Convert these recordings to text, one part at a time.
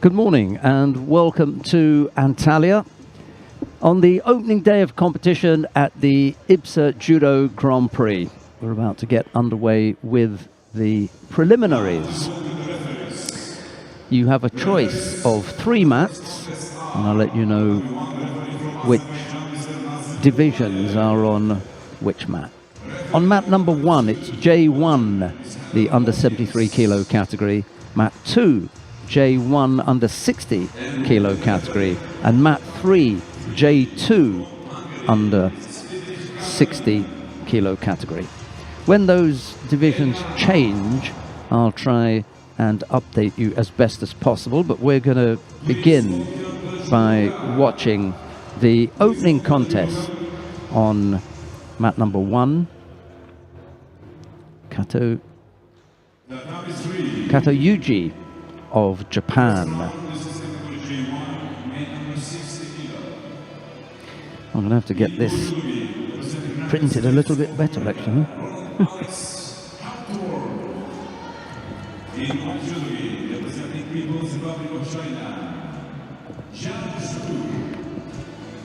Good morning and welcome to Antalya on the opening day of competition at the IBSA Judo Grand Prix. We're about to get underway with the preliminaries. You have a choice of 3 mats, and I'll let you know which divisions are on which mat. On mat number 1, it's J1, the under 73 kilo category. Mat 2, J1 under 60 kilo category, and mat 3, J2 under 60 kilo category. When those divisions change, I'll try and update you as best as possible, but we're going to begin by watching the opening contest on mat number 1. Kato Yuji of Japan. I'm going to have to get this printed a little bit better, actually.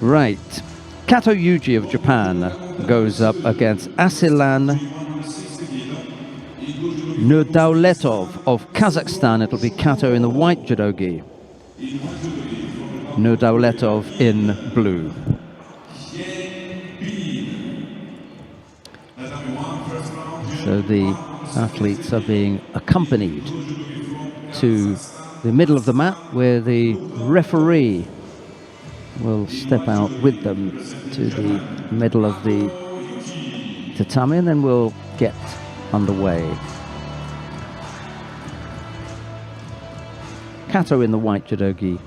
Right. Kato Yuji of Japan goes up against Asilan Nolletov of Kazakhstan. It'll be Kato in the white judogi, Nolletov in blue. So the athletes are being accompanied to the middle of the mat, where the referee will step out with them to the middle of the tatami, and then we'll get underway. Kato in the white judogi,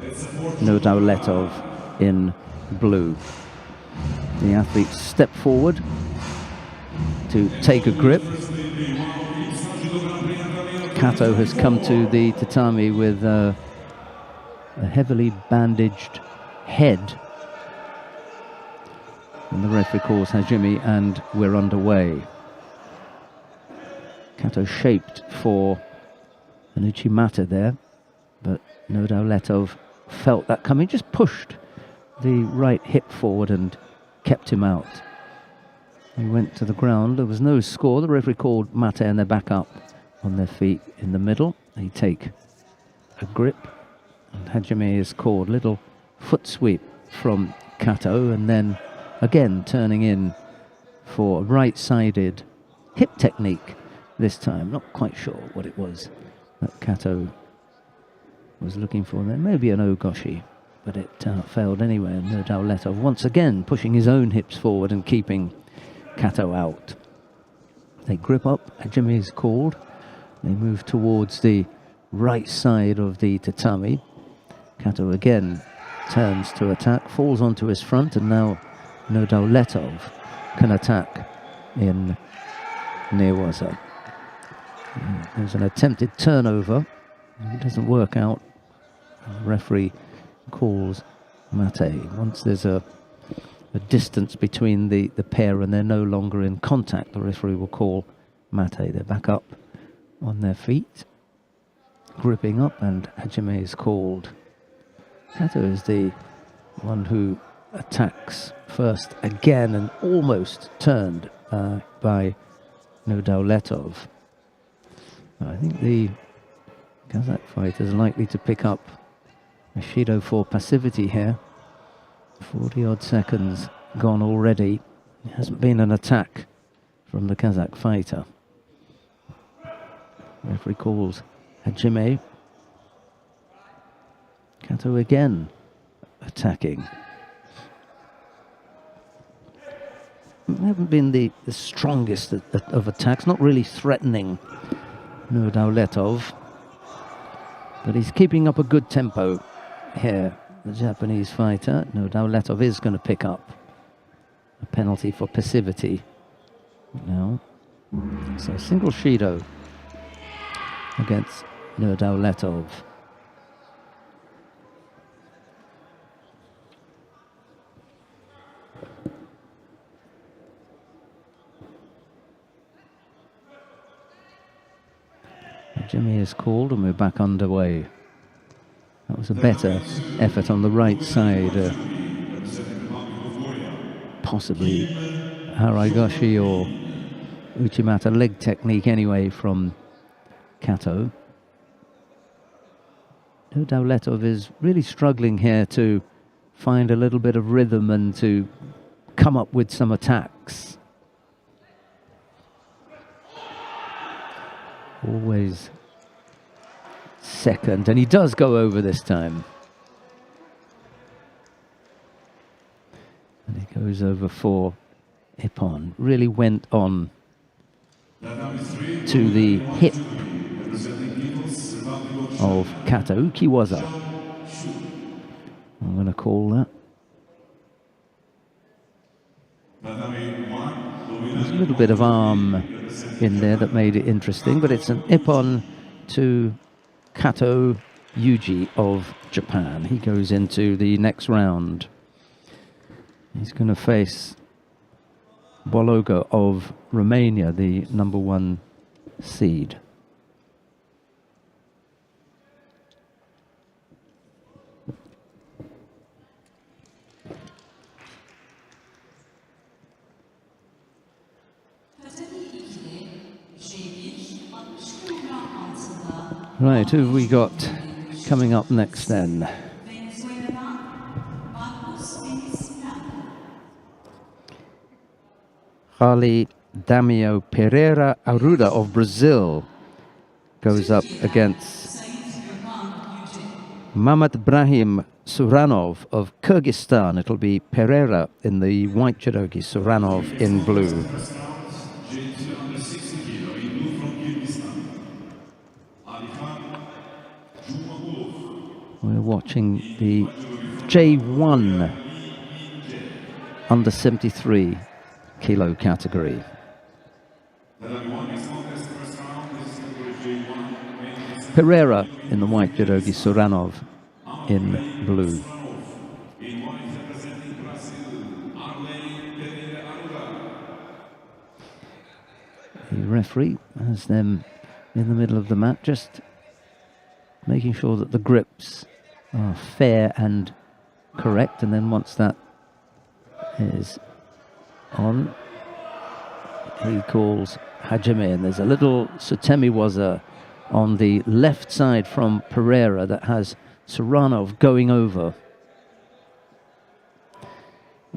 Nolletov in blue. The athletes step forward to take a grip. Kato has come to the tatami with a heavily bandaged head. And the referee calls Hajime, and we're underway. Kato shaped for an uchimata there, but Nolletov felt that coming, just pushed the right hip forward and kept him out. He went to the ground. There was no score. The referee called mate, and they're back up on their feet in the middle. They take a grip, and Hajime is called. Little foot sweep from Kato, and then again turning in for a right-sided hip technique this time. Not quite sure what it was that Kato was looking for there. Maybe an ogoshi, but it failed anyway. And Nolletov once again pushing his own hips forward and keeping Kato out. They grip up. Hajime is called. They move towards the right side of the tatami. Kato again turns to attack, falls onto his front, and now Nolletov can attack in newaza. There's an attempted turnover. It doesn't work out. The referee calls mate. Once there's a distance between the pair and they're no longer in contact, the referee will call mate. They're back up on their feet, gripping up, and Hajime is called. Kato is the one who attacks first again and almost turned by Nolletov. I think the Kazakh fighter is likely to pick up a Shido for passivity here. 40-odd seconds gone already. It hasn't been an attack from the Kazakh fighter. Referee calls Hajime. Kato again attacking. They haven't been the strongest of attacks, not really threatening Nolletov, but he's keeping up a good tempo here, the Japanese fighter. Nolletov is going to pick up a penalty for passivity now. So single Shido against Nolletov. Jimmy is called and we're back underway. That was a better effort on the right side. Possibly Haragoshi or Uchimata leg technique anyway from Kato. Nolletov is really struggling here to find a little bit of rhythm and to come up with some attacks. Always second, and he does go over this time. And he goes over for Ippon. Really went on to the hip of Kato, Ukiwaza. I'm going to call that. There's a little bit of arm in there that made it interesting, but it's an Ippon to Kato Yuji of Japan. He goes into the next round. He's going to face Bologa of Romania, the #1 seed. Right, who have we got coming up next then? Carly Damio Pereira Arruda of Brazil goes up against Mammadov Sarvanov of Kyrgyzstan. It'll be Pereira in the white judogi, Sarvanov in blue. We're watching the J1 under 73 kilo category. Pereira in the white judogi, Sarvanov in blue. The referee has them in the middle of the mat, just making sure that the grips are fair and correct, and then once that is on, he calls Hajime, and there's a little Sutemiwaza on the left side from Pereira that has Sarvanov going over.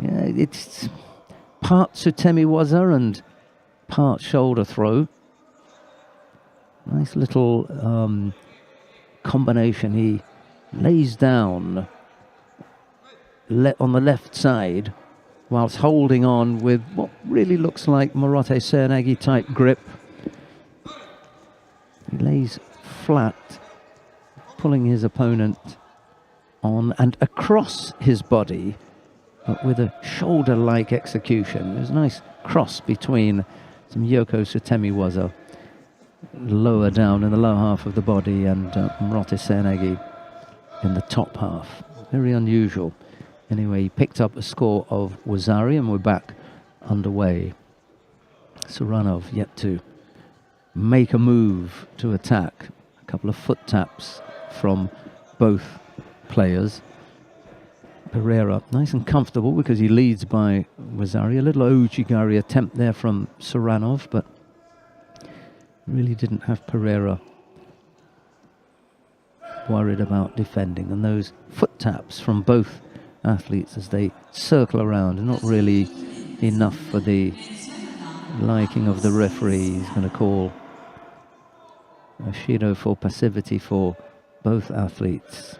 Yeah, it's part Sutemiwaza and part shoulder throw. Nice little combination. He lays down on the left side whilst holding on with what really looks like Morote Sernagi type grip. He lays flat, pulling his opponent on and across his body, but with a shoulder-like execution. There's a nice cross between some Yoko Sutemiwaza lower down in the lower half of the body and Morote Sernagi in the top half. Very unusual. Anyway, he picked up a score of Wazari, and we're back underway. Sarvanov yet to make a move to attack. A couple of foot taps from both players. Pereira nice and comfortable because he leads by Wazari. A little Ouchigari attempt there from Sarvanov, but really didn't have Pereira worried about defending. And those foot taps from both athletes as they circle around are not really enough for the liking of the referee. He's going to call a Shido for passivity for both athletes.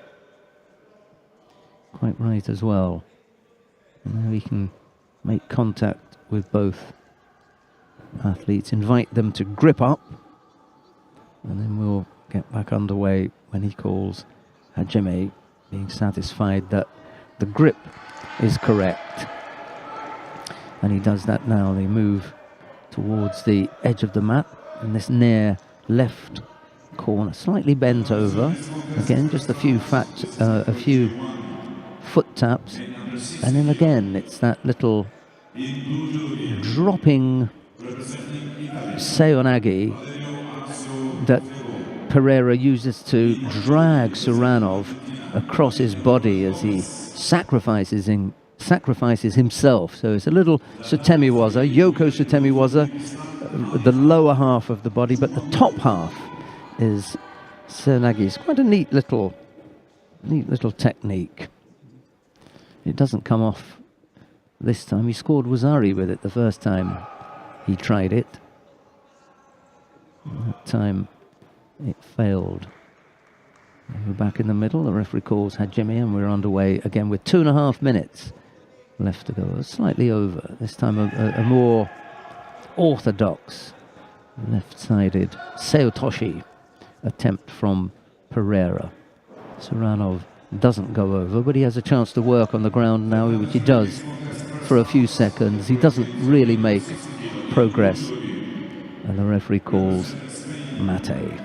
Quite right as well. And now he can make contact with both athletes, invite them to grip up, and then we'll get back underway when he calls Hajime, being satisfied that the grip is correct. And he does that now. They move towards the edge of the mat, and this near left corner, slightly bent over. Again, just a few foot taps, and then again it's that little dropping Seonagi that Pereira uses to drag Sarvanov across his body as he sacrifices himself. So it's a little Sutemiwaza, Yoko Sutemiwaza, the lower half of the body, but the top half is Seoinage. It's quite a neat little technique. It doesn't come off this time. He scored Wazari with it the first time he tried it. That time it failed. We're back in the middle. The referee calls Hajime, and we're underway again with 2.5 minutes left to go. Slightly over. This time a more orthodox left-sided Seotoshi attempt from Pereira. Sarvanov doesn't go over, but he has a chance to work on the ground now, which he does for a few seconds. He doesn't really make progress, and the referee calls mate.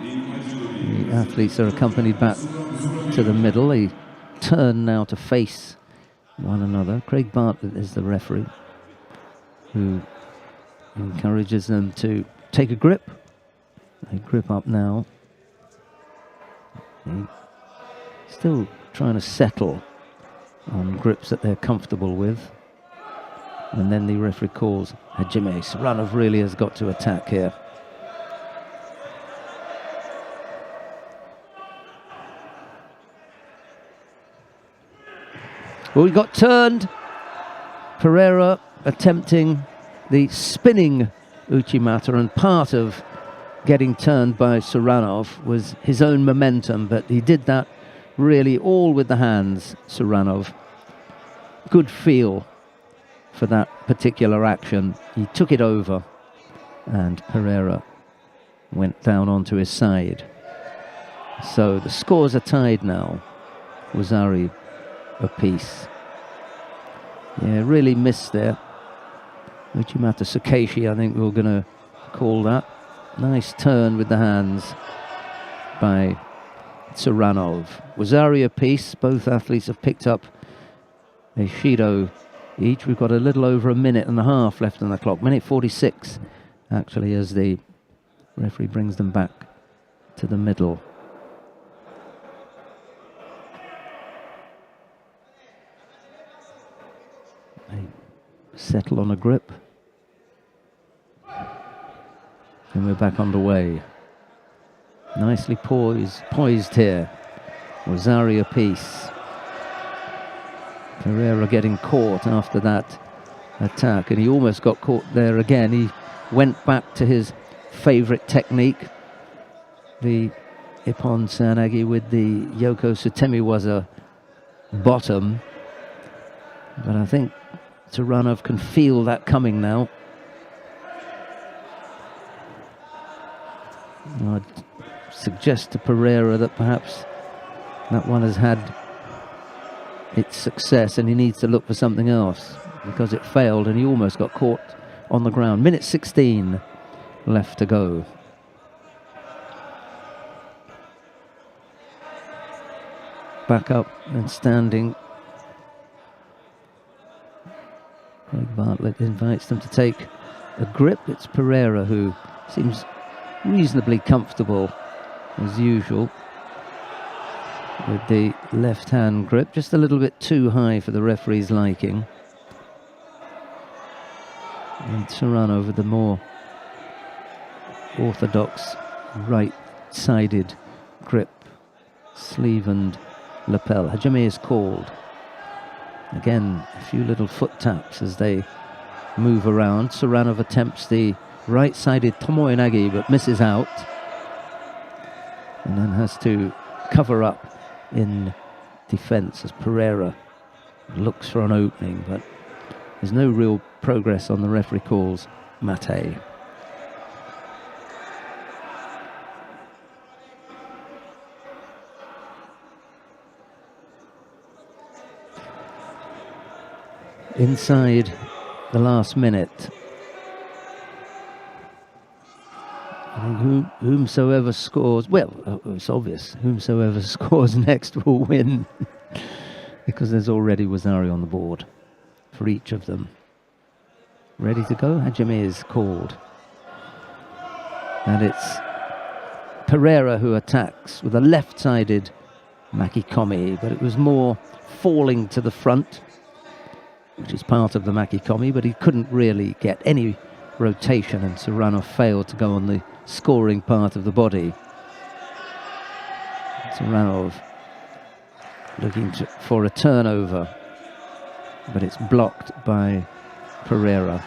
The athletes are accompanied back to the middle. They turn now to face one another. Craig Bartlett is the referee, who encourages them to take a grip. They grip up now. Still trying to settle on grips that they're comfortable with. And then the referee calls Hajime. Sarvanov really has got to attack here. Well, he got turned. Pereira attempting the spinning Uchimata, and part of getting turned by Sarvanov was his own momentum, but he did that really all with the hands, Sarvanov. Good feel for that particular action. He took it over, and Pereira went down onto his side. So the scores are tied now. Wazari apiece. Yeah, really missed there. Uchimata Sukeshi, I think we're going to call that. Nice turn with the hands by Sarvanov. Wazari apiece. Both athletes have picked up a Shido each. We've got a little over 1.5 minutes left on the clock. 1:46, actually, as the referee brings them back to the middle. They settle on a grip. And we're back underway. Nicely poised here. Wazari apiece. Pereira getting caught after that attack, and he almost got caught there again. He went back to his favorite technique, the Ippon Seoinage with the Yoko Sutemiwaza bottom. But I think Sarvanov can feel that coming now. I'd suggest to Pereira that perhaps that one has had its success and he needs to look for something else, because it failed and he almost got caught on the ground. 1:16 left to go. Back up and standing. Craig Bartlett invites them to take a grip. It's Pereira who seems reasonably comfortable as usual with the left hand grip, just a little bit too high for the referee's liking. And Sarvanov with the more orthodox right-sided grip, sleeve and lapel. Hajime is called. Again, a few little foot taps as they move around. Sarvanov attempts the right-sided Tomoe-nage but misses out, and then has to cover up in defense as Pereira looks for an opening, but there's no real progress on the referee calls mate. Inside the last minute, I think whomsoever scores, well, it's obvious, whomsoever scores next will win, because there's already Wazari on the board for each of them. Ready to go? Hajime is called. And it's Pereira who attacks with a left-sided makikomi, but it was more falling to the front, which is part of the makikomi, but he couldn't really get any rotation, and Sarvanov failed to go on the scoring part of the body. Sarvanov looking for a turnover, but it's blocked by Pereira.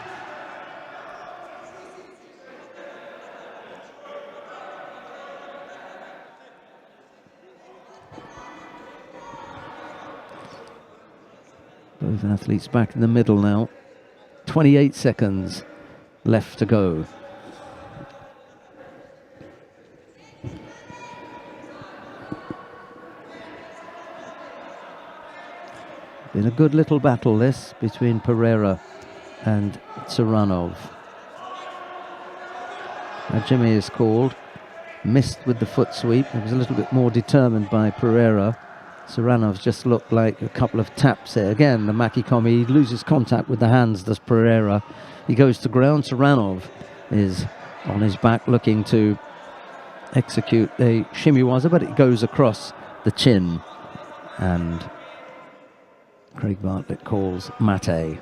Both athletes back in the middle now. 28 seconds left to go. Been a good little battle this between Pereira and Sarvanov. Hajime is called. Missed with the foot sweep. It was a little bit more determined by Pereira. Sarvanov just looked like a couple of taps there. Again, the makikomi, he loses contact with the hands, does Pereira. He goes to ground. Sarvanov is on his back looking to execute a shimiwaza, but it goes across the chin. And Craig Bartlett calls mate.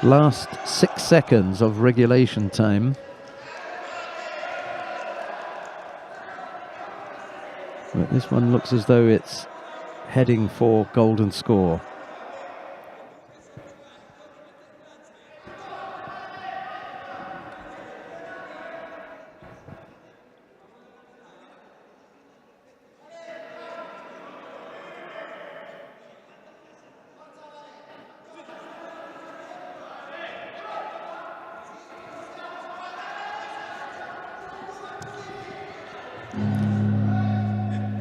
Last 6 seconds of regulation time. But this one looks as though it's heading for golden score.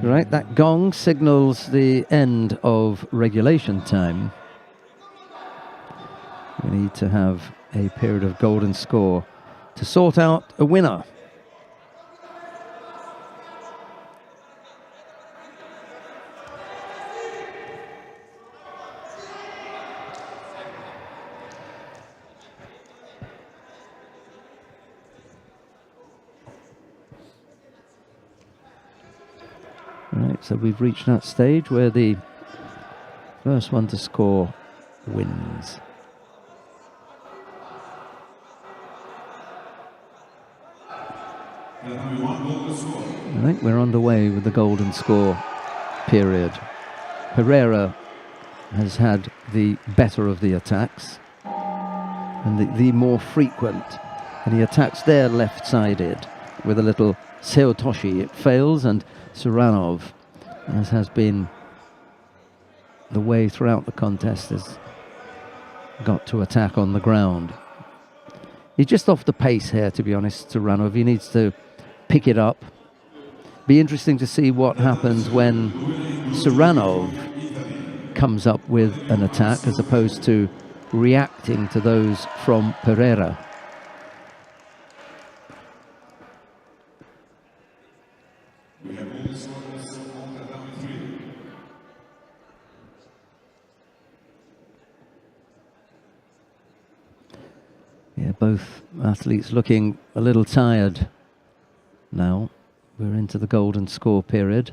Right, that gong signals the end of regulation time. We need to have a period of golden score to sort out a winner. Right, so we've reached that stage where the first one to score wins. Right, we're underway with the golden score period. Pereira has had the better of the attacks and the more frequent, and he attacks there left-sided with a little seotoshi. It fails, and Sarvanov, as has been the way throughout the contest, has got to attack on the ground. He's just off the pace here, to be honest, Sarvanov. He needs to pick it up. Be interesting to see what happens when Sarvanov comes up with an attack as opposed to reacting to those from Pereira. Yeah, both athletes looking a little tired now. We're into the golden score period.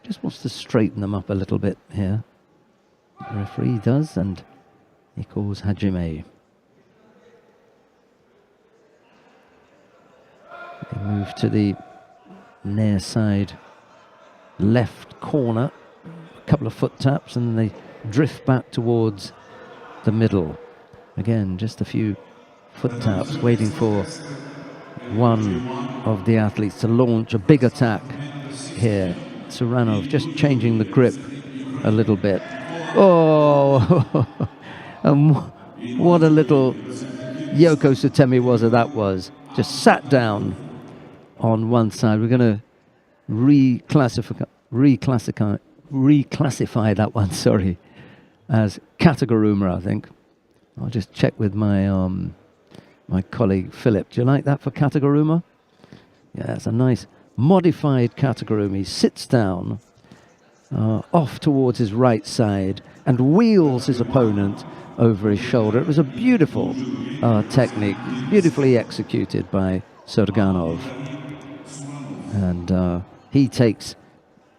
Just wants to straighten them up a little bit here. The referee does, and he calls Hajime. They move to the near side left corner. A couple of foot taps, and they drift back towards the middle. Again, just a few foot taps, waiting for one of the athletes to launch a big attack here. Sarvanov just changing the grip a little bit. Oh, and what a little Yoko Sutemiwaza that was. Just sat down on one side. We're going to reclassify that one, sorry, as Kataguruma, I think. I'll just check with my my colleague Philip. Do you like that for Kataguruma? Yeah, it's a nice modified Kataguruma. He sits down off towards his right side and wheels his opponent over his shoulder. It was a beautiful technique, beautifully executed by Sarvanov. And he takes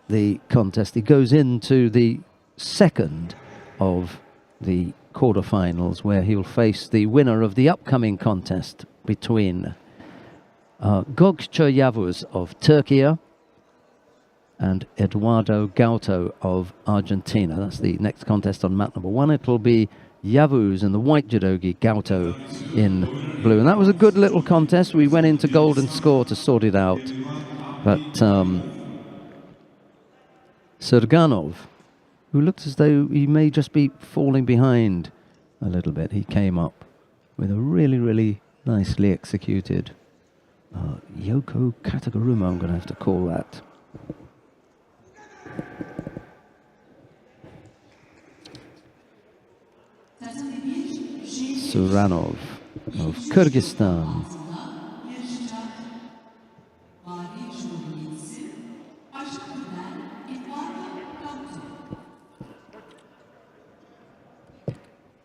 the contest. He goes into the second of the quarterfinals, where he'll face the winner of the upcoming contest between Yavuz of Turkiye and Eduardo Gaito of Argentina. That's the next contest on mat number 1. It'll be Yavuz in the white judogi, Gaito in blue. And that was a good little contest. We went into golden score to sort it out. But Sarvanov, who looked as though he may just be falling behind a little bit, he came up with a really, really nicely executed Yoko Kataguruma, I'm going to have to call that. Sarvanov of Kyrgyzstan.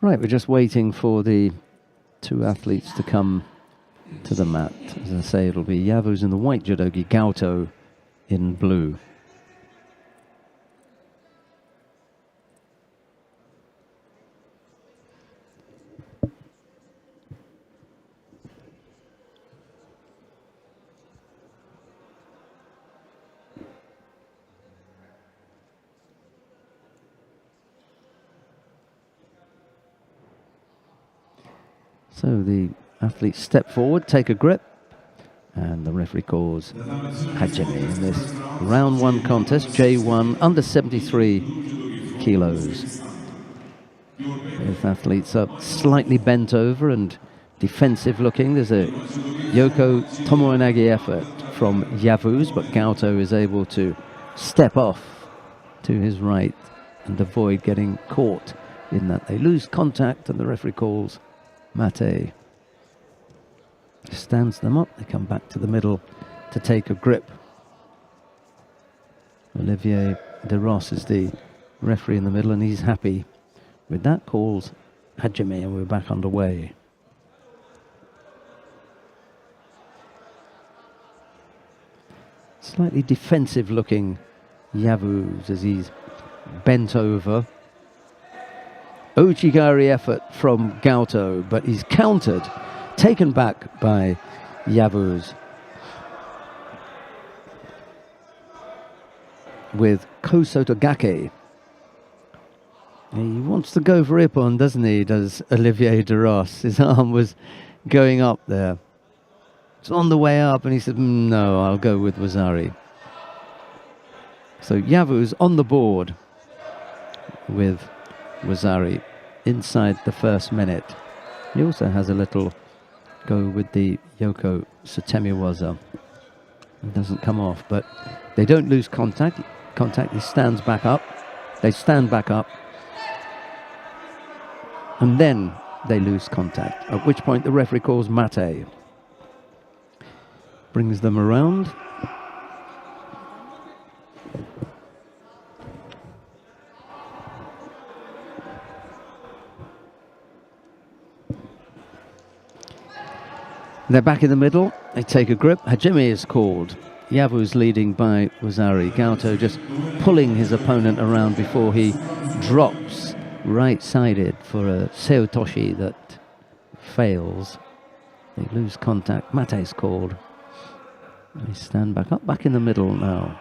Right, we're just waiting for the two athletes to come to the mat. As I say, it'll be Yavuz in the white judogi, Gaito in blue. So the athletes step forward, take a grip, and the referee calls Hajime in this round 1 contest, J1, under 73 kilos. Both athletes up slightly bent over and defensive looking. There's a Yoko Tomoenagi effort from Yavuz, but Gaito is able to step off to his right and avoid getting caught in that. They lose contact and the referee calls mate. Stands them up, they come back to the middle to take a grip. Olivier de Ross is the referee in the middle and he's happy with that, calls Hajime, and we're back underway. Slightly defensive looking Yavuz as he's bent over. Uchigari effort from Gaito, but he's countered, taken back by Yavuz with Kosotogake. He wants to go for Ippon, doesn't he, does Olivier de Ross. His arm was going up there. It's on the way up, and he said, no, I'll go with Wazari. So Yavuz on the board with Wazari inside the first minute. He also has a little go with the Yoko Sutemiwaza. It doesn't come off, but they don't lose contact. He stands back up. They stand back up. And then they lose contact, at which point the referee calls mate. Brings them around. They're back in the middle. They take a grip. Hajime is called. Yavuz leading by Wazari. Gaito just pulling his opponent around before he drops right-sided for a Seotoshi that fails. They lose contact. Mate's called. They stand back up, back in the middle now.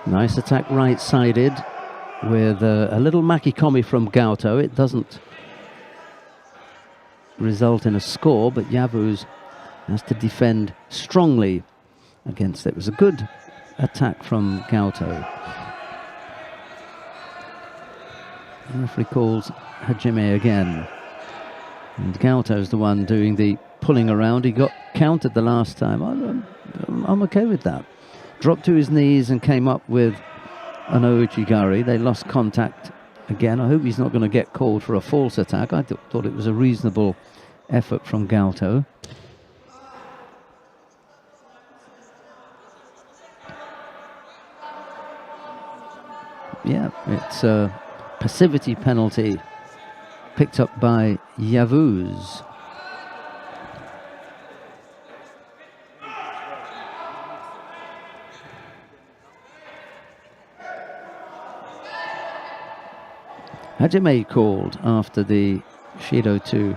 Nice attack right-sided with a little makikomi from Gaito. It doesn't result in a score, but Yavuz has to defend strongly against it. It was a good attack from Gaito. The referee calls Hajime again. And Gaito's the one doing the pulling around. He got counted the last time. I'm okay with that. Dropped to his knees and came up with an Ouchigari. They lost contact again. I hope he's not going to get called for a false attack. I thought it was a reasonable effort from Gaito. Yeah, it's a passivity penalty picked up by Yavuz. Hajime called after the Shido to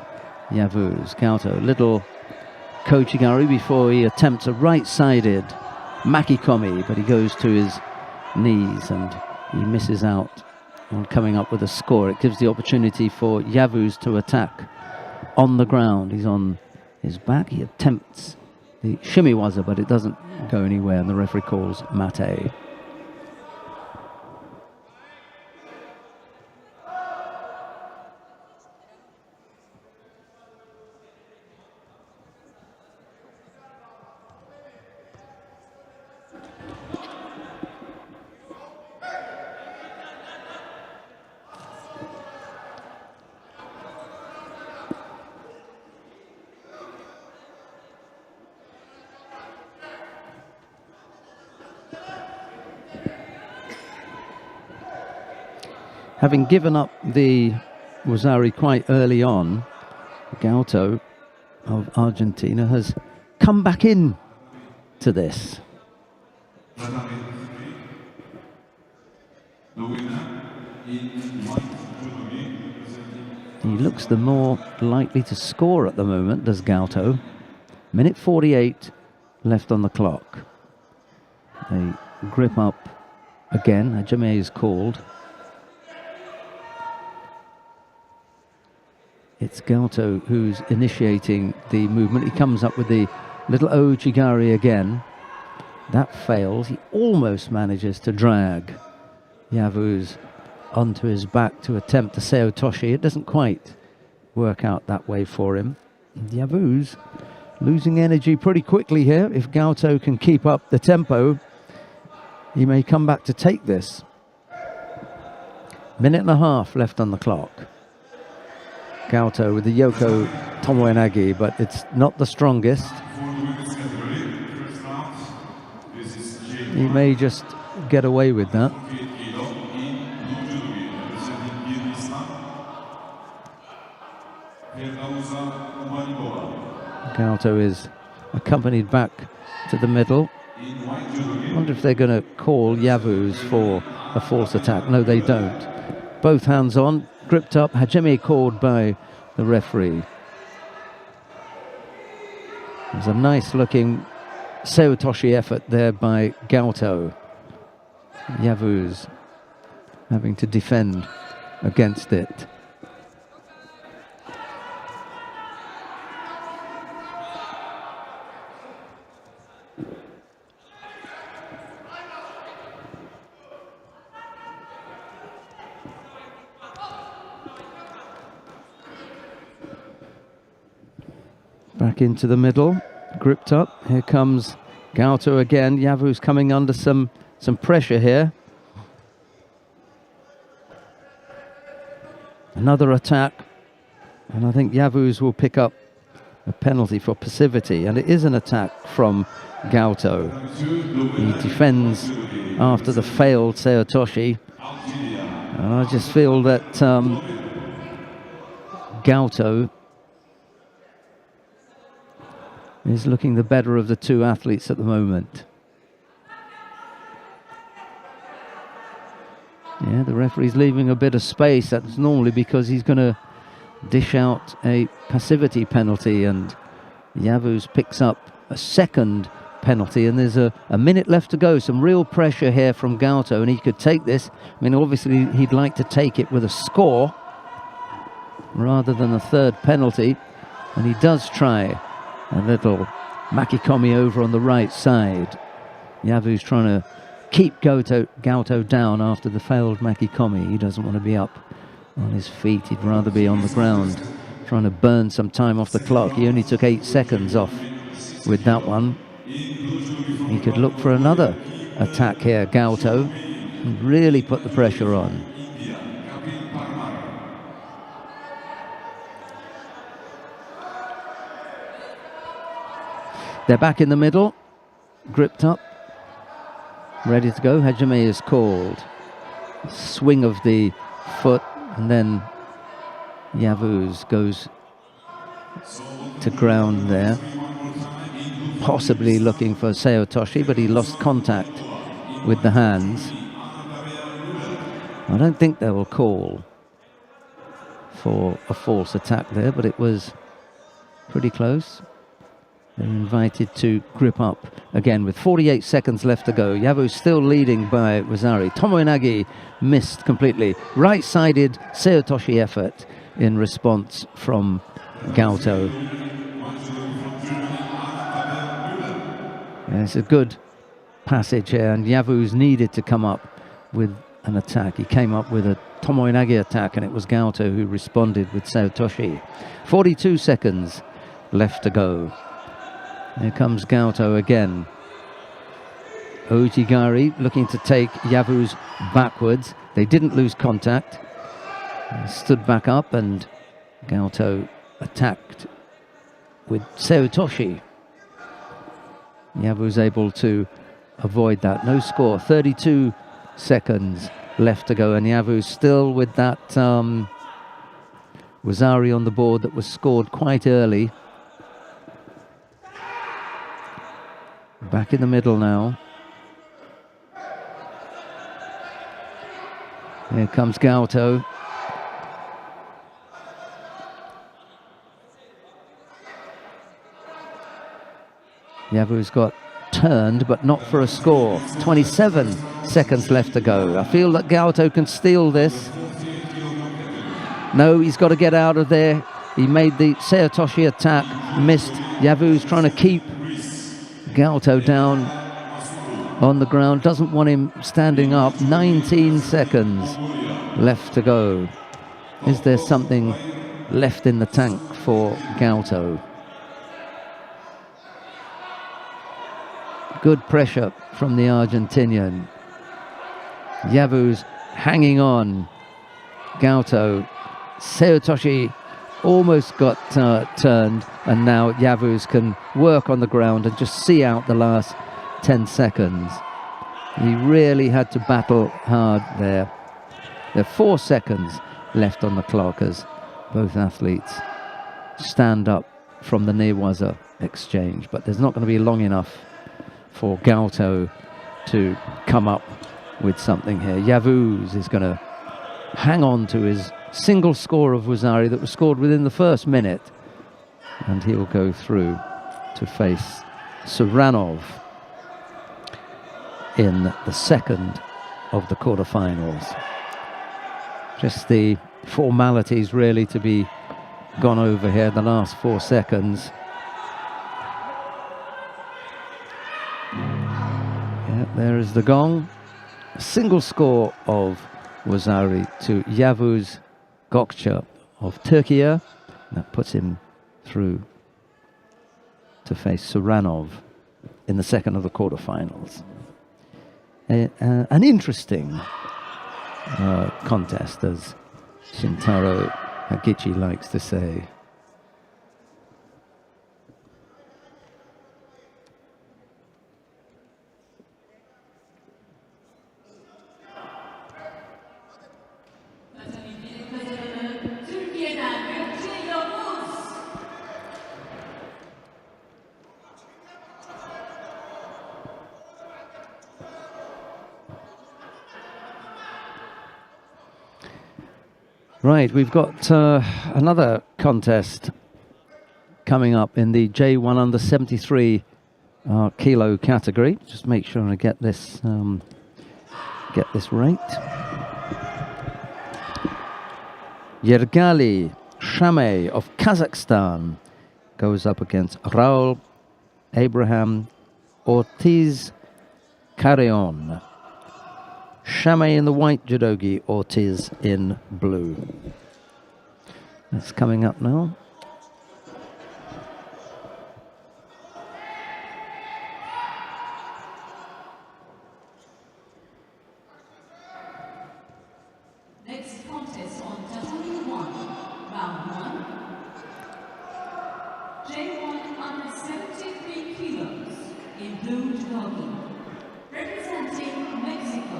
Yavuz. Gaito, little Kochigari before he attempts a right-sided makikomi, but he goes to his knees and he misses out on coming up with a score. It gives the opportunity for Yavuz to attack on the ground. He's on his back. He attempts the shimiwaza, but it doesn't go anywhere, and the referee calls mate. Having given up the Wazari quite early on, Gaito of Argentina has come back in to this. He looks the more likely to score at the moment, does Gaito. Minute 48 left on the clock. They grip up again. Hajime is called. It's Gaito who's initiating the movement. He comes up with the little Ouchigari again. That fails. He almost manages to drag Yavuz onto his back to attempt the Seotoshi. It doesn't quite work out that way for him. And Yavuz losing energy pretty quickly here. If Gaito can keep up the tempo, he may come back to take this. Minute and a half left on the clock. Gaito with the Yoko Tomoenagi, but it's not the strongest. He may just get away with that. Gaito is accompanied back to the middle. I wonder if they're going to call Yavuz for a false attack. No, they don't. Both hands on. Gripped up, Hajime called by the referee. There's a nice looking Seotoshi effort there by Gaito. Yavuz having to defend against it. Back into the middle, gripped up. Here comes Gaito again. Yavuz coming under some pressure here. Another attack, and I think Yavuz will pick up a penalty for passivity, and it is an attack from Gaito. He defends after the failed Seotoshi, and I just feel that Gaito is looking the better of the two athletes at the moment. Yeah, the referee's leaving a bit of space. That's normally because he's going to dish out a passivity penalty, and Yavuz picks up a second penalty, and there's a minute left to go. Some real pressure here from Gaito, and he could take this. I mean, obviously he'd like to take it with a score rather than a third penalty, and he does try a little makikomi over on the right side. Yavuz trying to keep Gaito down after the failed makikomi. He doesn't want to be up on his feet. He'd rather be on the ground, trying to burn some time off the clock. He only took 8 seconds off with that one. He could look for another attack here, Gaito, and really put the pressure on. They're back in the middle, gripped up, ready to go. Hajime is called. Swing of the foot, and then Yavuz goes to ground there, possibly looking for Seotoshi, but he lost contact with the hands. I don't think they will call for a false attack there, but it was pretty close. They're invited to grip up again with 48 seconds left to go. Yavuz still leading by Rosari. Tomoinagi missed completely. Right-sided Seotoshi effort in response from Gaito. Yeah, it's a good passage here, and Yavuz needed to come up with an attack. He came up with a Tomoinagi attack, and it was Gaito who responded with Seotoshi. 42 seconds left to go. Here comes Gaito again. Ojigari looking to take Yavuz backwards. They didn't lose contact. They stood back up, and Gaito attacked with Seotoshi. Yavuz able to avoid that. No score. 32 seconds left to go, and Yavuz still with that Rosari on the board that was scored quite early. Back in the middle now. Here comes Gaito. Yavuz got turned, but not for a score. 27 seconds left to go. I feel that Gaito can steal this. No, he's got to get out of there. He made the Seotoshi attack, missed. Yavuz trying to keep Gaito down on the ground, doesn't want him standing up. 19 seconds left to go. Is there something left in the tank for Gaito? Good pressure from the Argentinian. Yavuz hanging on. Gaito. Seotoshi almost got turned, and now Yavuz can work on the ground and just see out the last 10 seconds. He really had to battle hard there. There are 4 seconds left on the clock as both athletes stand up from the newaza exchange, but there's not going to be long enough for Gaito to come up with something here. Yavuz is going to hang on to his single score of Rosari that was scored within the first minute, and he'll go through to face Sarvanov in the second of the quarterfinals. Just the formalities really to be gone over here, the last 4 seconds. Yeah, there is the gong. A single score of Rosari to Yavuz Gökçe of Turkiye. That puts him through to face Sarvanov in the second of the quarterfinals. An interesting contest, as Shintaro Hagichi likes to say. Right, we've got another contest coming up in the J1 under 73 our kilo category. Just make sure I get this right. Yergali Shamay of Kazakhstan goes up against Raul Abraham Ortiz Carrion. Shamay in the white judogi, Ortiz in blue. That's coming up now. Next contest on Tatami 1, round 1. J1 under 73 kilos in blue judogi, representing Mexico.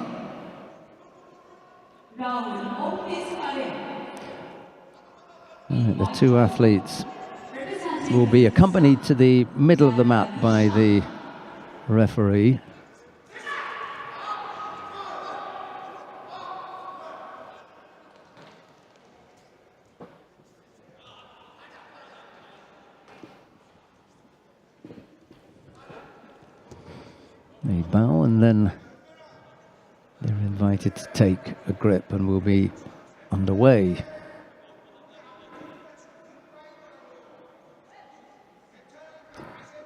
Raul Ortiz Pereira. The two athletes will be accompanied to the middle of the mat by the referee. They bow and then they're invited to take a grip and we'll be underway.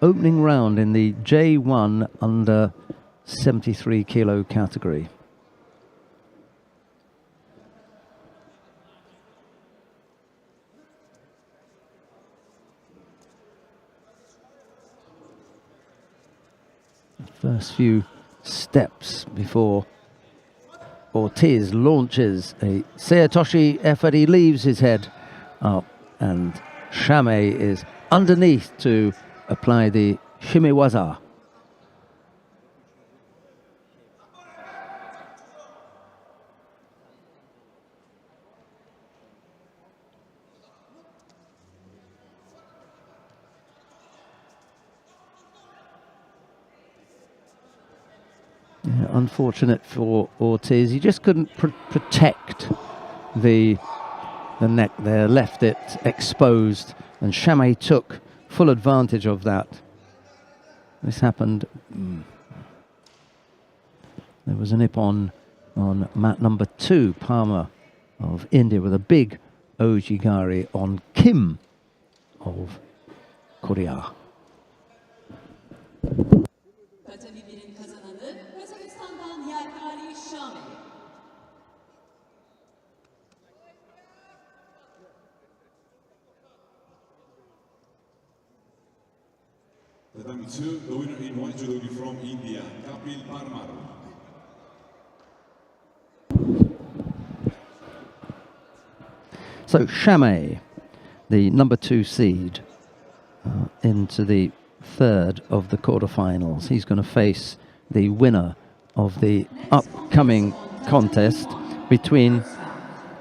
Opening round in the J1 under 73 kilo category. First few steps before Ortiz launches a Seatoshi effort. He leaves his head up and Shamay is underneath to apply the shimiwaza. Yeah, unfortunate for Ortiz. He just couldn't protect the neck there, left it exposed, and Shamay took full advantage of that. This happened. There was a nip-on on mat number 2, Parma of India, with a big ojigari on Kim of Korea. Tatami 2, the winner in white judogi from India, Kapil Parmar. So Shamay, the number 2 seed, into the third of the quarterfinals. He's going to face the winner of the upcoming contest between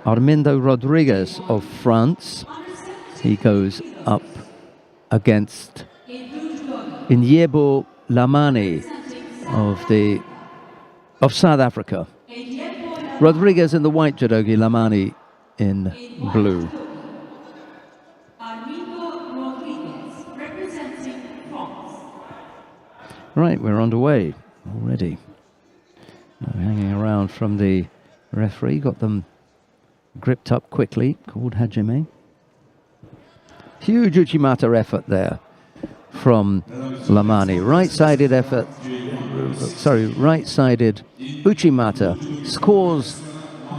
Armindo Rodriguez of France. He goes up against Inyebo Lamani of South Africa. Rodriguez in the white judogi, Lamani in blue. Right, we're underway already. Hanging around from the referee, got them gripped up quickly, called Hajime. Huge Uchimata effort there from Lamani. Right-sided effort, right-sided Uchimata scores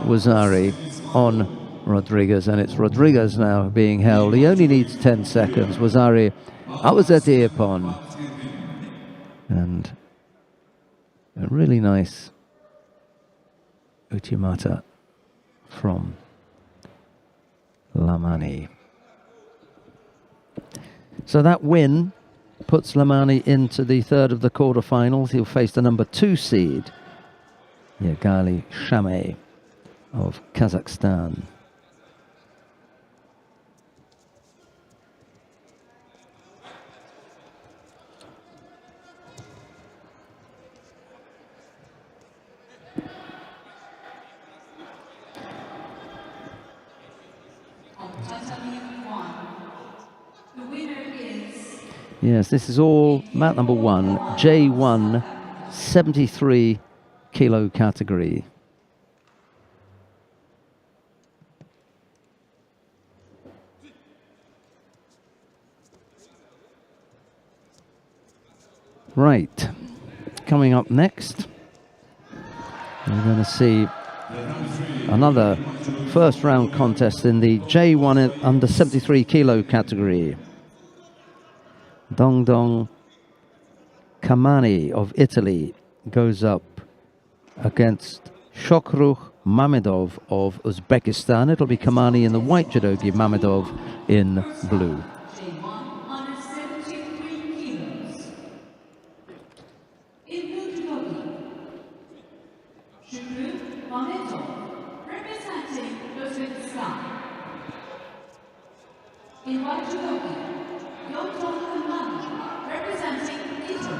Wazari on Rodriguez, and it's Rodriguez now being held. He only needs 10 seconds. Wazari, Awazati upon. And a really nice Uchimata from Lamani. So that win puts Lamani into the third of the quarterfinals. He'll face the number 2 seed, Yergali Shamay of Kazakhstan. Yes, this is all mat number 1, J1, 73 kilo category. Right, coming up next, we're going to see another first round contest in the J1 under 73 kilo category. Dong Kamani of Italy goes up against Shokruh Mammadov of Uzbekistan. It'll be Kamani in the white judogi, Mammadov in blue. J1 under 73 kilos. In blue judogi, Shukru Mammadov, representing Uzbekistan. In white judogi, Kamani, representing Italy.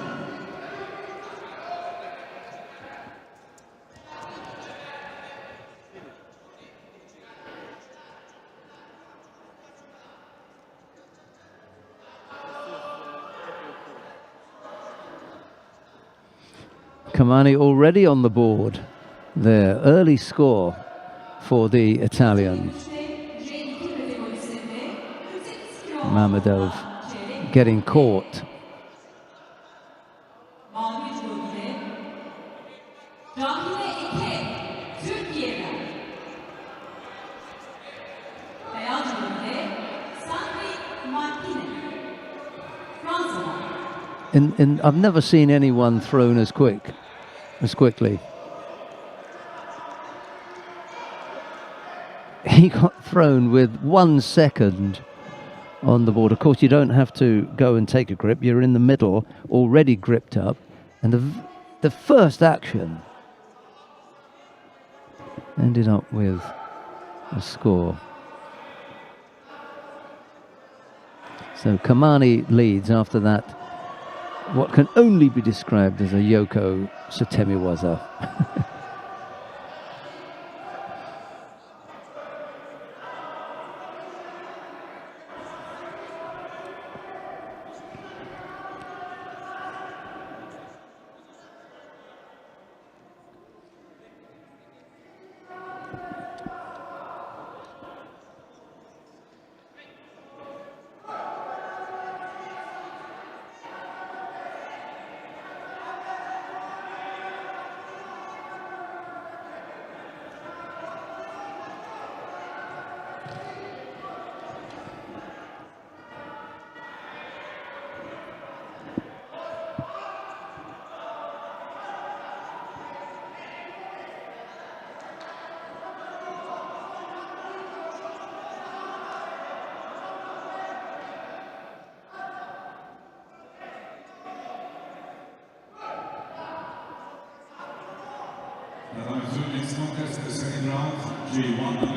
Kamani already on the board there. Early score for the Italian. Mammadov getting caught. And I've never seen anyone thrown as quickly. He got thrown with 1 second on the board. Of course, you don't have to go and take a grip. You're in the middle, already gripped up. And the first action ended up with a score. So Kamani leads after that, what can only be described as a Yoko Sutemiwaza.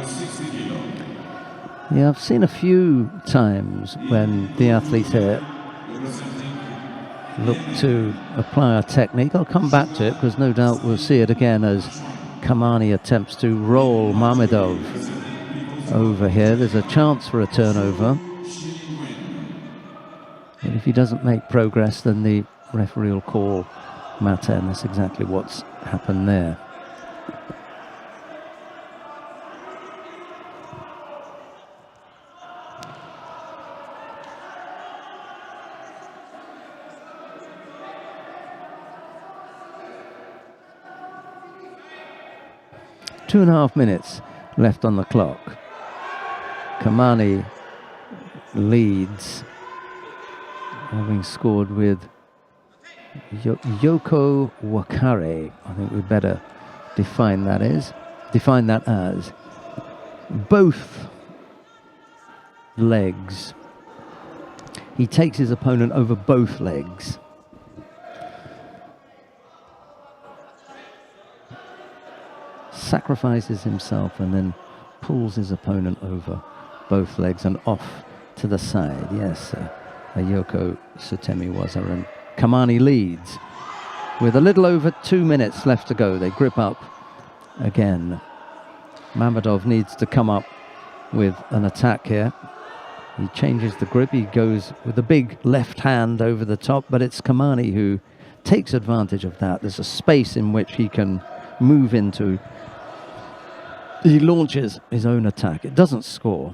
60 kilo. Yeah, I've seen a few times when the athletes here look to apply a technique. I'll come back to it because no doubt we'll see it again as Kamani attempts to roll Mammadov over here. There's a chance for a turnover. And if he doesn't make progress, then the referee will call mat end. That's exactly what's happened there. Two and a half minutes left on the clock. Kamani leads, having scored with Yoko Wakare. I think we better define that as. Both legs. He takes his opponent over both legs. Sacrifices himself and then pulls his opponent over both legs and off to the side. Yes, a Yoko Sutemiwaza, and Kamani leads with a little over 2 minutes left to go. They grip up again. Mammadov needs to come up with an attack here. He changes the grip. He goes with the big left hand over the top, but it's Kamani who takes advantage of that. There's a space in which he can move into. He launches his own attack. It doesn't score,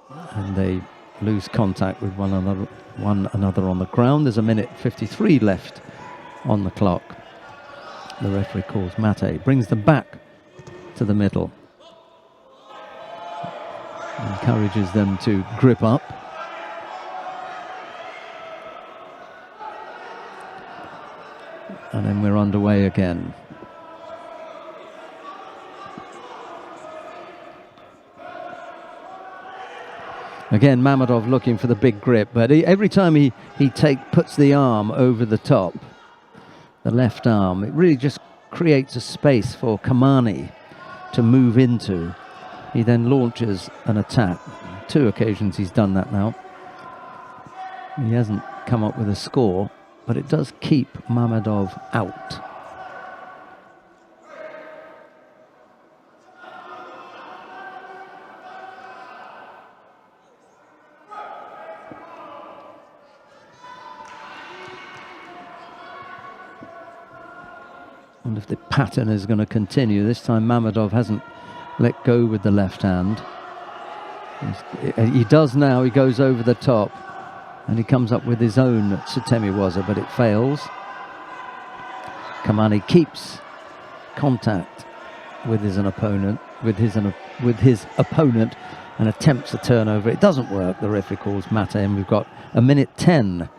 and they lose contact with one another on the ground. There's a minute 53 left on the clock. The referee calls mate, brings them back to the middle. Encourages them to grip up. And then we're underway again. Again, Mammadov looking for the big grip, but every time he puts the arm over the top, the left arm, it really just creates a space for Kamani to move into. He then launches an attack. 2 occasions he's done that now. He hasn't come up with a score, but it does keep Mammadov out. And if the pattern is going to continue, this time Mammadov hasn't let go with the left hand. He does now. He goes over the top and he comes up with his own Tsutemiwaza, but it fails. Kamani keeps contact with his opponent and attempts a turnover. It doesn't work. The referee calls mate, and we've got a minute 10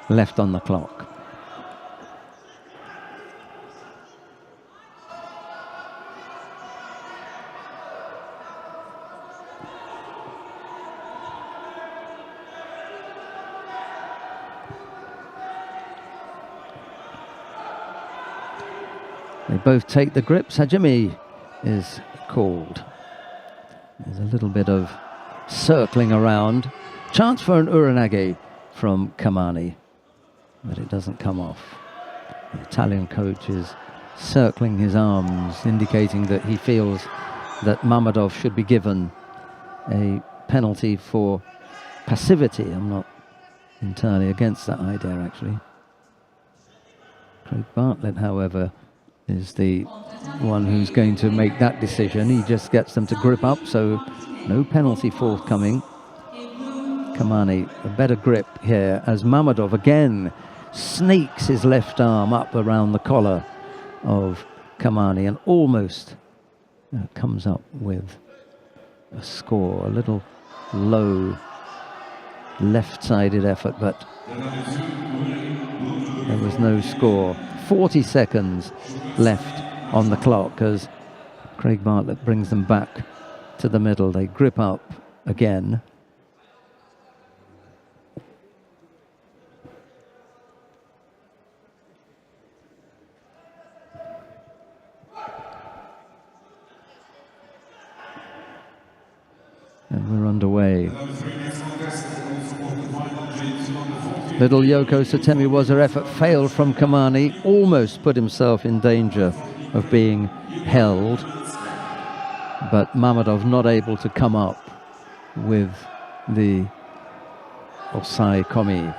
left on the clock. They both take the grips. Hajime is called. There's a little bit of circling around. Chance for an uranage from Kamani, but it doesn't come off. The Italian coach is circling his arms, indicating that he feels that Mammadov should be given a penalty for passivity. I'm not entirely against that idea, actually. Craig Bartlett, however, is the one who's going to make that decision. He just gets them to grip up, so no penalty forthcoming. Kamani, a better grip here as Mammadov again sneaks his left arm up around the collar of Kamani and almost comes up with a score. A little low left-sided effort, but there was no score. 40 seconds left on the clock as Craig Bartlett brings them back to the middle. They grip up again. And we're underway. Little Yoko Tsutemiwaza effort failed from Kamani, almost put himself in danger of being held, but Mammadov not able to come up with the Osai Komi.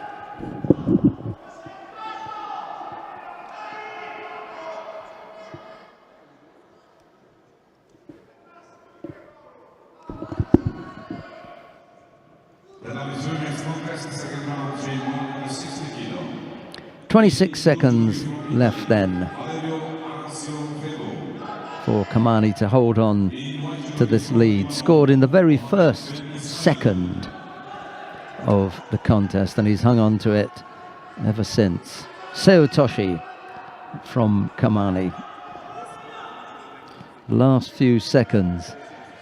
.26 seconds left then for Kamani to hold on to this lead. Scored in the very first second of the contest, and he's hung on to it ever since. Seotoshi from Kamani. Last few seconds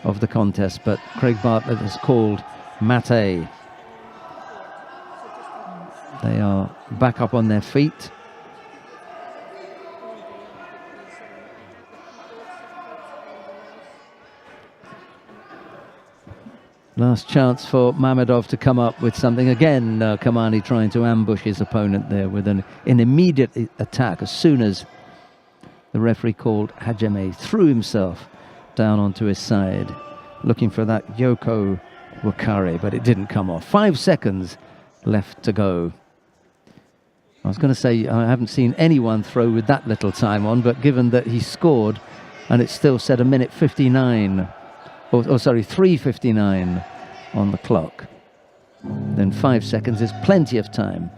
of the contest, but Craig Bartlett has called mate. They are back up on their feet. Last chance for Mammadov to come up with something. Again, Kamani trying to ambush his opponent there with an immediate attack as soon as the referee called Hajime threw himself down onto his side, looking for that Yoko Wakari, but it didn't come off. 5 seconds left to go. I was going to say I haven't seen anyone throw with that little time on, but given that he scored and it still said 1:59, or sorry, 3:59 on the clock, then 5 seconds is plenty of time.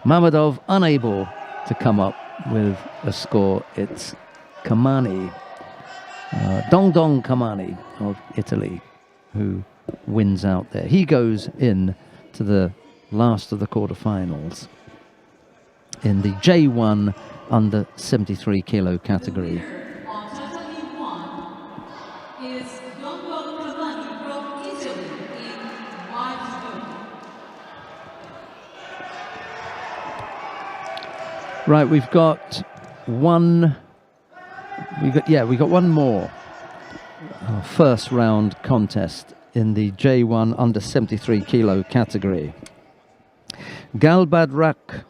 Mammadov unable to come up with a score. It's Kamani, Dong Kamani of Italy, who wins out there. He goes in to the last of the quarterfinals in the J1 under 73 kilo category. On Saturday 1 is Kamani from Italy in white judo. Right, we've got one. We got one more first round contest in the J1 under 73 kilo category. Badrakh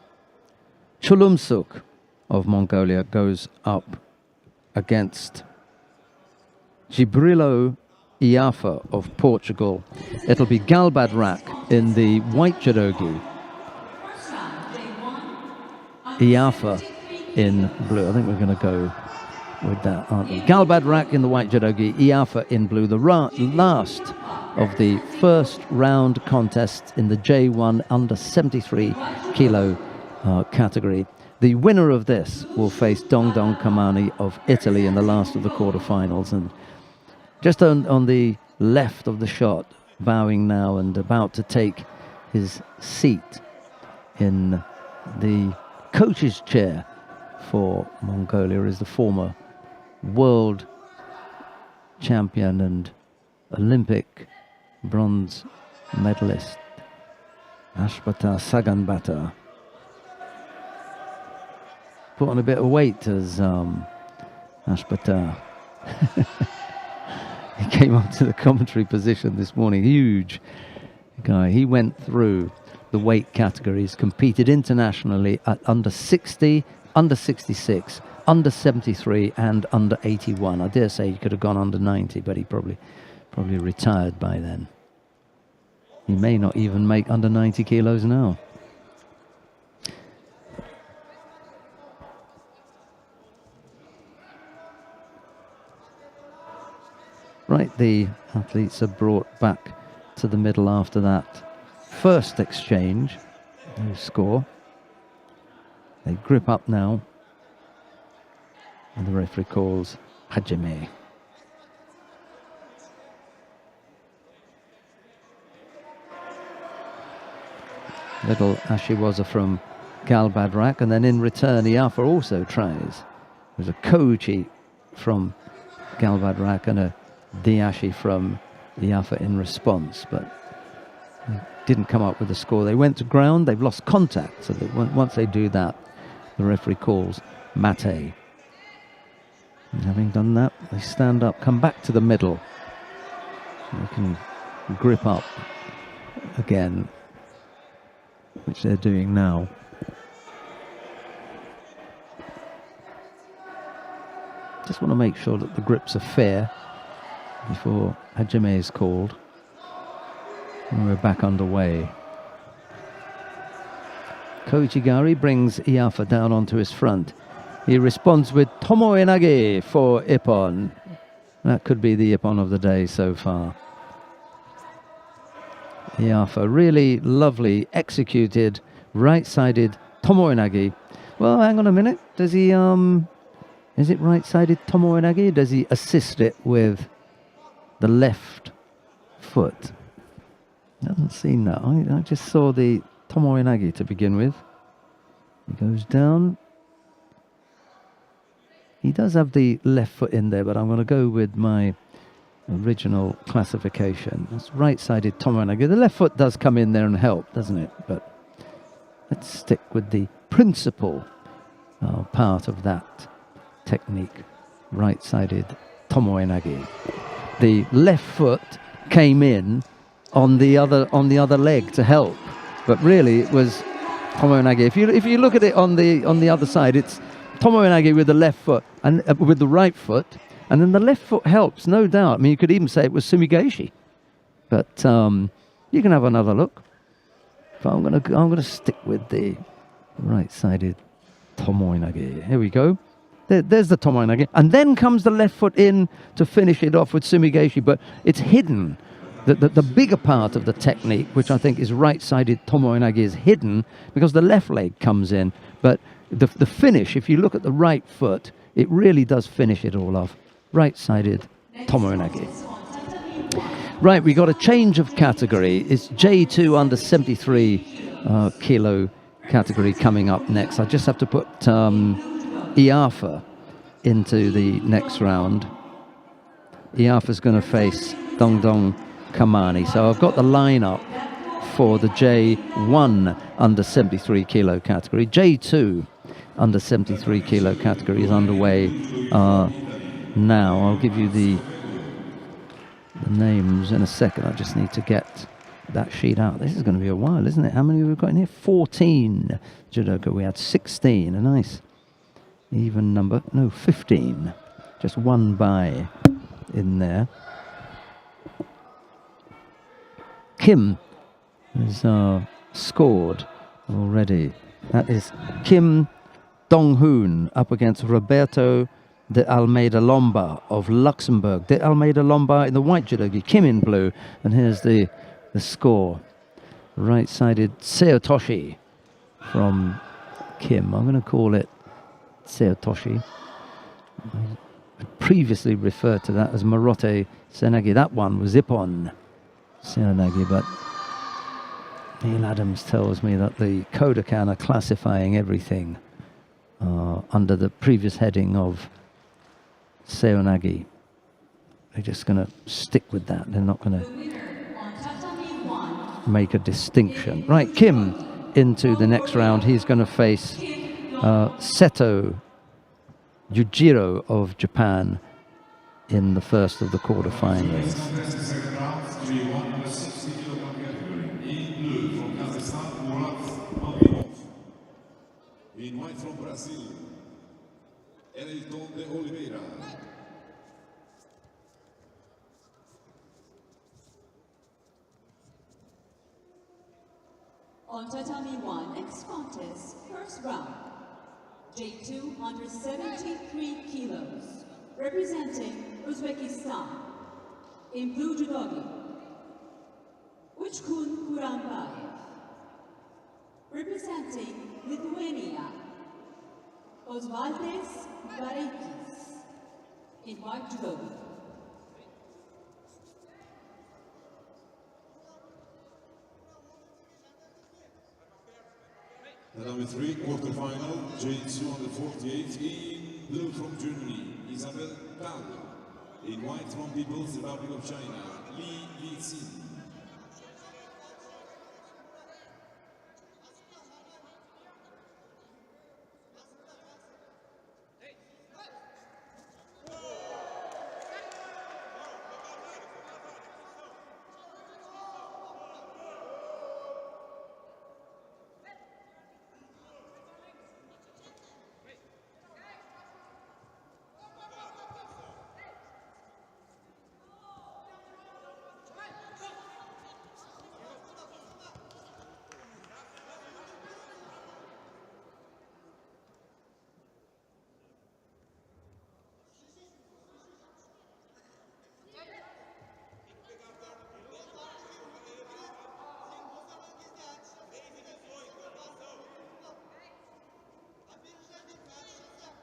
Chulumsuk of Mongolia goes up against Jibrilo Yafa of Portugal. It'll be Badrakh in the white judogi, Yafa in blue. I think we're going to go with that, aren't we? Badrakh in the white judogi, Yafa in blue. The last of the first round contest in the J1 under 73 kilo category. The winner of this will face Dong Kamani of Italy in the last of the quarterfinals. And just on the left of the shot, bowing now and about to take his seat in the coach's chair for Mongolia, is the former world champion and Olympic bronze medalist Ashpata Saganbata. Put on a bit of weight as Ashpata. He came up to the commentary position this morning. Huge guy. He went through the weight categories, competed internationally at under 60, under 66, under 73 and under 81. I dare say he could have gone under 90, but he probably retired by then. He may not even make under 90 kilos now. Right, the athletes are brought back to the middle after that first exchange. No score. They grip up now. And the referee calls Hajime. Little Ashiwaza from Badrakh, and then in return Yafa also tries. There's a Kochi from Badrakh and a Diashi from Yafa in response, but they didn't come up with a score. They went to ground, they've lost contact, so that once they do that, the referee calls mate. And having done that, they stand up, come back to the middle. They can grip up again, which they're doing now. Just want to make sure that the grips are fair before Hajime is called. And we're back underway. Koichigari brings Yafa down onto his front. He responds with Tomoenage for Ippon. That could be the Ippon of the day so far. Yafa, really lovely, executed, right-sided Tomoenage. Well, hang on a minute. Does he, is it right-sided Tomoenage? Does he assist it with the left foot? Doesn't seem that. I just saw the Tomoenage to begin with. He goes down. He does have the left foot in there, but I'm going to go with my original classification. It's right-sided Tomoenage. The left foot does come in there and help, doesn't it? But let's stick with the principal part of that technique. Right-sided Tomoenage. The left foot came in on the other leg to help, but really it was Tomoenage. If you look at it on the other side, it's Tomoenage with the left foot and with the right foot, and then the left foot helps, no doubt. I mean, you could even say it was Sumigaeshi. But you can have another look. But I'm gonna stick with the right-sided tomoe-nage. Here we go. There's the tomoe-nage, and then comes the left foot in to finish it off with sumigeshi. But it's hidden. The bigger part of the technique, which I think is right-sided tomoe-nage, is hidden because the left leg comes in. But the finish, if you look at the right foot, it really does finish it all off. Right-sided tomoe-nage. Right, we got a change of category. It's J2 under 73 kilo category coming up next. I just have to put Yafa into the next round. Yafa's going to face Dongdong Kamani. So I've got the lineup for the J1 under 73 kilo category. J2 under 73 kilo category is underway now. I'll give you the names in a second. I just need to get that sheet out. This is going to be a while, isn't it? How many have we got in here? 14 judoka. We had 16. A nice even number. No, 15. Just one by in there. Kim has scored already. That is Kim Dong-hoon up against Roberto de Almeida Lomba of Luxembourg. De Almeida Lomba in the white judogi, Kim in blue. And here's the score. Right-sided Seotoshi from Kim. I'm going to call it Seotoshi. I previously referred to that as Marote Senagi. That one was Ippon Senagi, but Neil Adams tells me that the Kodokan are classifying everything under the previous heading of Seonagi. They're just going to stick with that. They're not going to make a distinction. Right, Kim into the next round. He's going to face Seto Yujiro of Japan in the first of the quarterfinals. In white from Brazil, Elton de Oliveira. On tatami 1, next contest, first round. J2 under 73 kilos, representing Uzbekistan. In blue judogi, Uchkun Kurambayev. Representing Lithuania, Osvaldas Vareikis. In white judogi. Number 3, quarterfinal, J2 under 48, in blue from Germany, Isabel Pal. In white from People's Republic of China, Li Xin.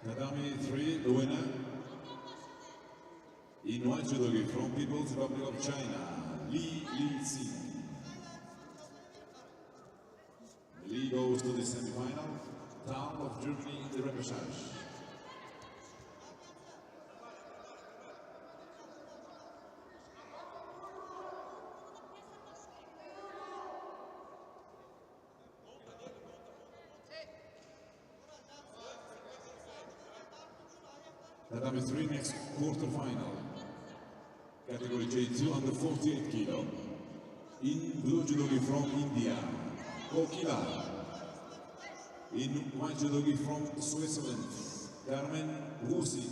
Tatami 3, the winner. In white judogi from People's Republic of China, Li Xin. Li goes to the semifinal, town of Germany in the repechage. Tatami 3, next quarterfinal. Category J2 under 48 kilo. In blue judogi from India, Kokila. In white judogi from Switzerland, Carmen Rusik.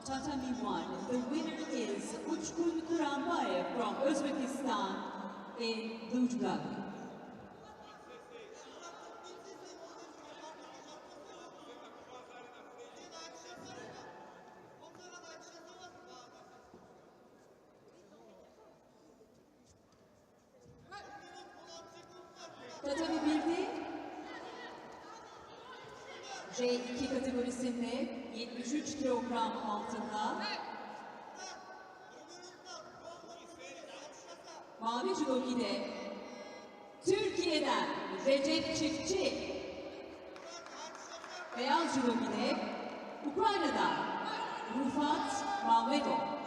tatami 1, the winner is Uchkun Kurambayev from Uzbekistan in blue judoka. Tatami 1'de C2 kategorisinde 73 kilogram altında mavi judoki'de Türkiye'den Recep Çiftçi, beyaz judoki'de Ukrayna'dan Rufat Mammadov.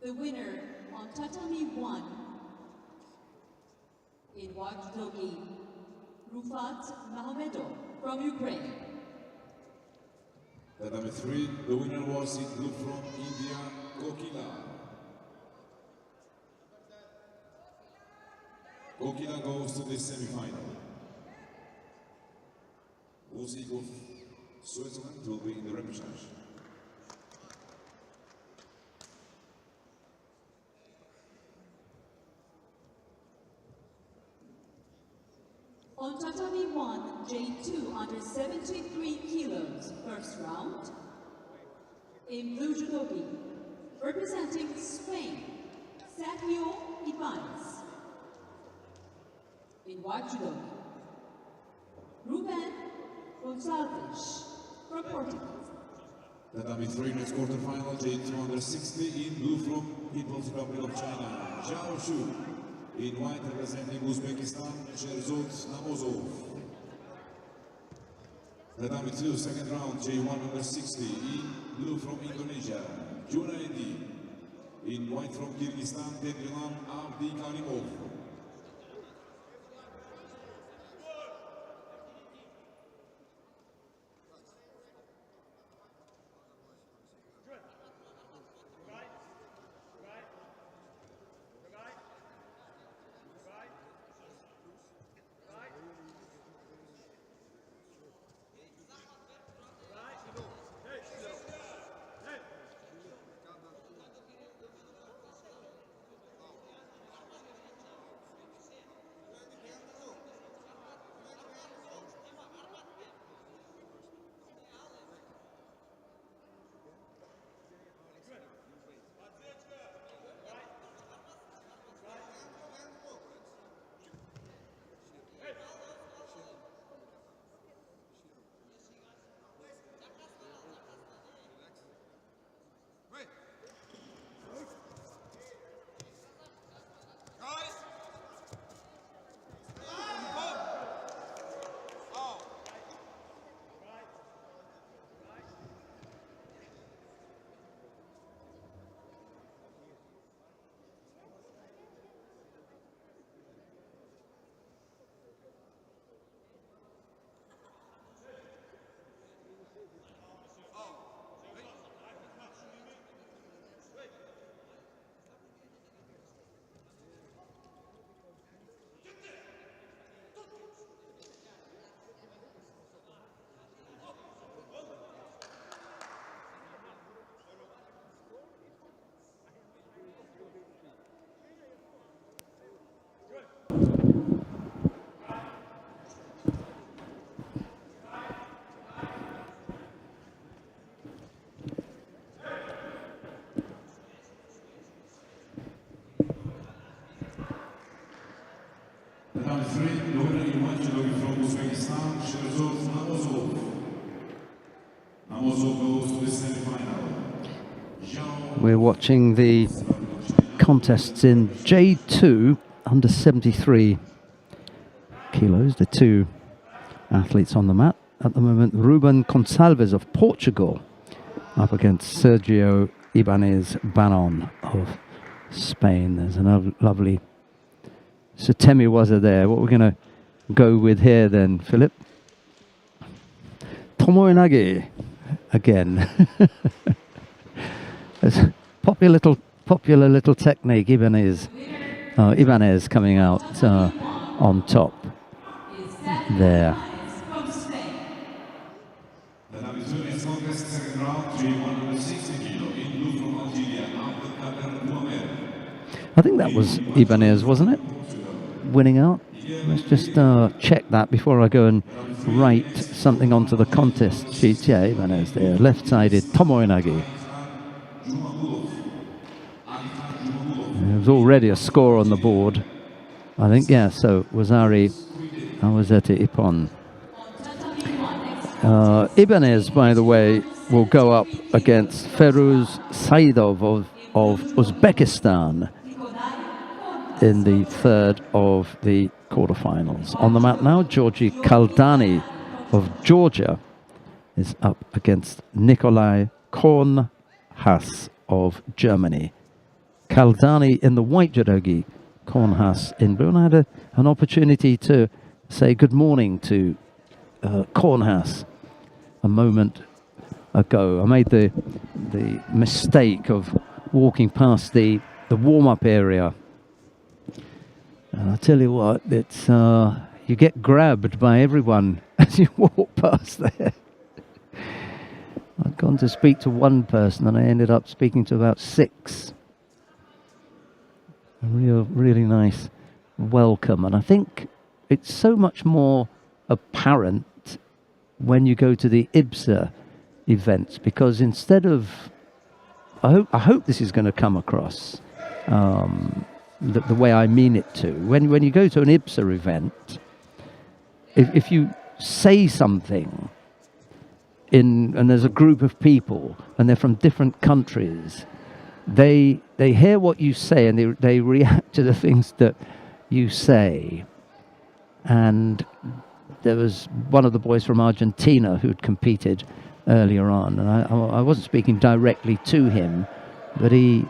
The winner on tatami 1 in white judoki, Rufat Mammadov from Ukraine. Tatami 3, the winner was in blue from India, Kokila. Kokila goes to the semi-final. Uzik of Switzerland will be in the repechage. On tatami 1, J2 under 73 kilos, first round. In blue judoki, representing Spain, Sergio Ibanez. In white judoki, Ruben Gonçalves from Portugal. Tatami 3 next quarterfinal, J2 under 60 in blue from People's Republic of China, Zhao Shu. In white representing Uzbekistan, Sherzod Namozov. Tatami 2 second round, J1 under 60 in blue from Indonesia, Juna Edi. In white from Kyrgyzstan, Tedrilan Abdi Karimov. Number 3, the winner in white judo from Uzbekistan, Mammadov. Mammadov goes to the semi-final. We're watching the contests in J2 under 73 kilos. The two athletes on the mat at the moment. Ruben Gonçalves of Portugal up against Sergio Ibanez Banon of Spain. There's another lovely Sutemi Waza there. What we're going to go with here then, Philip? Tomoe-nage again. It's popular little technique. Ibanez coming out on top there. I think that was Ibanez, wasn't it? Winning out. Let's just check that before I go and write something onto the contest sheet. Yeah, Ibanez there. Left-sided Tomoe-nage. There's already a score on the board. I think, yeah, so Wazari Awazete Ippon. Ibanez, by the way, will go up against Feruz Saidov of Uzbekistan in the third of the quarterfinals. On the mat now, Georgi Kaldani of Georgia is up against Nikolai Kornhaas of Germany. Kaldani in the white judogi, Kornhaas in blue. And I had an opportunity to say good morning to Kornhaas a moment ago. I made the mistake of walking past the warm-up area. And I tell you what, it's you get grabbed by everyone as you walk past there. I'd gone to speak to one person and I ended up speaking to about 6. A really nice welcome. And I think it's so much more apparent when you go to the IBSA events, because instead of, I hope this is going to come across the way I mean it to. When you go to an IBSA event, if you say something and there's a group of people and they're from different countries, they hear what you say and they react to the things that you say. And there was one of the boys from Argentina who'd competed earlier on, and I wasn't speaking directly to him, but he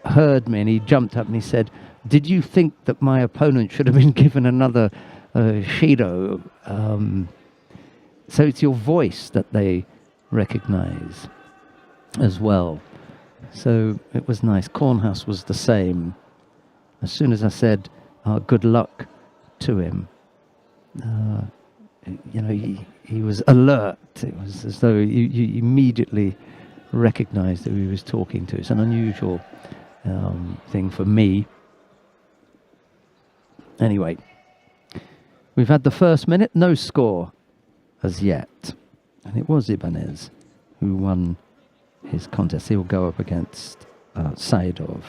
heard me and he jumped up and he said, "Did you think that my opponent should have been given another Shido?" So it's your voice that they recognize as well. So it was nice. Kornhaas was the same. As soon as I said good luck to him, you know, he was alert. It was as though you immediately recognized who he was talking to. It's an unusual thing for me. Anyway, we've had the first minute, no score as yet. And it was Ibanez who won his contest. He will go up against Saidov.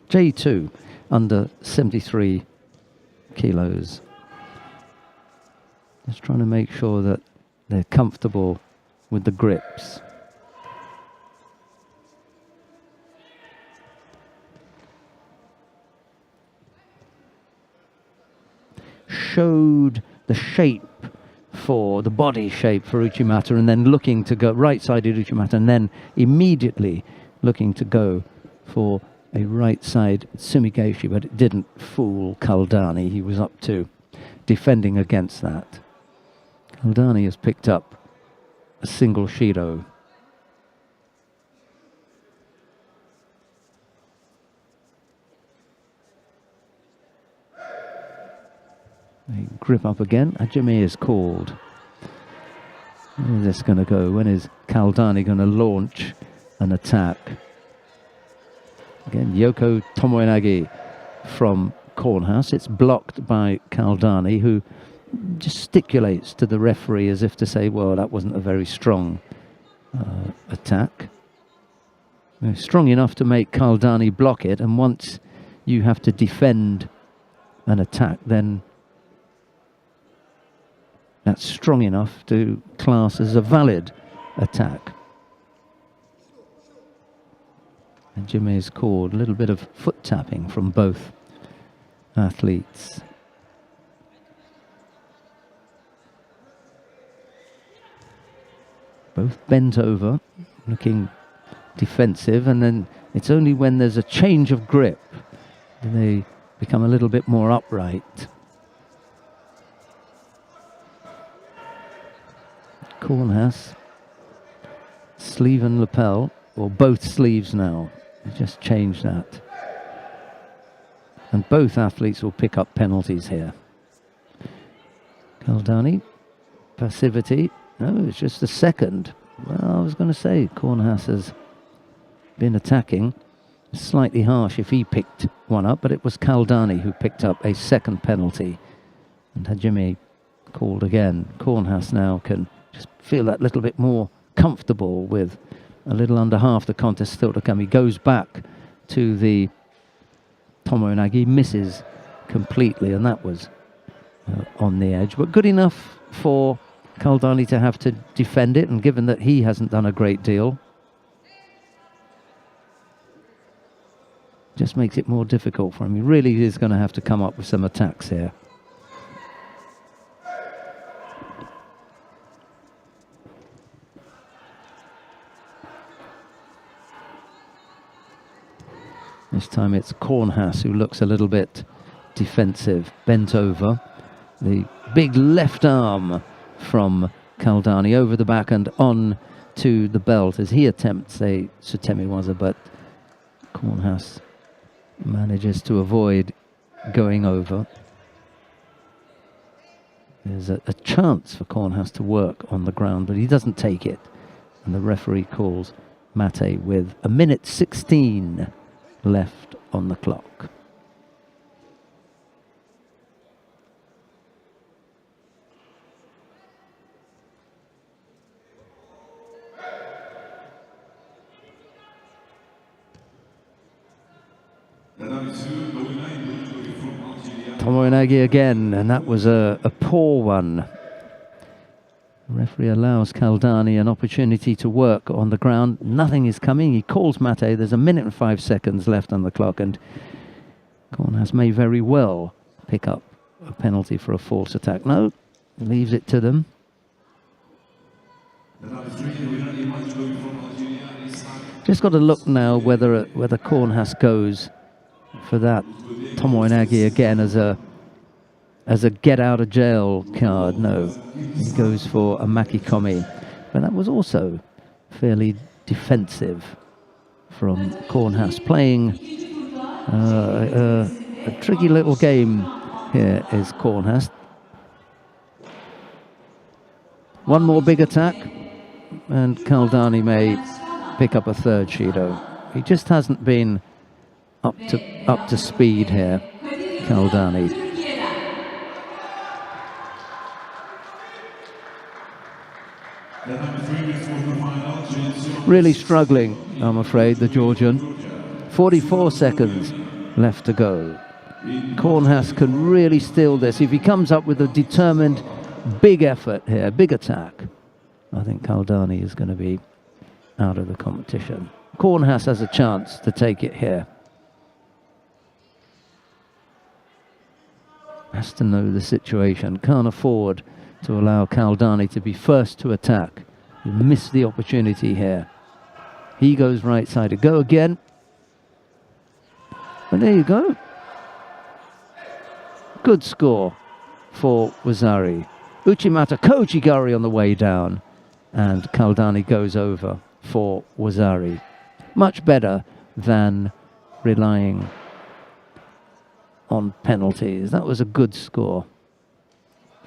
J2, under 73 kilos. Just trying to make sure that they're comfortable with the grips. Showed the shape for the body shape for Uchimata, and then looking to go right-sided Uchimata, and then immediately looking to go for a right-side Sumigeshi, but it didn't fool Kaldani. He was up to defending against that. Kaldani has picked up a single Shido. They grip up again. Ajame is called. Where is this going to go? When is Kaldani going to launch an attack? Again, Yoko Tomoe-nage from Kornhaas. It's blocked by Kaldani, who gesticulates to the referee as if to say, well, that wasn't a very strong attack. They're strong enough to make Kaldani block it, and once you have to defend an attack, then that's strong enough to class as a valid attack. And Shamay's called a little bit of foot tapping from both athletes. Both bent over, looking defensive, and then it's only when there's a change of grip that they become a little bit more upright. Kornhaas, sleeve and lapel, or both sleeves now. They just changed that. And both athletes will pick up penalties here. Kaldani, passivity. No, it's just a second. Well, I was going to say Kornhaas has been attacking. Slightly harsh if he picked one up, but it was Kaldani who picked up a second penalty. And Hajime called again. Kornhaas now can just feel that little bit more comfortable with a little under half the contest still to come. He goes back to the Tomoe-nage, misses completely, and that was on the edge. But good enough for Kaldani to have to defend it, and given that he hasn't done a great deal, just makes it more difficult for him. He really is going to have to come up with some attacks here. This time it's Kornhaas who looks a little bit defensive, bent over. The big left arm from Kaldani over the back and on to the belt as he attempts a Sutemiwaza, but Kornhaas manages to avoid going over. There's a chance for Kornhaas to work on the ground, but he doesn't take it. And the referee calls mate with 1:16 left on the clock. Tomoe-nage again, and that was a poor one. The referee allows Kaldani an opportunity to work on the ground. Nothing is coming. He calls mate. There's 1:05 left on the clock, and Kornhaas may very well pick up a penalty for a false attack. No, leaves it to them. Just got to look now whether Kornhaas goes for that Tomoe-nage again as a get out of jail card. No, he goes for a makikomi, but that was also fairly defensive from Kornhaas, playing a tricky little game here is Kornhaas. One more big attack and Kaldani may pick up a third Shido. He just hasn't been up to speed here, Kaldani. Really struggling, I'm afraid, the Georgian. 44 seconds left to go. Kornhaas can really steal this. If he comes up with a determined big effort here, big attack, I think Kaldani is going to be out of the competition. Kornhaas has a chance to take it here. Has to know the situation. Can't afford to allow Kaldani to be first to attack. You miss the opportunity here. He goes right side to go again. And there you go. Good score for Wazari. Uchimata Kojigari on the way down. And Kaldani goes over for Wazari. Much better than relying on penalties. That was a good score.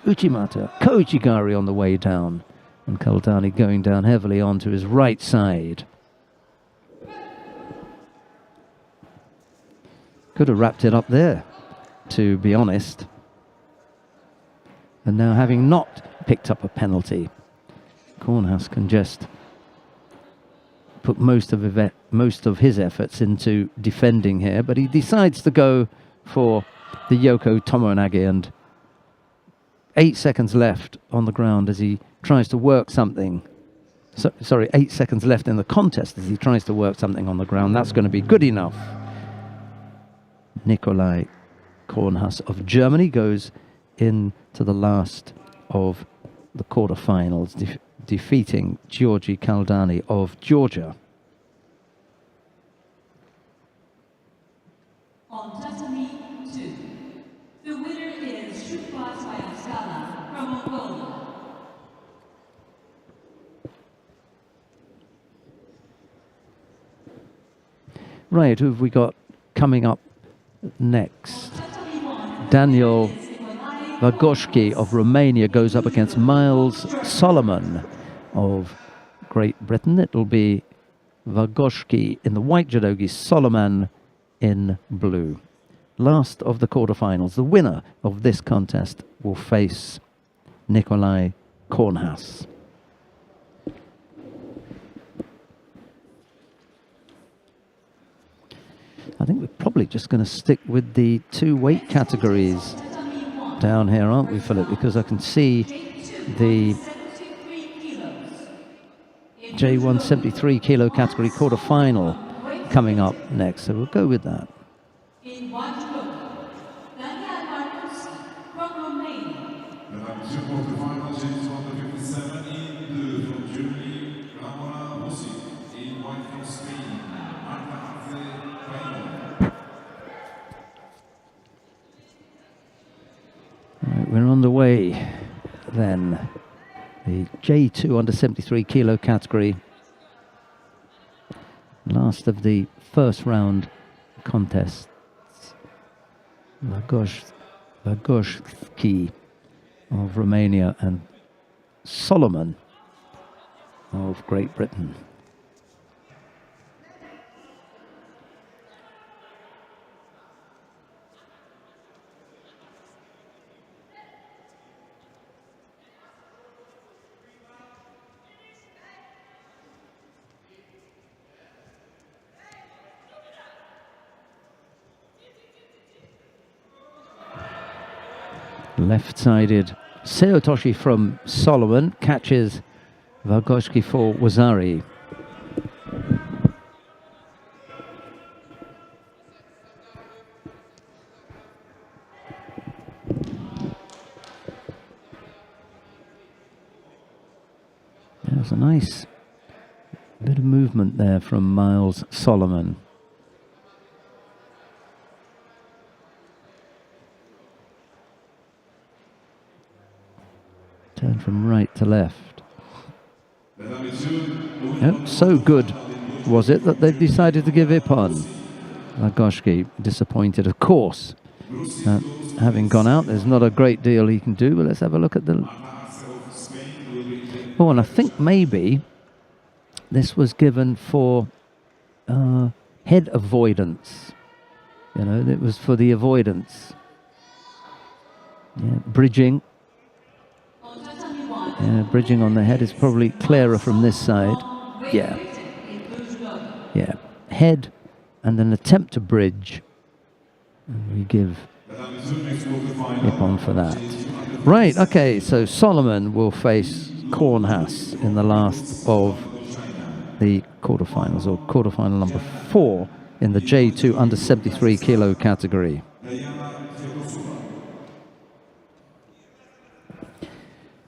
Uchimata Kojigari on the way down. And Kaldani going down heavily onto his right side. Could have wrapped it up there, to be honest. And now, having not picked up a penalty, Kornhaas can just put most of his efforts into defending here, but he decides to go for the Yoko Tomonagi, and 8 seconds left on the ground as he tries to work something. Sorry, 8 seconds left in the contest as he tries to work something on the ground. That's going to be good enough. Nikolai Kornhaus of Germany goes into the last of the quarterfinals, defeating Georgi Kaldani of Georgia. On Tatami 2, the winner is Shukwas Vayaskala from Mongolia. Right, who have we got coming up next? Daniel Vagoshki of Romania goes up against Miles Solomon of Great Britain. It'll be Vagoshki in the white judogi, Solomon in blue. Last of the quarterfinals. The winner of this contest will face Nikolai Kornhaus. I think we're probably just going to stick with the 2 weight categories down here, aren't we, Philip? Because I can see the J173 kilo category quarterfinal coming up next, so we'll go with that. In white judoka, Daniel Markowski from Romania. Quarterfinal, J257 in blue from Germany, Lamani, in white from Spain, Right, we're on the way then. The J2 under 73 kilo category. Last of the first round contests. Vagoshki of Romania and Solomon of Great Britain. Left-sided Seotoshi from Solomon catches Vagoshki for Wazari. There's a nice bit of movement there from Miles Solomon. Turn from right to left. Yep, so good was it that they've decided to give it on. Vagoshki disappointed, of course. Having gone out, there's not a great deal he can do, but let's have a look at the... Oh, and I think maybe this was given for head avoidance. You know, it was for the avoidance. Yeah, bridging. Yeah, bridging on the head is probably clearer from this side. Yeah. Yeah. Head and an attempt to bridge. And we give Ippon for that. Right, okay, so Solomon will face Kornhaus in the last of the quarterfinals, or quarterfinal number 4 in the J2 under 73 kilo category.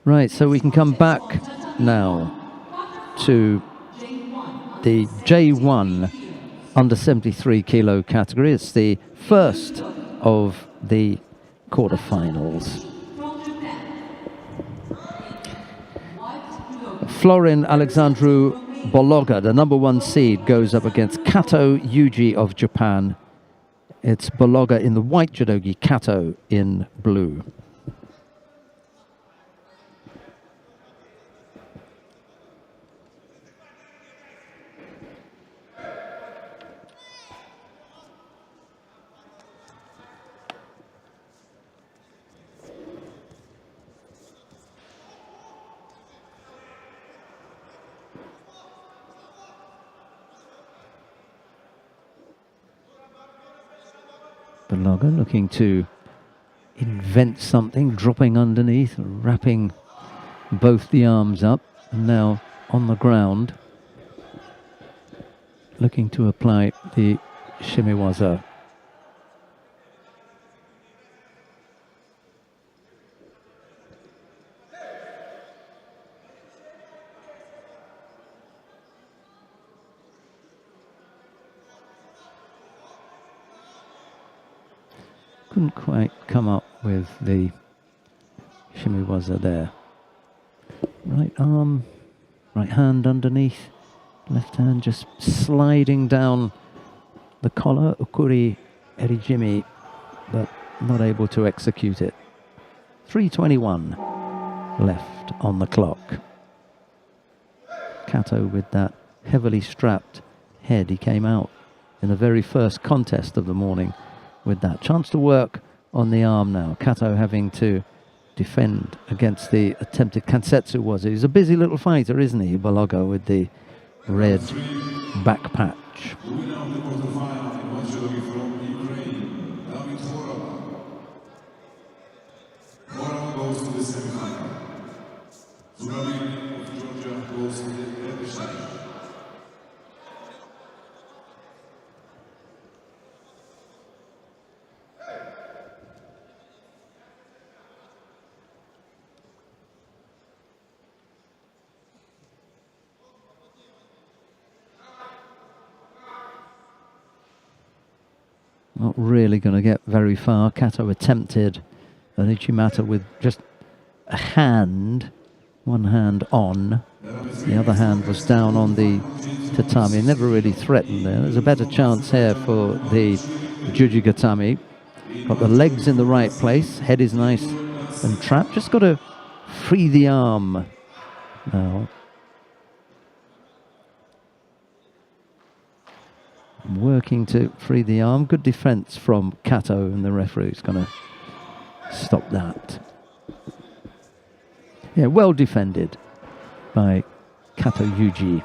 Right, so we can come back now to the J1 under 73 kilo category. It's the first of the quarterfinals. Florin Alexandru Bologa, the number 1 seed, goes up against Kato Yuji of Japan. It's Bologa in the white judogi, Kato in blue. Baloga looking to invent something, dropping underneath, wrapping both the arms up, and now on the ground, looking to apply the shimiwaza. Couldn't quite come up with the shimiwaza there. Right arm, right hand underneath, left hand just sliding down the collar, ukuri erijimi, but not able to execute it. 3:21 left on the clock. Kato with that heavily strapped head. He came out in the very first contest of the morning with that. Chance to work on the arm now. Kato having to defend against the attempted kansetsu was. He's a busy little fighter, isn't he, Baloga, with the red back patch. The winner of the quarterfinal in judoka from Ukraine, Morava goes to the semifinal. Zurabin of Georgia goes to the Repechage. Not really going to get very far. Kato attempted an Uchimata with just a hand, one hand on. The other hand was down on the tatami. Never really threatened there. There's a better chance here for the Jujigatami. Got the legs in the right place. Head is nice and trapped. Just got to free the arm now. Working to free the arm. Good defense from Kato, and the referee is going to stop that. Yeah, well defended by Kato Yuji.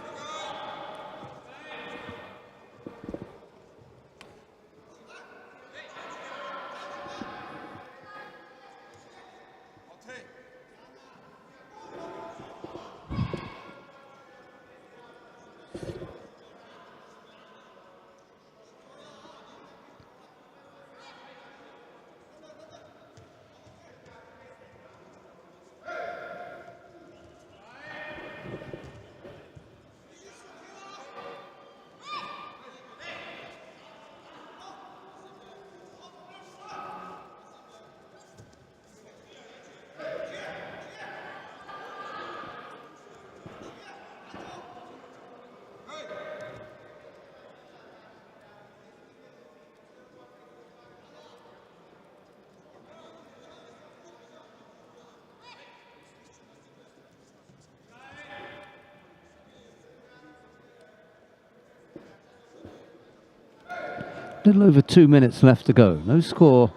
Little over 2 minutes left to go. No score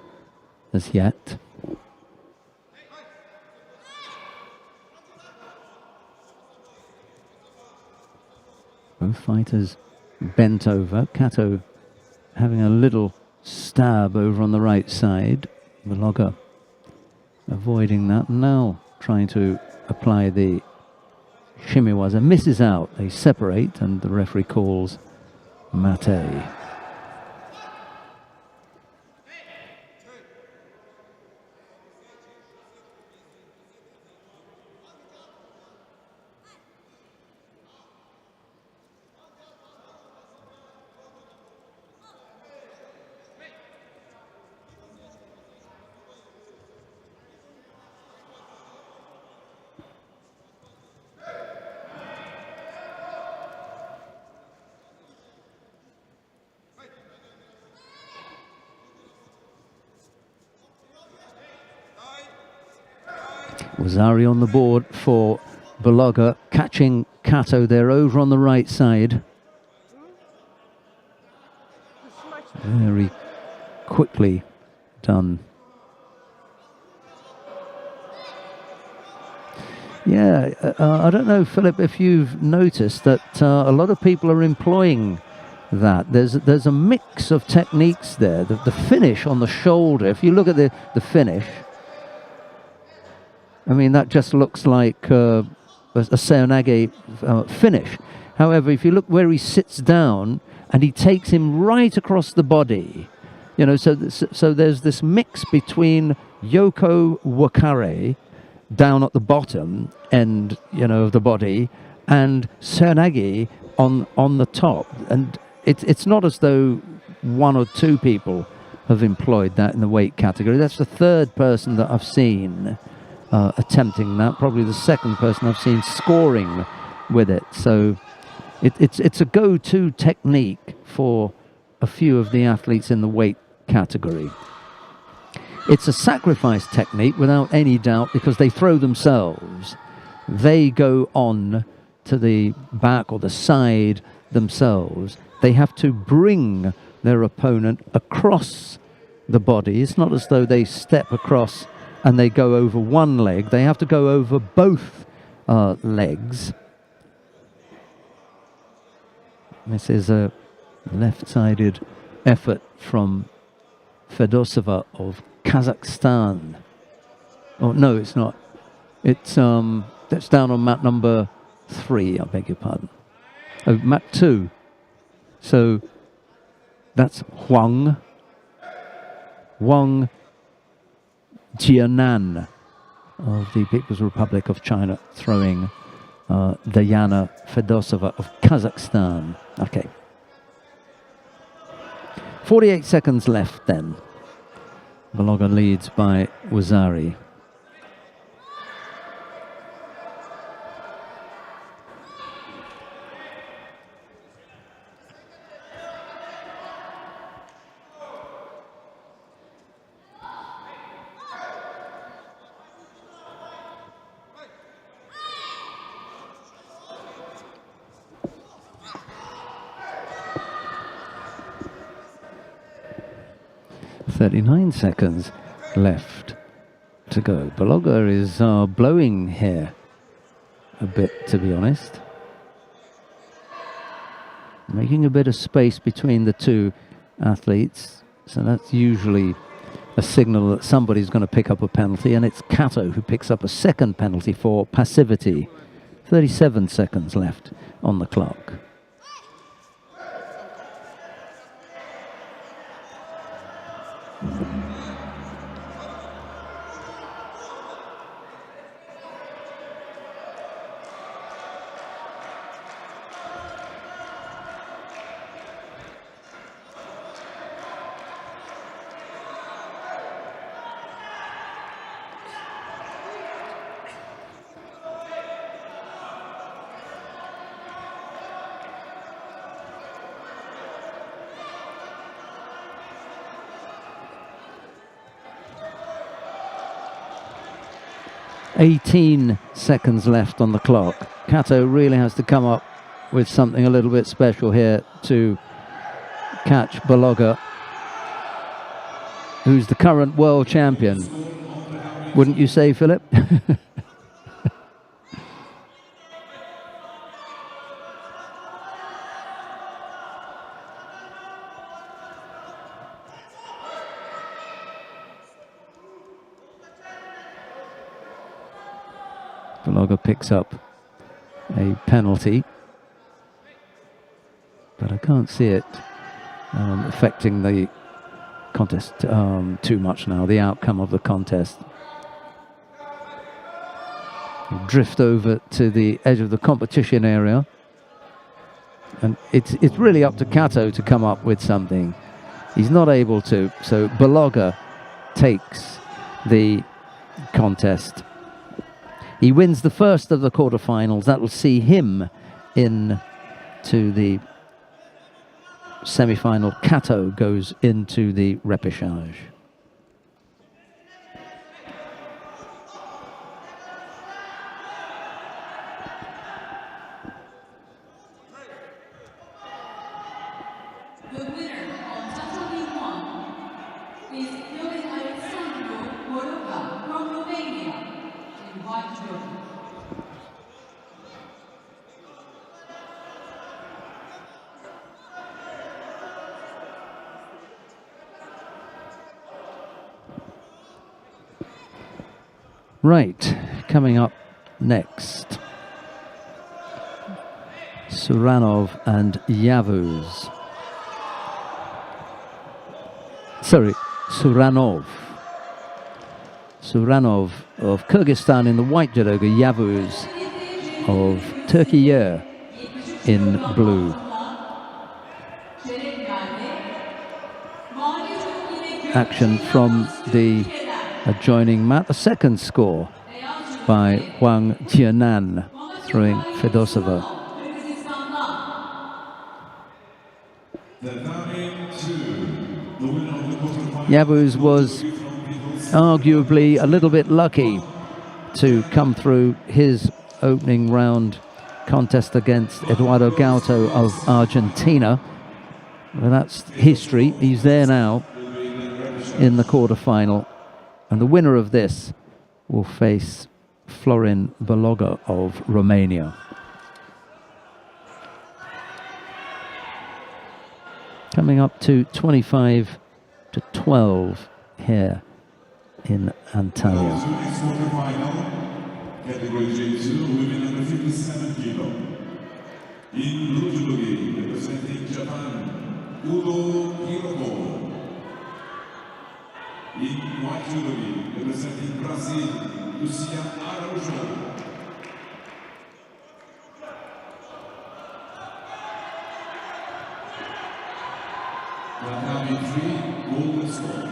as yet. Both fighters bent over. Kato having a little stab over on the right side. Baloga avoiding that. Now trying to apply the shimiwaza. Misses out. They separate and the referee calls mate. Wazari on the board for Baloga, catching Kato there over on the right side. Very quickly done. Yeah, I don't know, Philip, if you've noticed that a lot of people are employing that. There's a mix of techniques there. The finish on the shoulder, if you look at the finish, I mean, that just looks like a Seoinage finish. However, if you look where he sits down and he takes him right across the body, you know, so there's this mix between Yoko Wakare down at the bottom end, you know, of the body, and Seoinage on the top. And it's not as though one or two people have employed that in the weight category. That's the third person that I've seen attempting that, probably the second person I've seen scoring with it. So it's a go-to technique for a few of the athletes in the weight category. It's a sacrifice technique without any doubt, because they throw themselves. They go on to the back or the side themselves. They have to bring their opponent across the body. It's not as though they step across and they go over one leg. They have to go over both legs. This is a left-sided effort from Fedosova of Kazakhstan. Oh, no, it's not. It's that's down on mat number 3, I beg your pardon. Oh, mat 2. So that's Wang Jianan of the People's Republic of China throwing Diana Fedosova of Kazakhstan. Okay. 48 seconds left then. Baloga leads by Wazari. .39 seconds left to go. Baloga is blowing here a bit, to be honest. Making a bit of space between the two athletes. So that's usually a signal that somebody's going to pick up a penalty, and it's Kato who picks up a second penalty for passivity. 37 seconds left on the clock. .18 seconds left on the clock. Kato really has to come up with something a little bit special here to catch Baloga, who's the current world champion. Wouldn't you say, Philip? Baloga picks up a penalty, but I can't see it affecting the contest too much now, the outcome of the contest. We'll drift over to the edge of the competition area, and it's really up to Kato to come up with something. He's not able to, so Baloga takes the contest. He wins the first of the quarterfinals. That will see him in to the semi-final. Kato goes into the repechage. The winner of Category 1 is from Romania in white judo. Right, coming up next, Sarvanov and Yavuz. Sorry, Sarvanov. Sarvanov of Kyrgyzstan in the white judoka, Yavuz of Turkiye in blue. Action from the adjoining mat. A second score by Wang Jianan, throwing Fedosova. Yavuz was arguably a little bit lucky to come through his opening round contest against Eduardo Gaito of Argentina. Well, that's history. He's there now in the quarterfinal, and the winner of this will face Florin Baloga of Romania. Coming up to 25-12 here in Antalya. Category J2, women under 57 kilo. In blue judogi, representing Japan, Udo Hiroko. In white judogi, representing Brazil, Lucia Araújo. Tatami 3, golden score.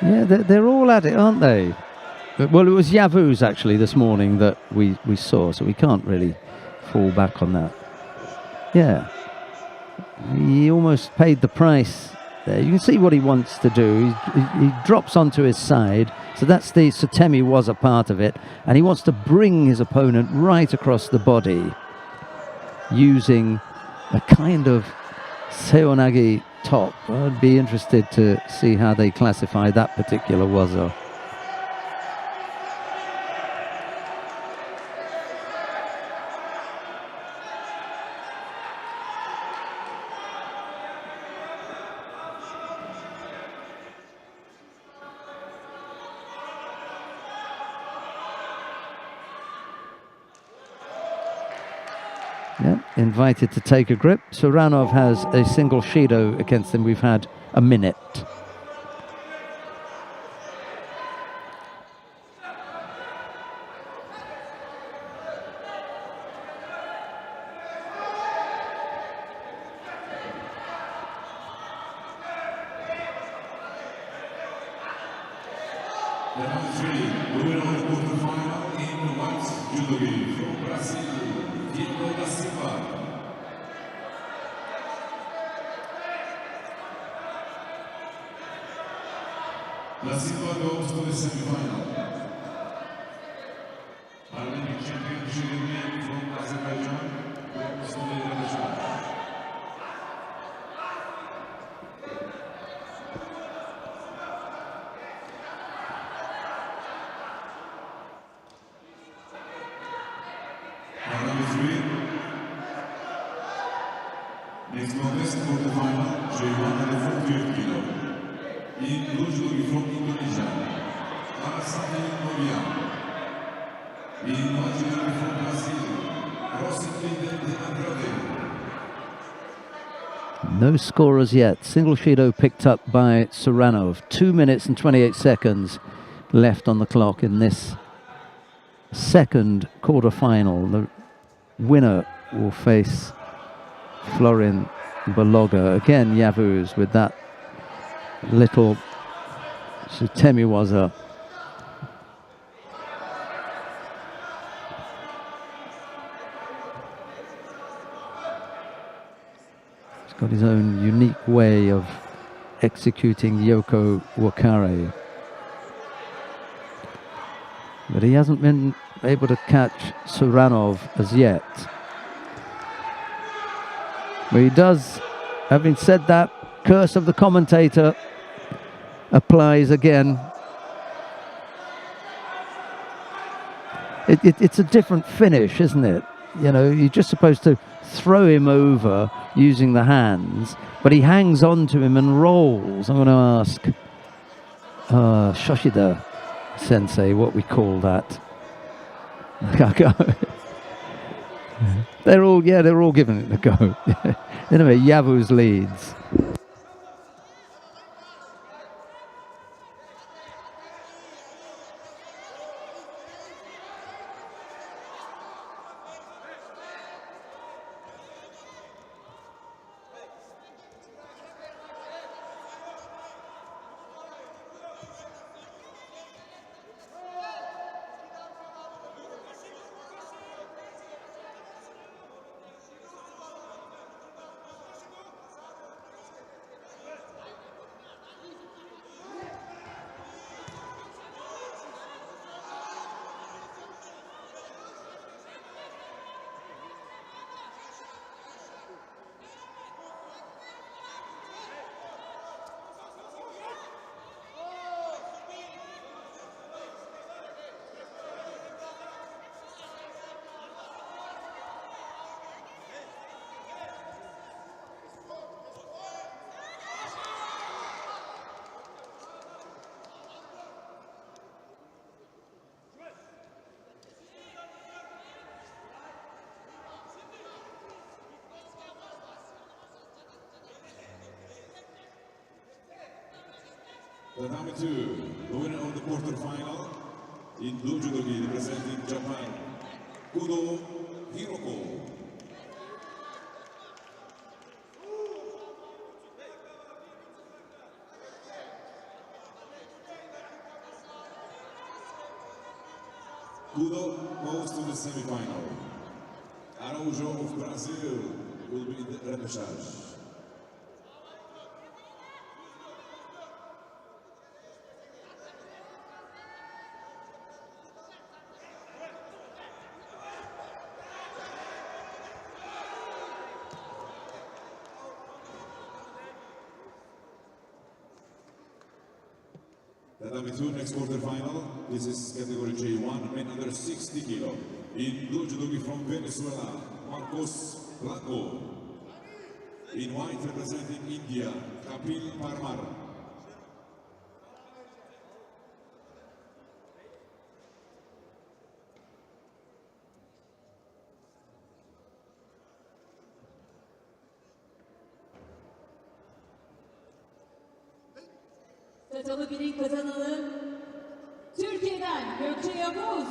Yeah, they're all at it, aren't they? Well, it was Yavuz actually this morning that we saw, so we can't really fall back on that. Yeah, he almost paid the price there. You can see what he wants to do. He drops onto his side, so that's the Sotemi was a part of it, and he wants to bring his opponent right across the body using a kind of seonagi top. I'd be interested to see how they classify that particular waza. Yeah, invited to take a grip. Sarvanov has a single Shido against him. We've had a minute. Number 3, the winner of the quarterfinal in white judogi from Brazil, Da Silva. Da Silva goes to the semifinal. Paralympic champion Judo from Azerbaijan goes to the repechage. Next contest, quarterfinal, J148 kilo. In blue judogi from Indonesia, Arasati Novia. In white judogi from Brazil, Rosiclinde de Andrade. No scorers yet. Single Shido picked up by Sarvanov. 2 minutes and 28 seconds left on the clock in this second quarterfinal. The winner will face Florin Baloga. Again, Yavuz with that little Sutemi-waza. He's got his own unique way of executing Yoko Wakare. But he hasn't been able to catch Sarvanov as yet. But he does, having said that, curse of the commentator applies again. It's a different finish, isn't it? You know, you're just supposed to throw him over using the hands, but he hangs on to him and rolls. I'm going to ask Shoshida Sensei what we call that. They're all giving it a go. Anyway, Yavuz leads. Tatami 2, the winner of the quarterfinal in blue judogi representing Japan, Kudo Hiroko. Kudo goes to the semifinal. Araujo of Brazil will be in the repechage. Tatami 2, next quarterfinal. This is category J1, men under 60 kilo. In blue judogi from Venezuela, Marcos Blanco. In white representing India, Kapil Parmar. Tatalı birin kazananı Türkiye'den Yavuz.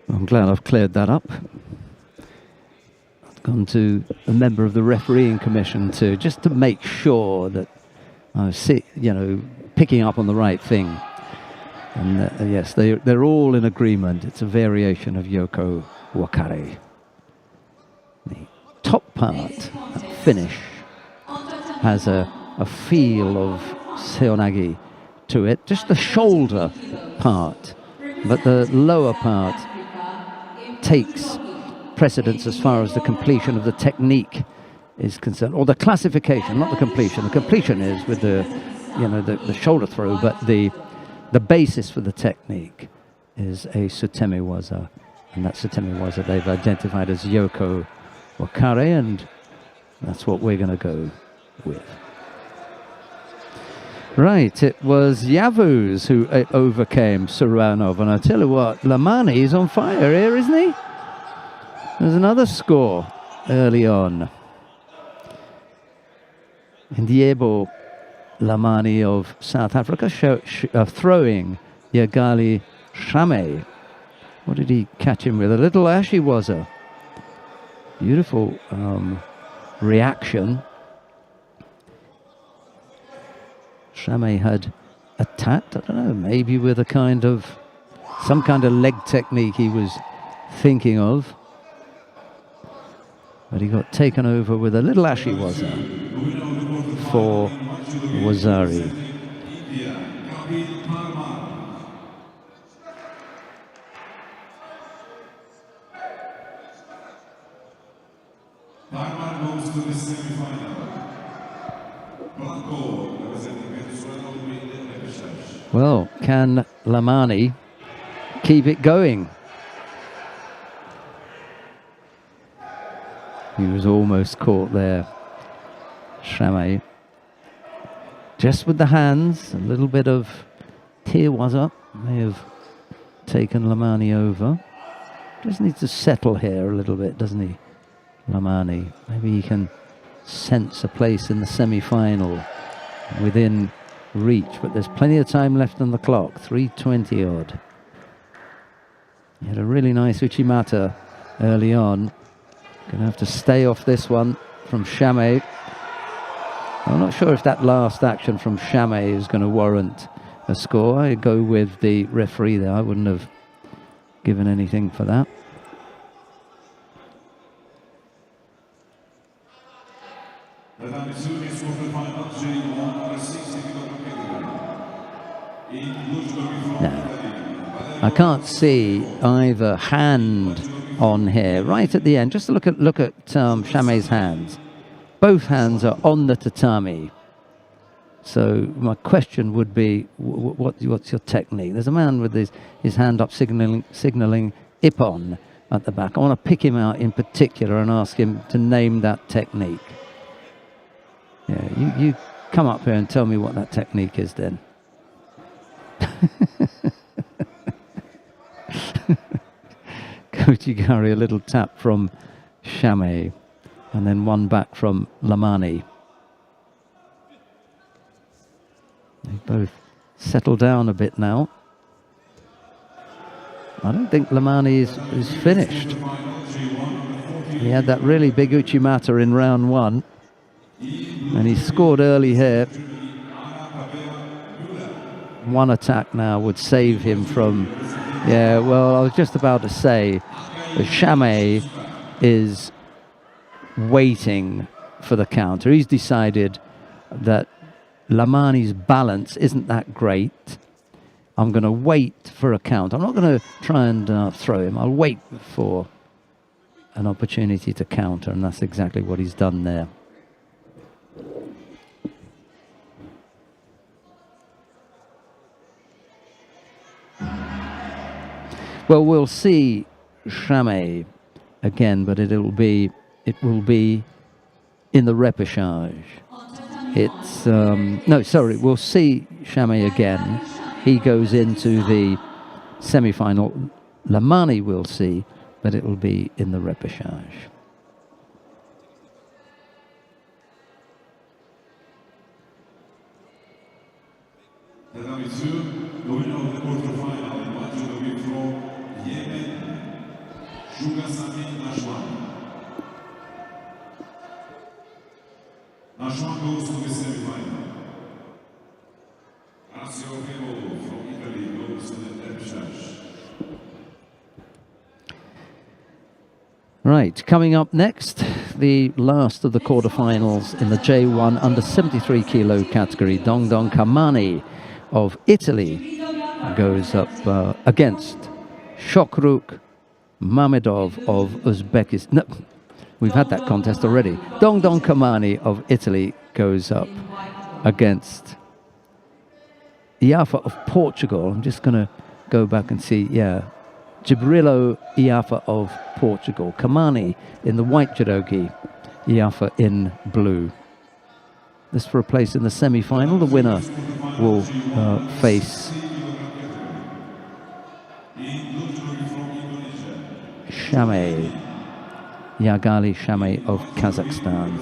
I'm glad I've cleared that up. I've gone to a member of the refereeing commission just to make sure that I was picking up on the right thing. And yes, they're all in agreement. It's a variation of Yoko Wakare. The top part, that finish, has a feel of seonagi to it. Just the shoulder part, but the lower part takes precedence as far as the completion of the technique is concerned, or the classification, not the completion. The completion is with the shoulder throw, but the basis for the technique is a Sutemi-waza, and that Sutemi-waza they've identified as Yoko Wakare, and that's what we're going to go with. Right, it was Yavuz who overcame Sarvanov, and I tell you what, Lamani is on fire here, isn't he? There's another score early on. Ndiebo Lamani of South Africa throwing Yagali Shamay What did he catch him with? A little ashiwaza. Beautiful reaction. Shamay had attacked, I don't know, maybe with some kind of leg technique he was thinking of. But he got taken over with a little ashiwaza for Wazari. Parma goes to the semifinal. Blanco representing Venezuela will be in the Repechage. Well, can Lamani keep it going? He was almost caught there, Shamay. Just with the hands, a little bit of Tirwaza may have taken Lamani over. Just needs to settle here a little bit, doesn't he, Lamani? Maybe he can sense a place in the semi-final within reach, but there's plenty of time left on the clock, 3:20 odd. He had a really nice Uchimata early on. Gonna have to stay off this one from Shamay. I'm not sure if that last action from Shamay is going to warrant a score. I'd go with the referee there. I wouldn't have given anything for that. No. I can't see either hand on here. Right at the end, just look at Shamay's hands. Both hands are on the tatami. So my question would be, what's your technique? There's a man with his hand up signaling ippon at the back. I want to pick him out in particular and ask him to name that technique. Yeah, you come up here and tell me what that technique is then. Kochigari, a little tap from Shamay, and then one back from Lamani. They both settle down a bit now. I don't think Lamani is finished. He had that really big Uchimata in round one, and he scored early here. One attack now would save him from... Yeah, well, I was just about to say that Shamay is waiting for the counter. He's decided that Lamani's balance isn't that great. I'm going to wait for a counter. I'm not going to try and throw him. I'll wait for an opportunity to counter, and that's exactly what he's done there. Well, we'll see Shamay again, but it will be in the repechage. It's we'll see Shamay again. He goes into the semi-final. Lamani we'll see, but it will be in the repechage. The number 2, the winner of the quarterfinal in judo from Yemen, Shugasami Nashwan. Nashwan goes to the semifinal. Asio from Italy goes to the Repechage. Right, coming up next, the last of the quarterfinals in the J1 under 73 kilo category. Dongdong Kamani of Italy goes up against Shokruk Mammadov of Uzbekistan. No, we've had that contest already. Dongdong Kamani of Italy goes up against Yafa of Portugal. I'm just going to go back and see, yeah. Jibrilo Yafa of Portugal. Kamani in the white judogi, Yafa in blue. This for a place in the semi-final. The winner will face Shamay, Yagali Shamay of Kazakhstan.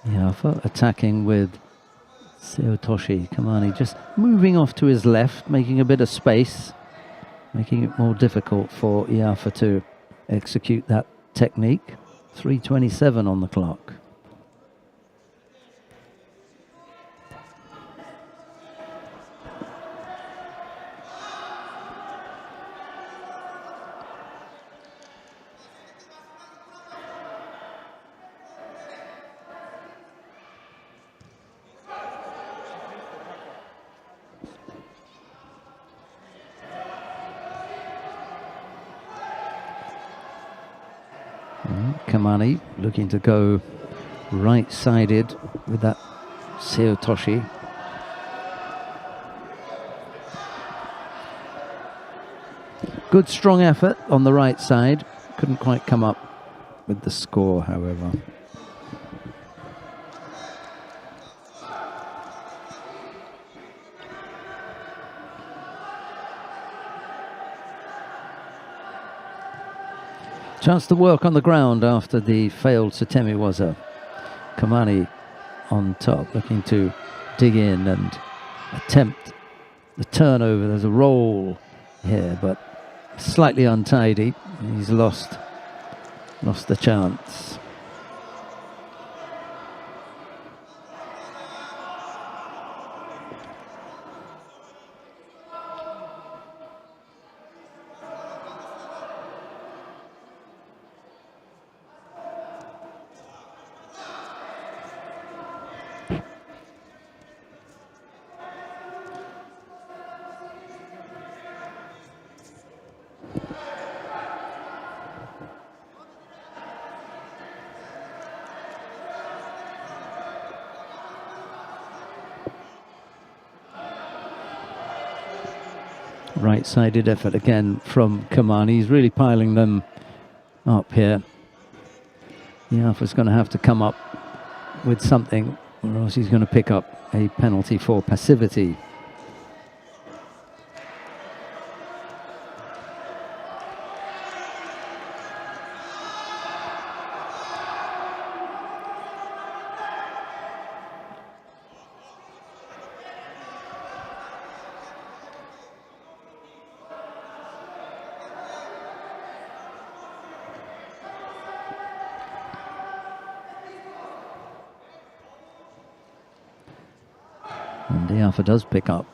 Yafa attacking with Seotoshi. Kamani just moving off to his left, making a bit of space, making it more difficult for Yafa to execute that technique. 3:27 on the clock. Kamani looking to go right-sided with that Seotoshi. Good strong effort on the right side. Couldn't quite come up with the score, however. Chance to work on the ground after the failed Sutemiwaza. Kamani on top, looking to dig in and attempt the turnover. There's a roll here, but slightly untidy. He's lost the chance. Right-sided effort again from Kamani. He's really piling them up here. Yafa's going to have to come up with something, or else he's going to pick up a penalty for passivity. And Yafa does pick up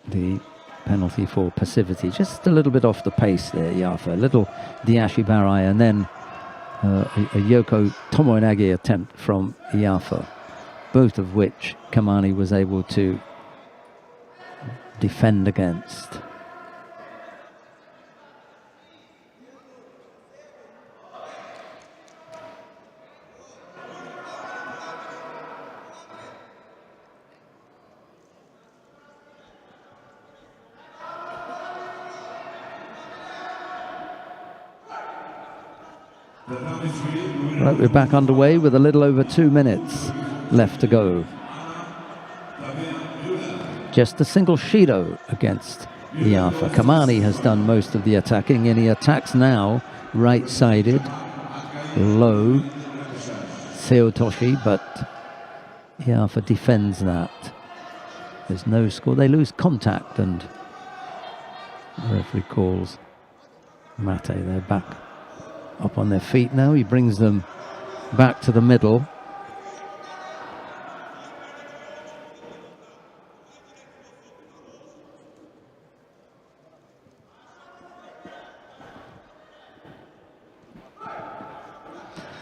the penalty for passivity. Just a little bit off the pace there, Yafa. A little Diashi Barai, and then a Yoko Tomoinagi attempt from Yafa. Both of which Kamani was able to defend against. Right, we're back underway with a little over 2 minutes left to go. Just a single Shido against Yafa. Kamani has done most of the attacking, and he attacks now right-sided, low, Seotoshi, but Yafa defends that. There's no score. They lose contact, and the referee calls Mate. They're back up on their feet now. He brings them back to the middle.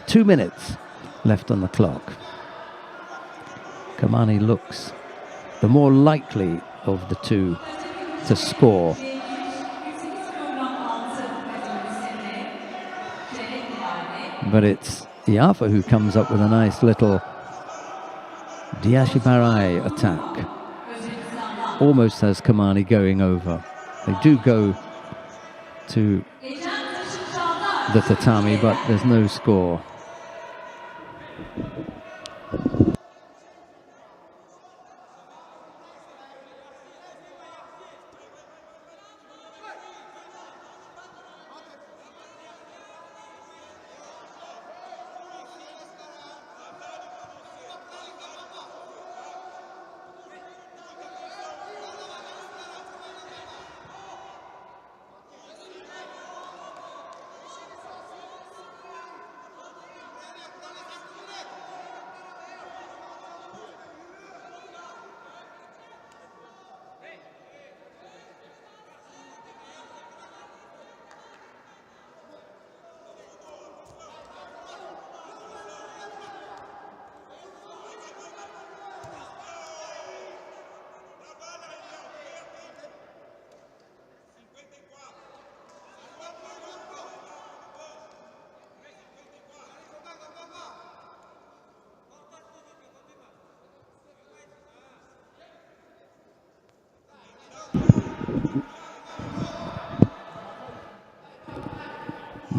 Two minutes left on the clock. Kamani looks the more likely of the two to score. But it's Yafa who comes up with a nice little Diashibarai attack. Almost has Kamani going over. They do go to the tatami, but there's no score.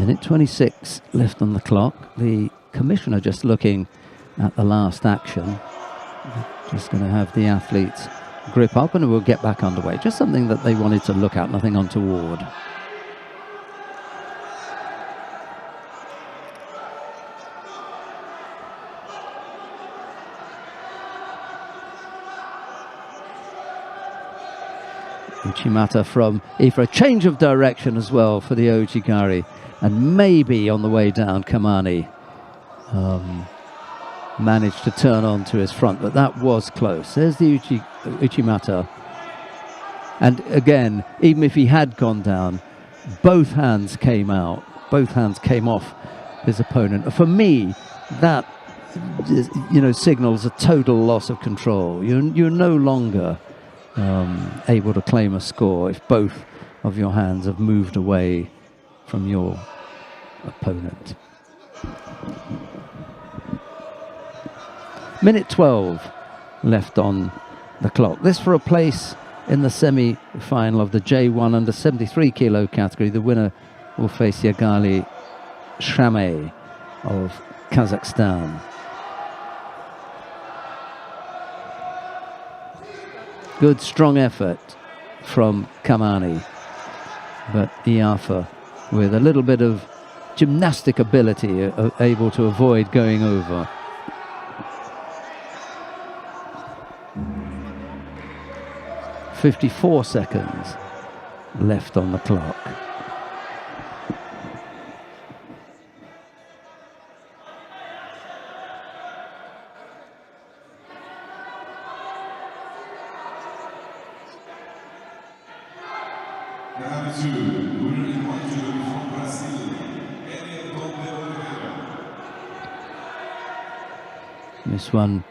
Minute 26 left on the clock. The commissioner just looking at the last action. Just going to have the athletes grip up and we'll get back underway. Just something that they wanted to look at, nothing untoward. Uchimata from Ifra. Change of direction as well for the Ojigari. And maybe on the way down, Kamani managed to turn on to his front, but that was close. There's the Uchimata. And again, even if he had gone down, both hands came out. Both hands came off his opponent. For me, that signals a total loss of control. You're no longer able to claim a score if both of your hands have moved away from your opponent. Minute 12 left on the clock. This for a place in the semi-final of the J1 under 73 kilo category. The winner will face Yagali Shamay of Kazakhstan. Good strong effort from Kamani, but Yafa with a little bit of gymnastic ability able to avoid going over. .54 seconds left on the clock. This one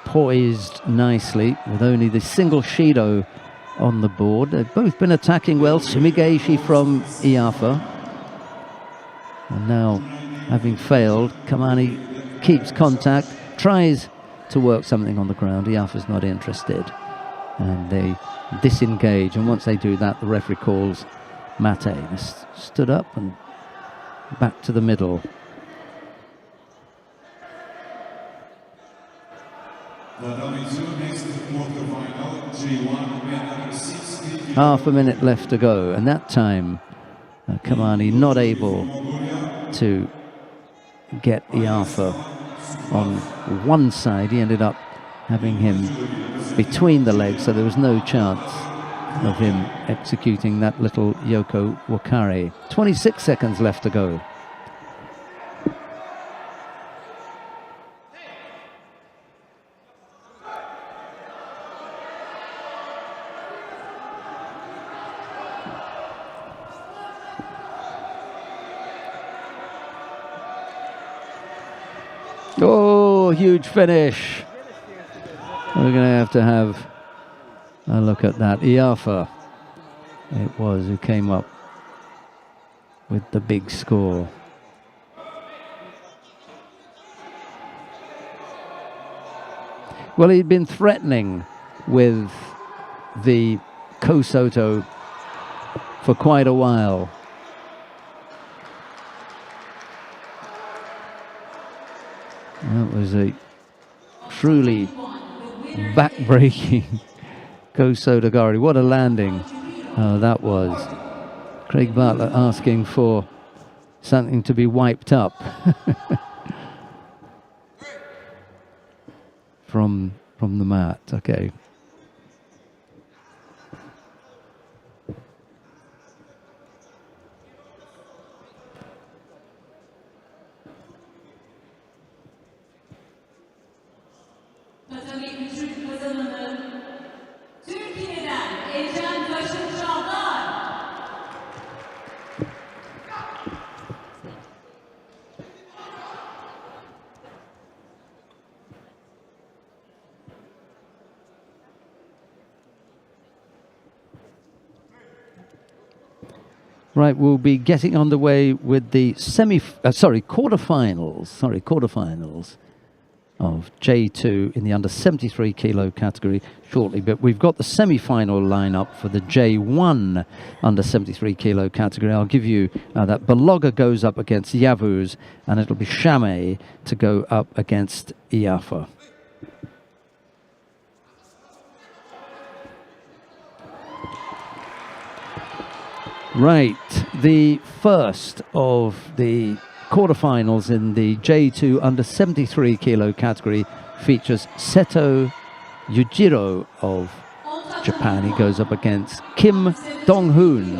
poised nicely with only the single Shido on the board. They've both been attacking well. Shimigeishi from Yafa. And now, having failed, Kamani keeps contact, tries to work something on the ground. Yafa's not interested. And they disengage. And once they do that, the referee calls mate. They stood up and back to the middle. Half a minute left to go, and that time Kamani not able to get Yafa on one side. He ended up having him between the legs, so there was no chance of him executing that little Yoko Wakare. 26 seconds left to go. Oh, huge finish. We're going to have a look at that. Yafa, it was, who came up with the big score. Well, he'd been threatening with the Kosoto for quite a while. That was a truly back-breaking Kosotogari. What a landing that was. Craig Bartlett asking for something to be wiped up from the mat. Okay. Right, we'll be getting underway with the quarterfinals. of J2 in the under 73 kilo category shortly, but we've got the semi-final lineup for the J1 under 73 kilo category. I'll give you that Baloga goes up against Yavuz, and it'll be Shamay to go up against Yafa. Right, the first of the quarterfinals in the J2 under 73 kilo category features Seto Yujiro of Japan. He goes up against Kim Dong-hoon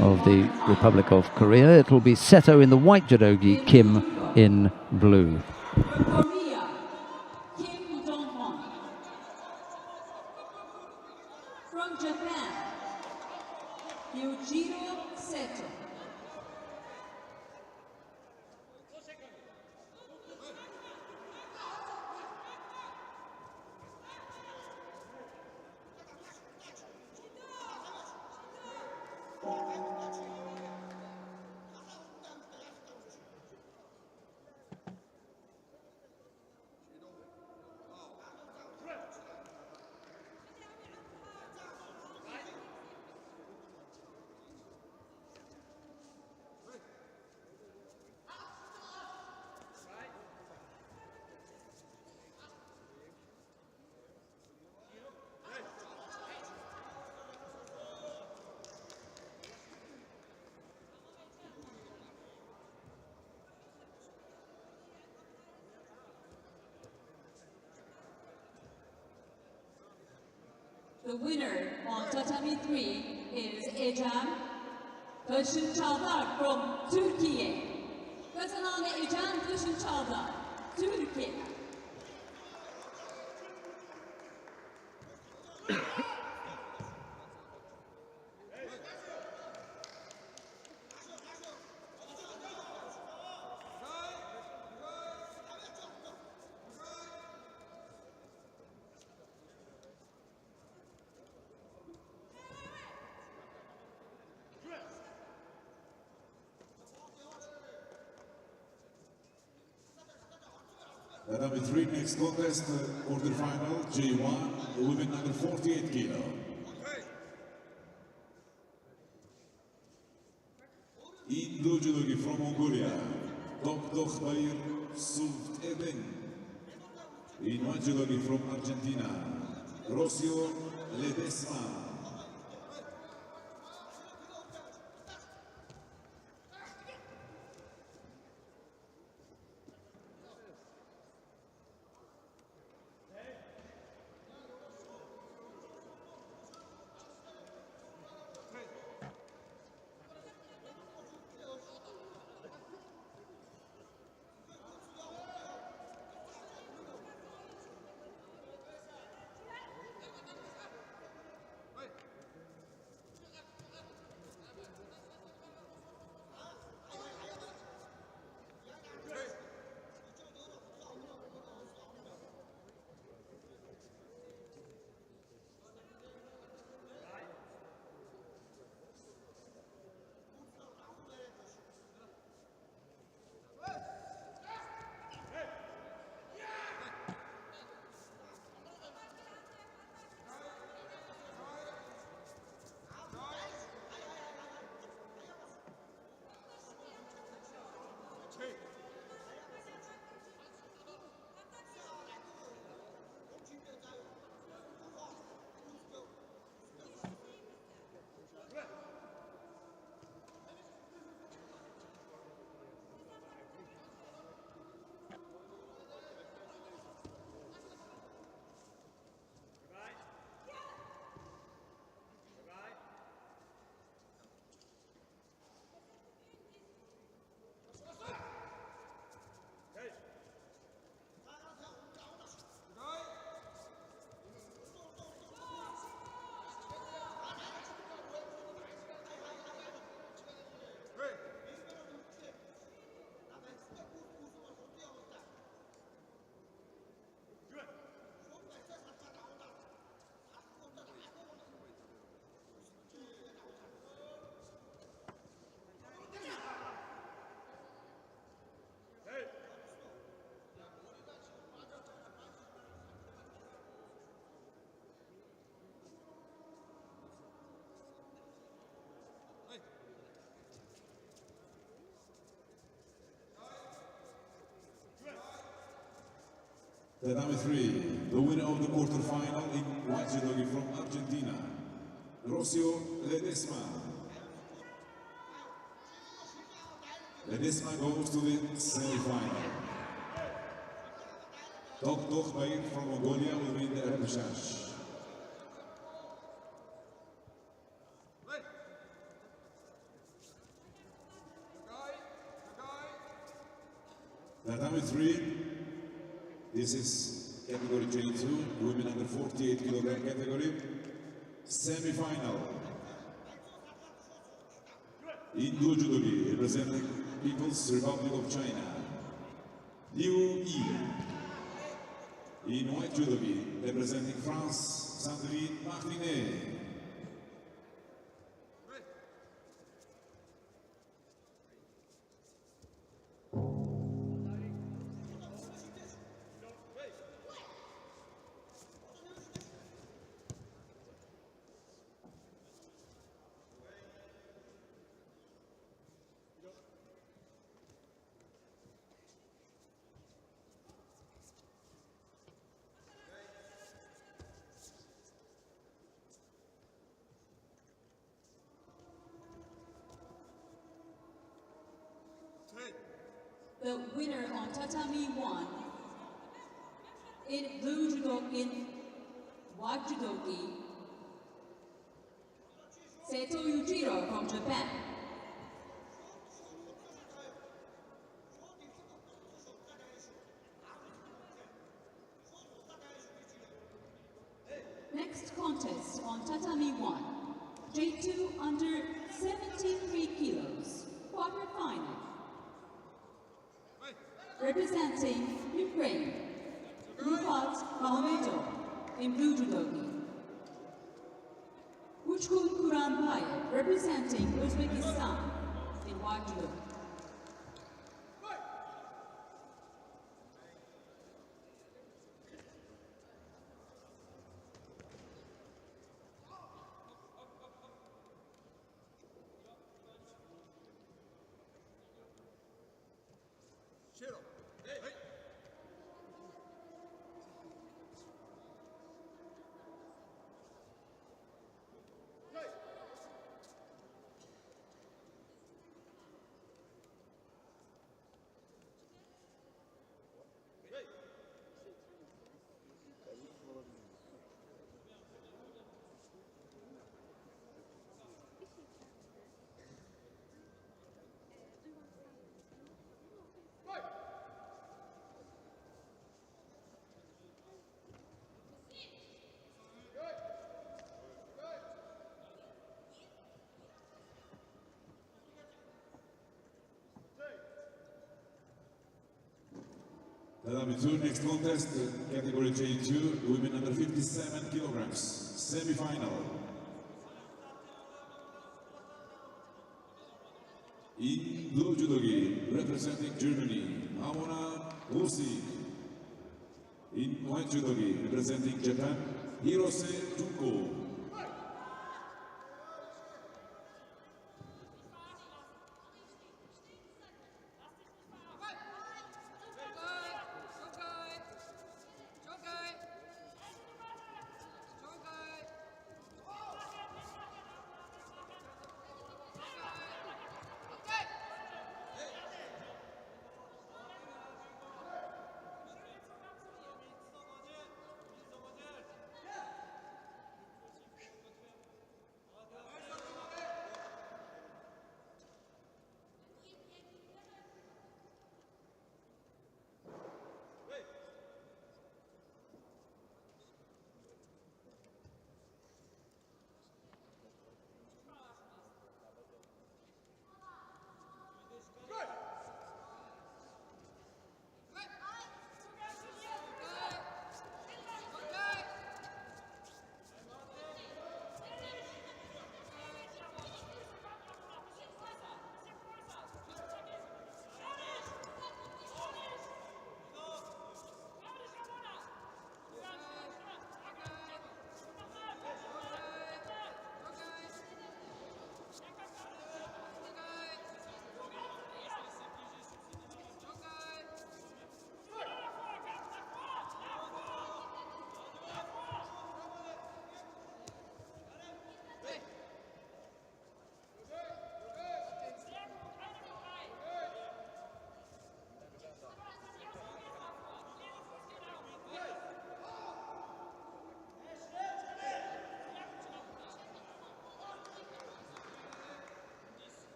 of the Republic of Korea. It'll be Seto in the white judogi, Kim in blue. Korea, Kim Dong-hoon. From Japan, Yujiro Seto. The winner on tatami 3 is Ecem Taşın Çağlar from Turkiye. Kazanan Ecem Taşın Çağlar, Türkiye. Number 3, next contest, quarterfinal, J1, women under 48 kilo. Indo judogi from Mongolia, Dokdok Bayir Sult Eden. In one judogi from Argentina, Rocio Ledesma. Tatami 3, the winner of the quarterfinal in white judogi from Argentina, Rocio Ledesma. Ledesma goes to the semifinal. Tok Bair from Mongolia will win the repechage. Tatami 3, this is category J2, women under 48 kilogram category, semi-final. In blue judogi, representing People's Republic of China, Liu Yi. In white judogi, representing France, Sandrine Martinet. The winner on tatami 1 in blue judogi, white judogi, Seto Yujiro from Japan. Next contest on tatami 1, J2 under 73 kilos, quarterfinal. Representing Ukraine, Mammadov in blue judogi. Uchkun Kuranbayev representing Uzbekistan in white judogi. Tatami 2, next contest, category J2, women under 57 kilograms, semi-final. In blue judogi, representing Germany, Amona Usik. In white judogi, representing Japan, Hirose Junko.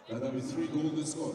That is 3 golden score.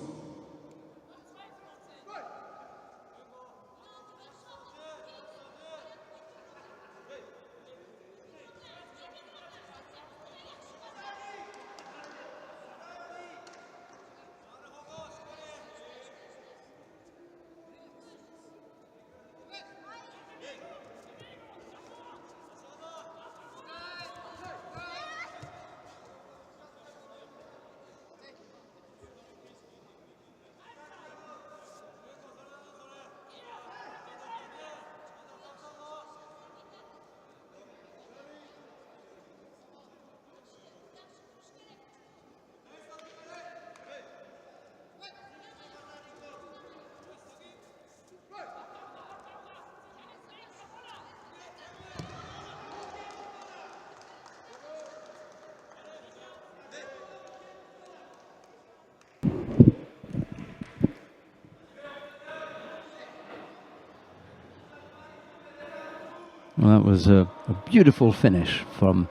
Well, that was a beautiful finish from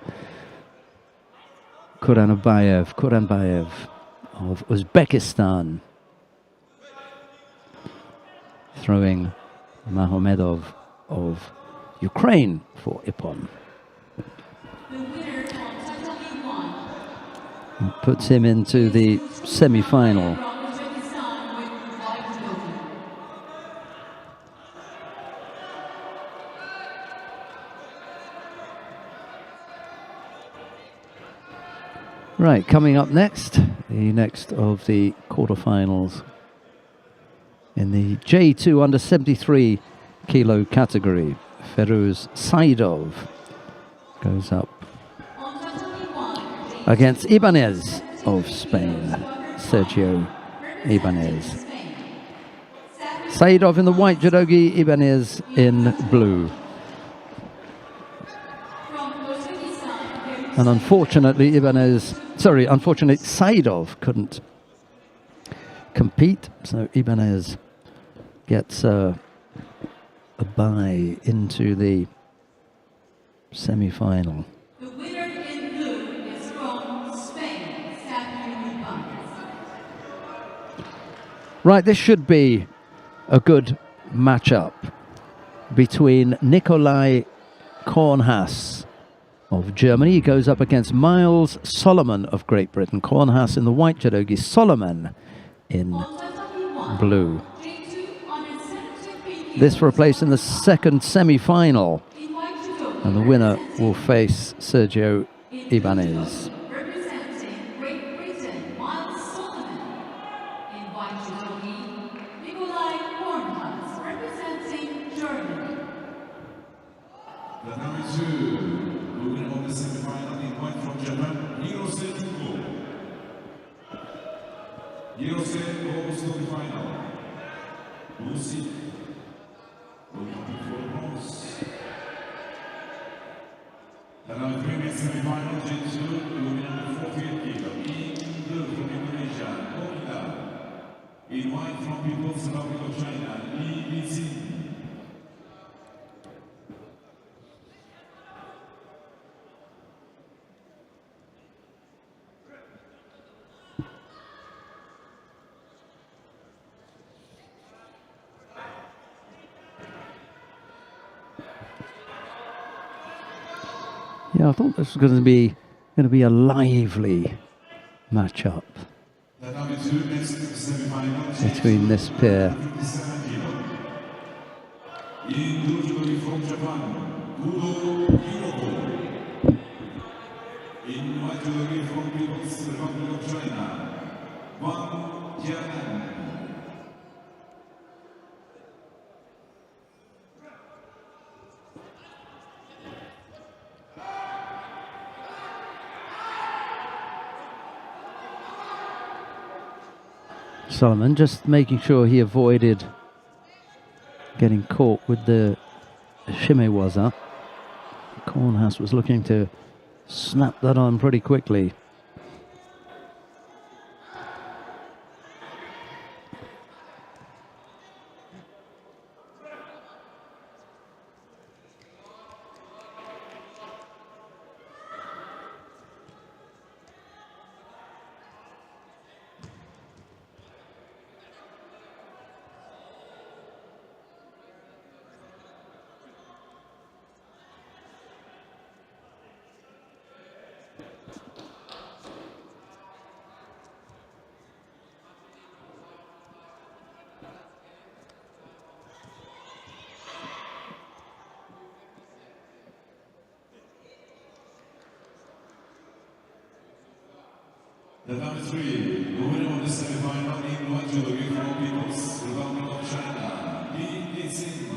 Kuranbayev of Uzbekistan, throwing Mammadov of Ukraine for Ippon. The winner of Title E1 Puts him into the semi-final. from Uzbekistan with white judoka. Right, coming up next, the next of the quarterfinals in the J2 under 73 kilo category. Feruz Saidov goes up On Title E1, against Ibanez of Spain, Sergio Ibanez. Spain. Saidov in the white, judogi Ibanez in blue. From Uzbekistan, And unfortunately, unfortunately, Saidov couldn't compete, so Ibanez gets a bye into the semi-final. the winner in blue is from Spain, Sarvanov. Right, this should be a good matchup between Nikolai Kornhaas of Germany. He goes up against Miles Solomon of Great Britain. Kornhaas in the white, judogi Solomon in On Title E1, blue. J2 under 73 This for a place in the second semi-final, in white judoka. and the winner will face Sergio Ibanez. Representing Great Britain, Miles Solomon. In white judogi, Nikolai Kornhaas, representing Germany. The number 2, moving on the semi-final in white from Japan, Hirose Kubo. Hirose goes to the final. Lucy, looking for bronze. The number 3 in semi-final, J2, moving on the 48 kilo, in blue from Indonesia, Okita. In white from People's Republic of China, IBSA. Yeah, I thought this was going to be a lively matchup The number 2 next semi-final, between this pair. 57 kilo. In blue judogi from Japan, Kudo Hiroko. In white judogi from People's Republic of China, Wang Jianan. Solomon just making sure he avoided getting caught with the shimewaza. Kornhaas was looking to snap that on pretty quickly. The number 3, the winner of the semifinal in one judo from People's Republic of China, Li Yixin.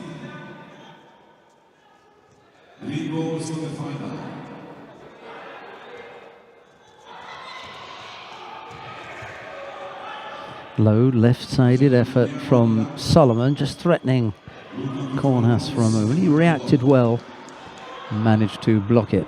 Li goes to the final. Low left-sided effort from Solomon, just threatening Kornhaas for a moment. He reacted well and managed to block it.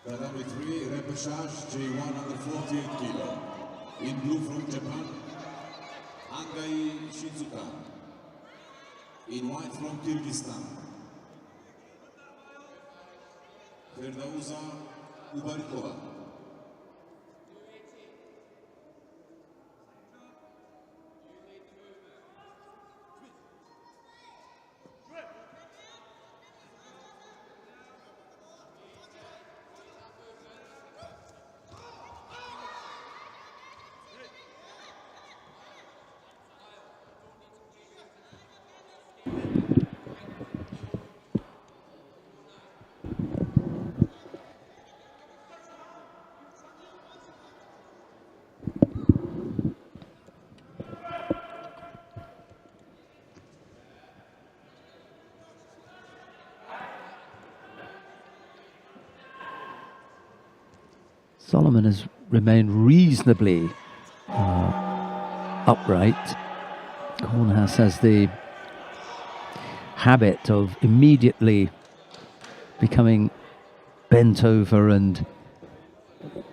The number 3, Repechage, J1 under 48 kilo. In blue from Japan, Angai Shizuka. In white from Kyrgyzstan, Ferdauza Ubarikova. Solomon has remained reasonably upright. Kornhaas has the habit of immediately becoming bent over and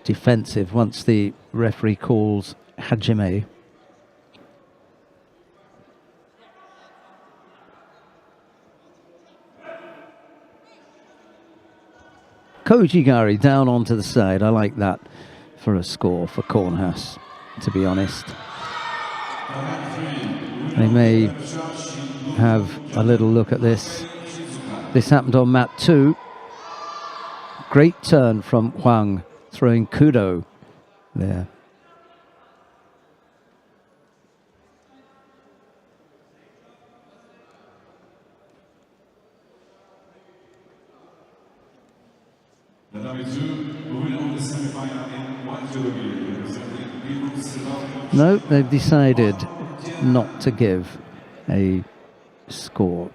defensive once the referee calls Hajime. Kojigari down onto the side. I like that for a score for Kornhaas, to be honest. They may have a little look at this. This happened on mat 2. Great turn from Huang, throwing kudo there. The number 2, the winner of the semifinal in one judo representing People's Republic of No, they've decided not to give a score.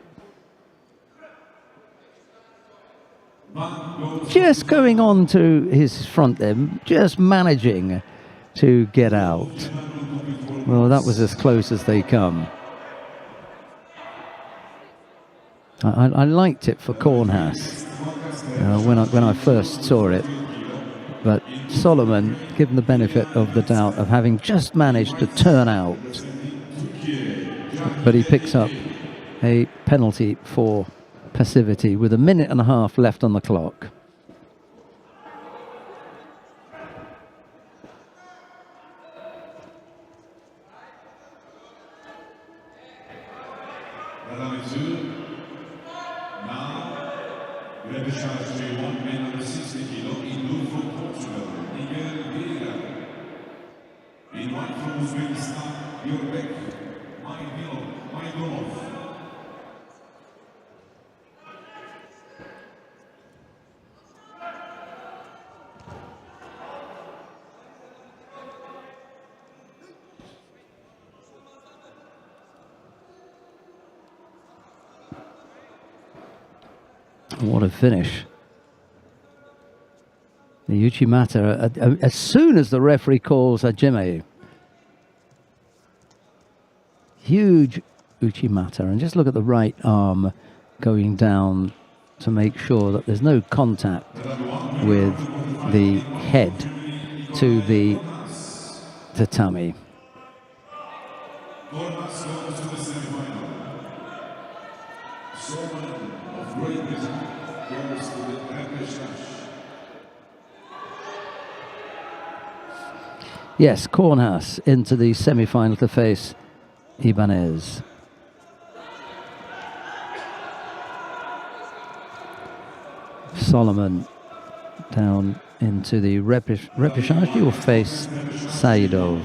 Just going on to his front then, just managing to get out. Well, that was as close as they come. I liked it for Kornhaas when I first saw it, but Solomon, given the benefit of the doubt of having just managed to turn out, but he picks up a penalty for passivity with a minute and a half left on the clock. Repechage J1 men under 60 kilo in blue from Portugal, Pereira. In white from Uzbekistan, Mammadov. What a finish. The Uchimata, as soon as the referee calls Hajime, huge Uchimata, and just look at the right arm going down to make sure that there's no contact with the head to the tatami. Corners goes to the semifinal. Sarvanov of Great Britain goes to the Repechage. Yes, Kornhaus into the semi-final to face Ibanez. Solomon down into the repechage. He will face Saidov.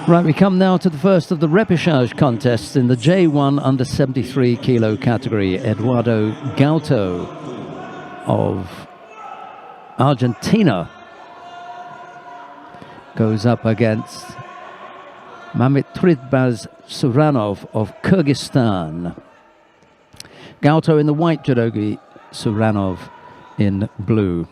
Right, we come now to the first of the repechage contests in the J1 under 73 kilo category. Eduardo Gaito of Argentina goes up against Mammadov Sarvanov of Kyrgyzstan. Gaito in the white judogi, Sarvanov in blue.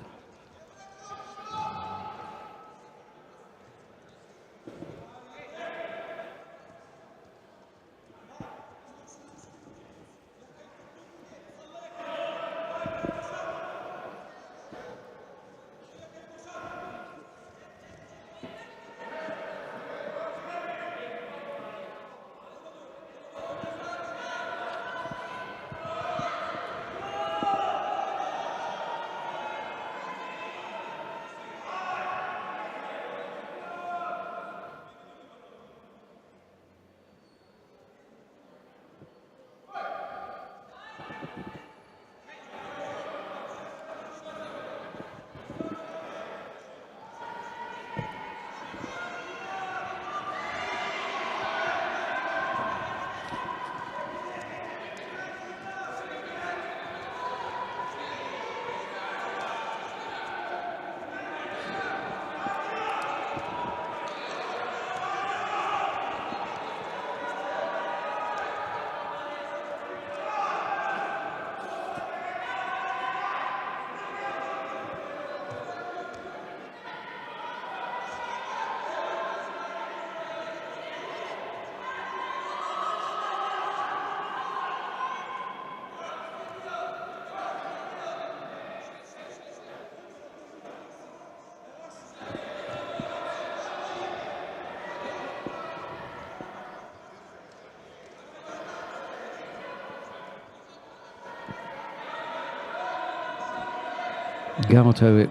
Gaito it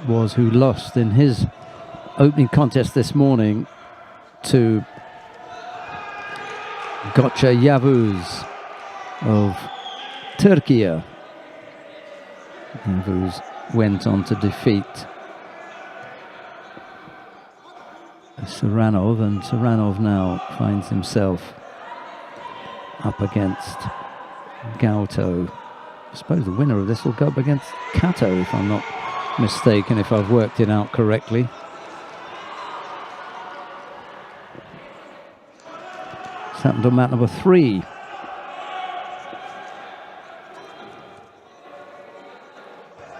was who lost in his opening contest this morning to Gotcha Yavuz of Turkiye. Yavuz went on to defeat Sarvanov, and Sarvanov now finds himself up against Gaito. I suppose the winner of this will go up against Kato, if I'm not mistaken, if I've worked it out correctly. It's happened on mat number 3.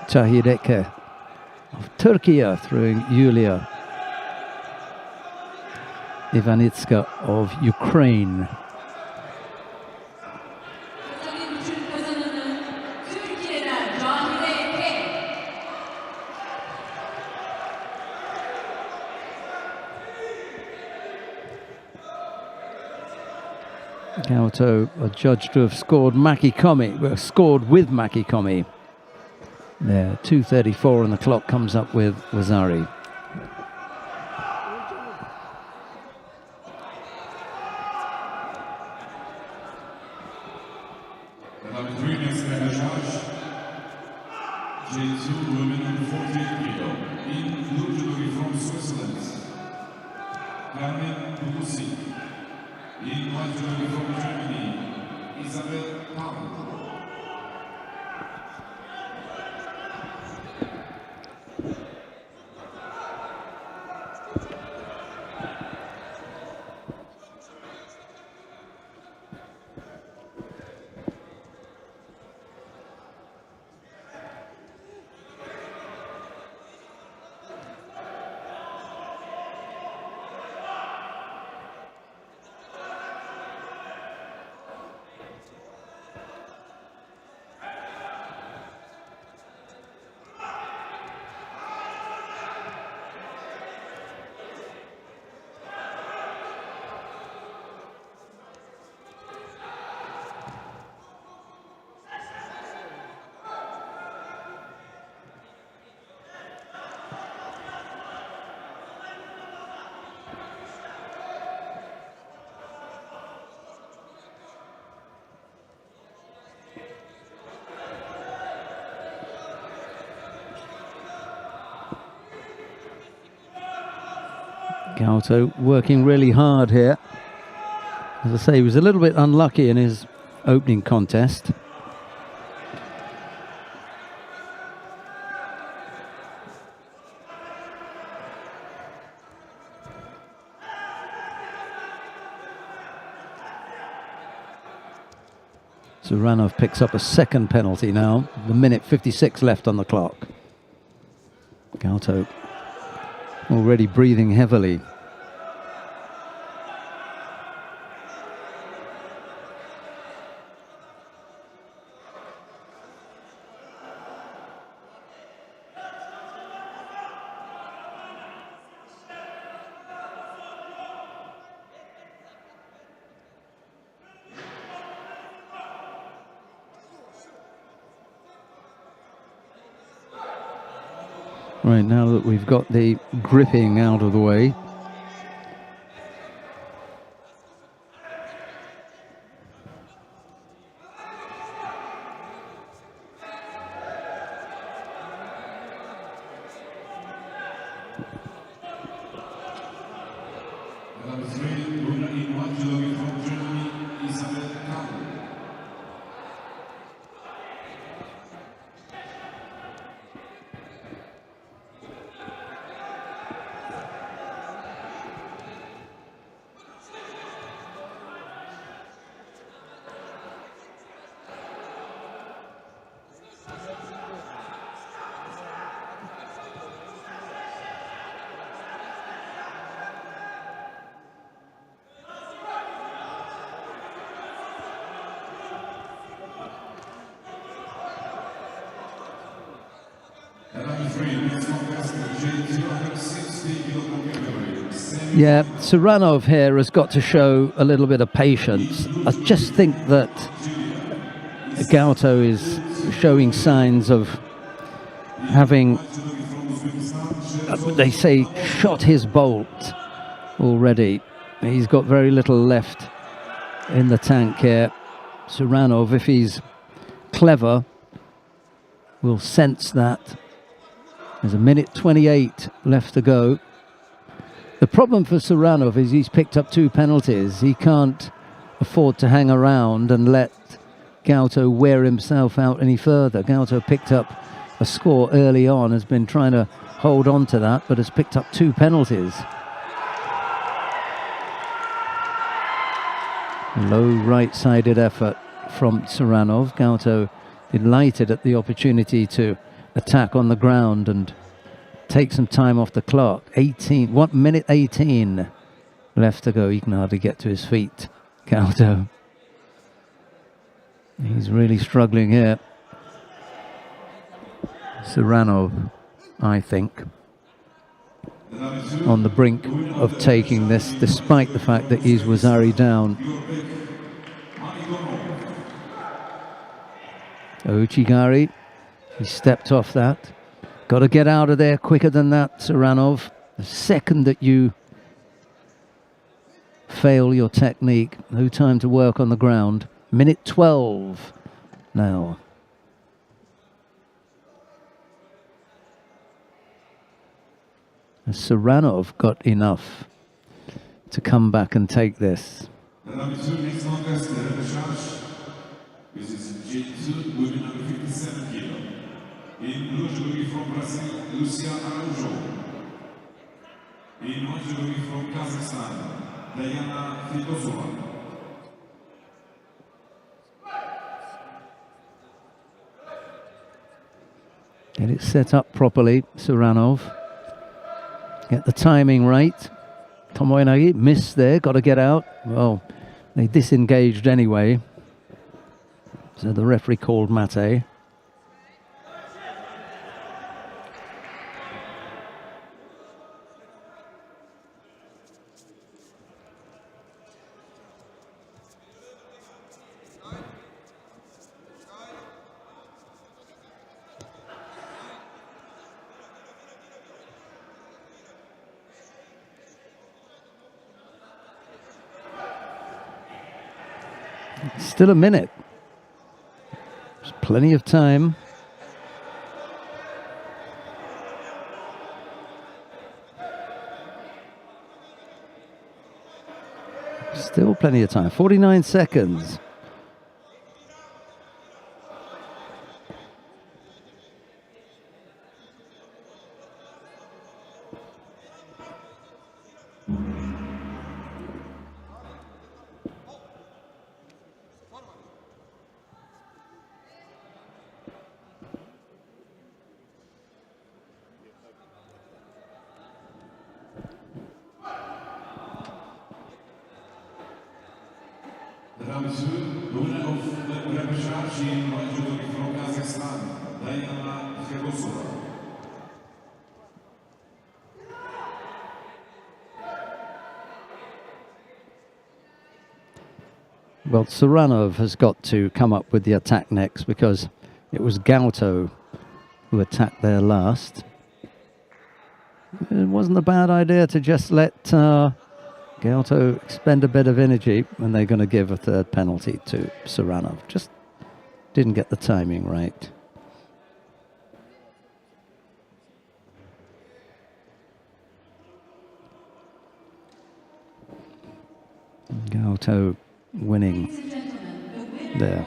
Tahireke of Turkiye throwing Yulia Ivanitska of Ukraine. Gaito are judged to have scored scored with Makikomi. There, 2:34 and the clock comes up with Wazari. J2 women under 48 kilo in blue judogi from Switzerland. Carmen Pugusi. In white judogi from Germany, Isabel Paul. Gaito working really hard here. As I say, he was a little bit unlucky in his opening contest. Sarvanov picks up a second penalty now. The minute 56 left on the clock. Gaito already breathing heavily. Right, now that we've got the gripping out of the way, yeah, Sarvanov here has got to show a little bit of patience. I just think that Gaito is showing signs of having, they say, shot his bolt already. He's got very little left in the tank here. Sarvanov, if he's clever, will sense that. There's a minute 28 left to go. The problem for Sarvanov is he's picked up 2 penalties. He can't afford to hang around and let Gaito wear himself out any further. Gaito picked up a score early on, has been trying to hold on to that, but has picked up 2 penalties. Low right-sided effort from Sarvanov. Gaito delighted at the opportunity to attack on the ground and take some time off the clock. 1 minute 18 left to go. He can hardly get to his feet, Gaito. He's really struggling here. Sarvanov, I think, on the brink of taking this, despite the fact that he's Wazari down. Uchigari, he stepped off that. Got to get out of there quicker than that, Sarvanov. The second that you fail your technique, no time to work on the ground. Minute 12 now. Has Sarvanov got enough to come back and take this? In blue jury from Brazil, Lucia Araujo. In white jury from Kazakhstan, Diana Fitozova. Get it set up properly, Sarvanov. Get the timing right. Tomoinagi missed there, got to get out. Well, they disengaged anyway. So the referee called mate. Still a minute. There's plenty of time. Still plenty of time. 49 seconds. The winner of the Repechage in judo from Kazakhstan, Yafa. Well, Sarvanov has got to come up with the attack next because it was Gaito who attacked there last. It wasn't a bad idea to just let Gaito expend a bit of energy when they're going to give a third penalty to Sarvanov. Just didn't get the timing right. Gaito winning there.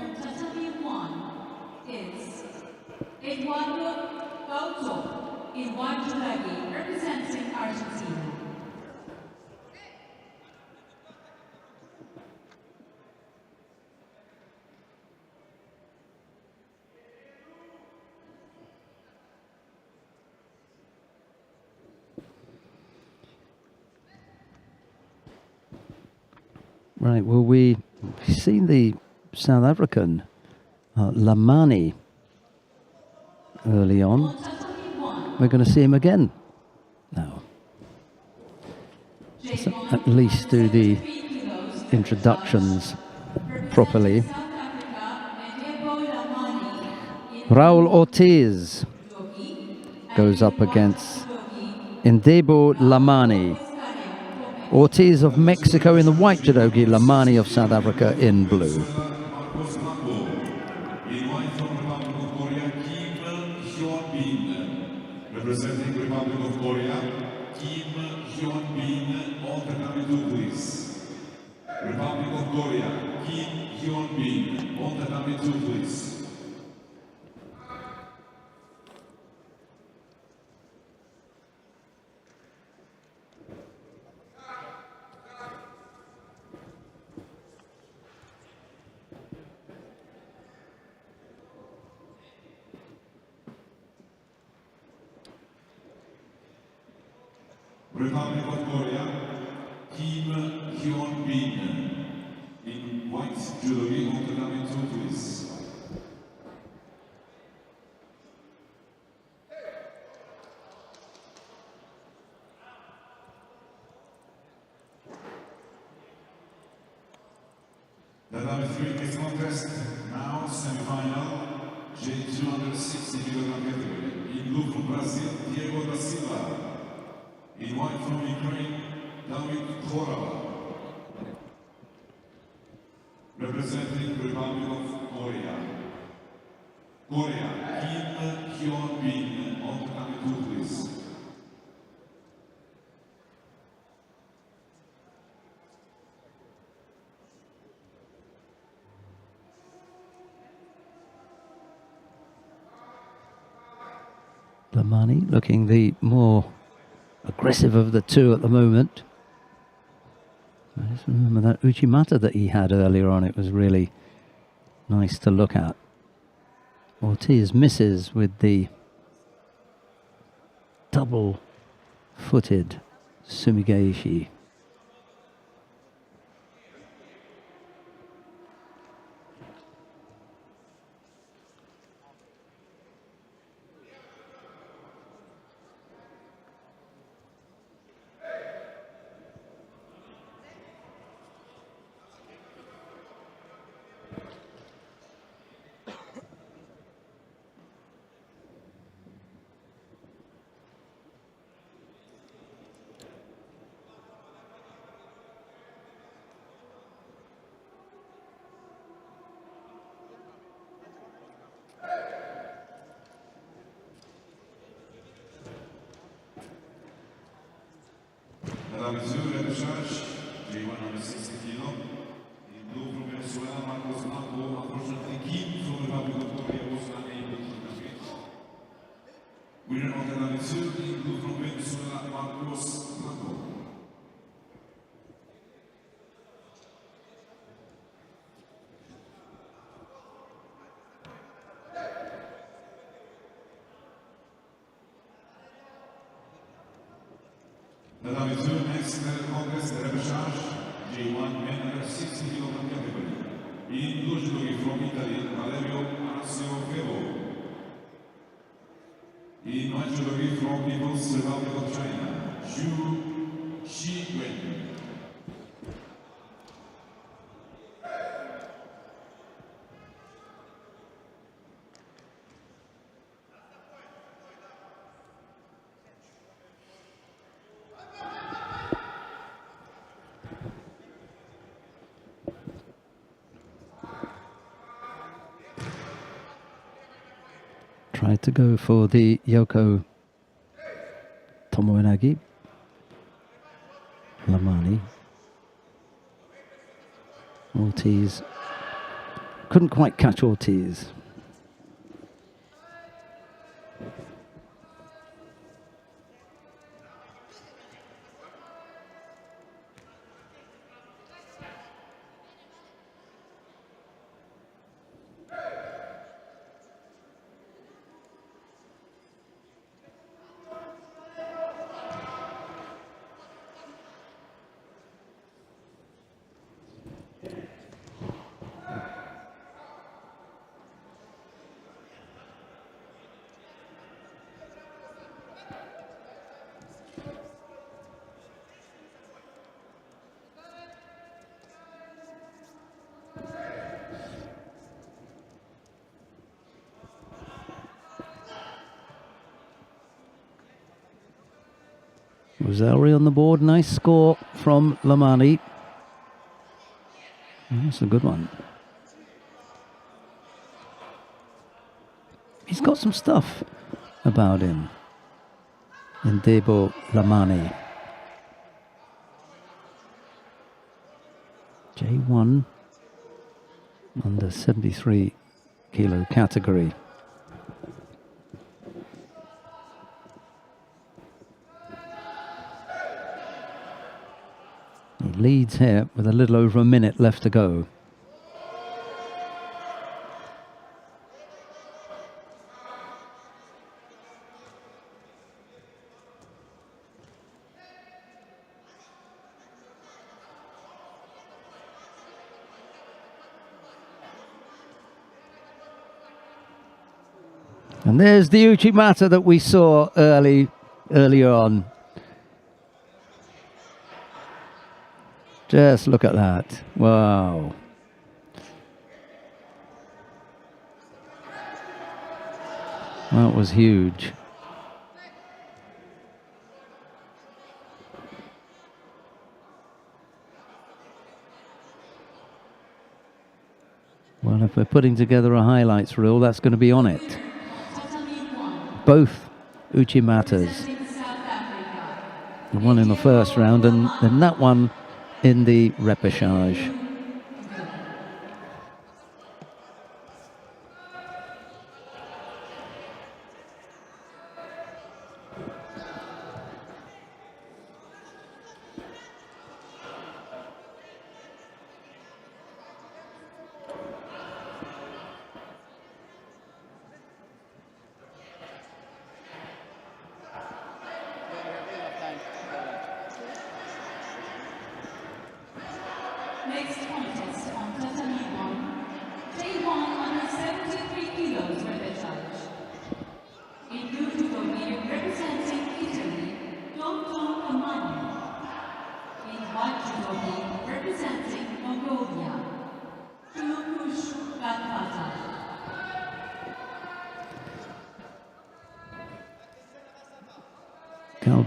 Representing Argentina. Right, well, we've seen the South African Lamani early on. We're going to see him again now. Let's at least do the introductions properly. Raul Ortiz goes up against Indebo Lamani. Ortiz of Mexico in the white judogi, Lamani of South Africa in blue. Representing Republic of Korea, Kim Hyun-bin, on the coming two, please. Republic of Korea, Kim Hyun-bin, on the coming two, please. Republic of Korea, Kim Hyun-bin, in white judogi, on the coming two, please. The number 3 is contest, now semifinal, J260 kg category. In blue from Brazil, Diego da Silva. In white from Ukraine, David Korava. Representing Republic of Korea. Korea, Kim Hyun-bin, on the coming two, please. Lamani looking the more aggressive of the two at the moment. I just remember that Uchimata that he had earlier on. It was really nice to look at. Ortiz misses with the double-footed Sumigeishi. Repechage, J160 under 60 kilo. In blue from Venezuela, Marcos Blanco, unfortunately, Kim from the Republic of Korea was unable to compete. Winner of the level 2 in blue from Venezuela, Marcos Blanco. The level 2 next contest, the Repechage, J1 men under 60 kg category. In blue judoka from Italy, Valerio Arciofevo. In white judoka from People's Republic of China, Zhu Xiwen. Tried to go for the Yoko Tomoenagi. Lamani. Ortiz. Couldn't quite catch Ortiz. Roselli on the board, nice score from Lamani. That's a good one. He's got some stuff about him. Indebo Lamani. J1 under 73 kilo category. He leads here with a little over a minute left to go. And there's the Uchimata that we saw earlier on. Just look at that. Wow. That was huge. Well, if we're putting together a highlights reel, that's going to be on it. Both Uchimatas. The one in the first round and then that one in the repechage. Next contest on Tatami 1, J1 under 73 kilos repechage. In blue judoka representing Italy, Kamani. In white judoka representing Mongolia, Badrakh.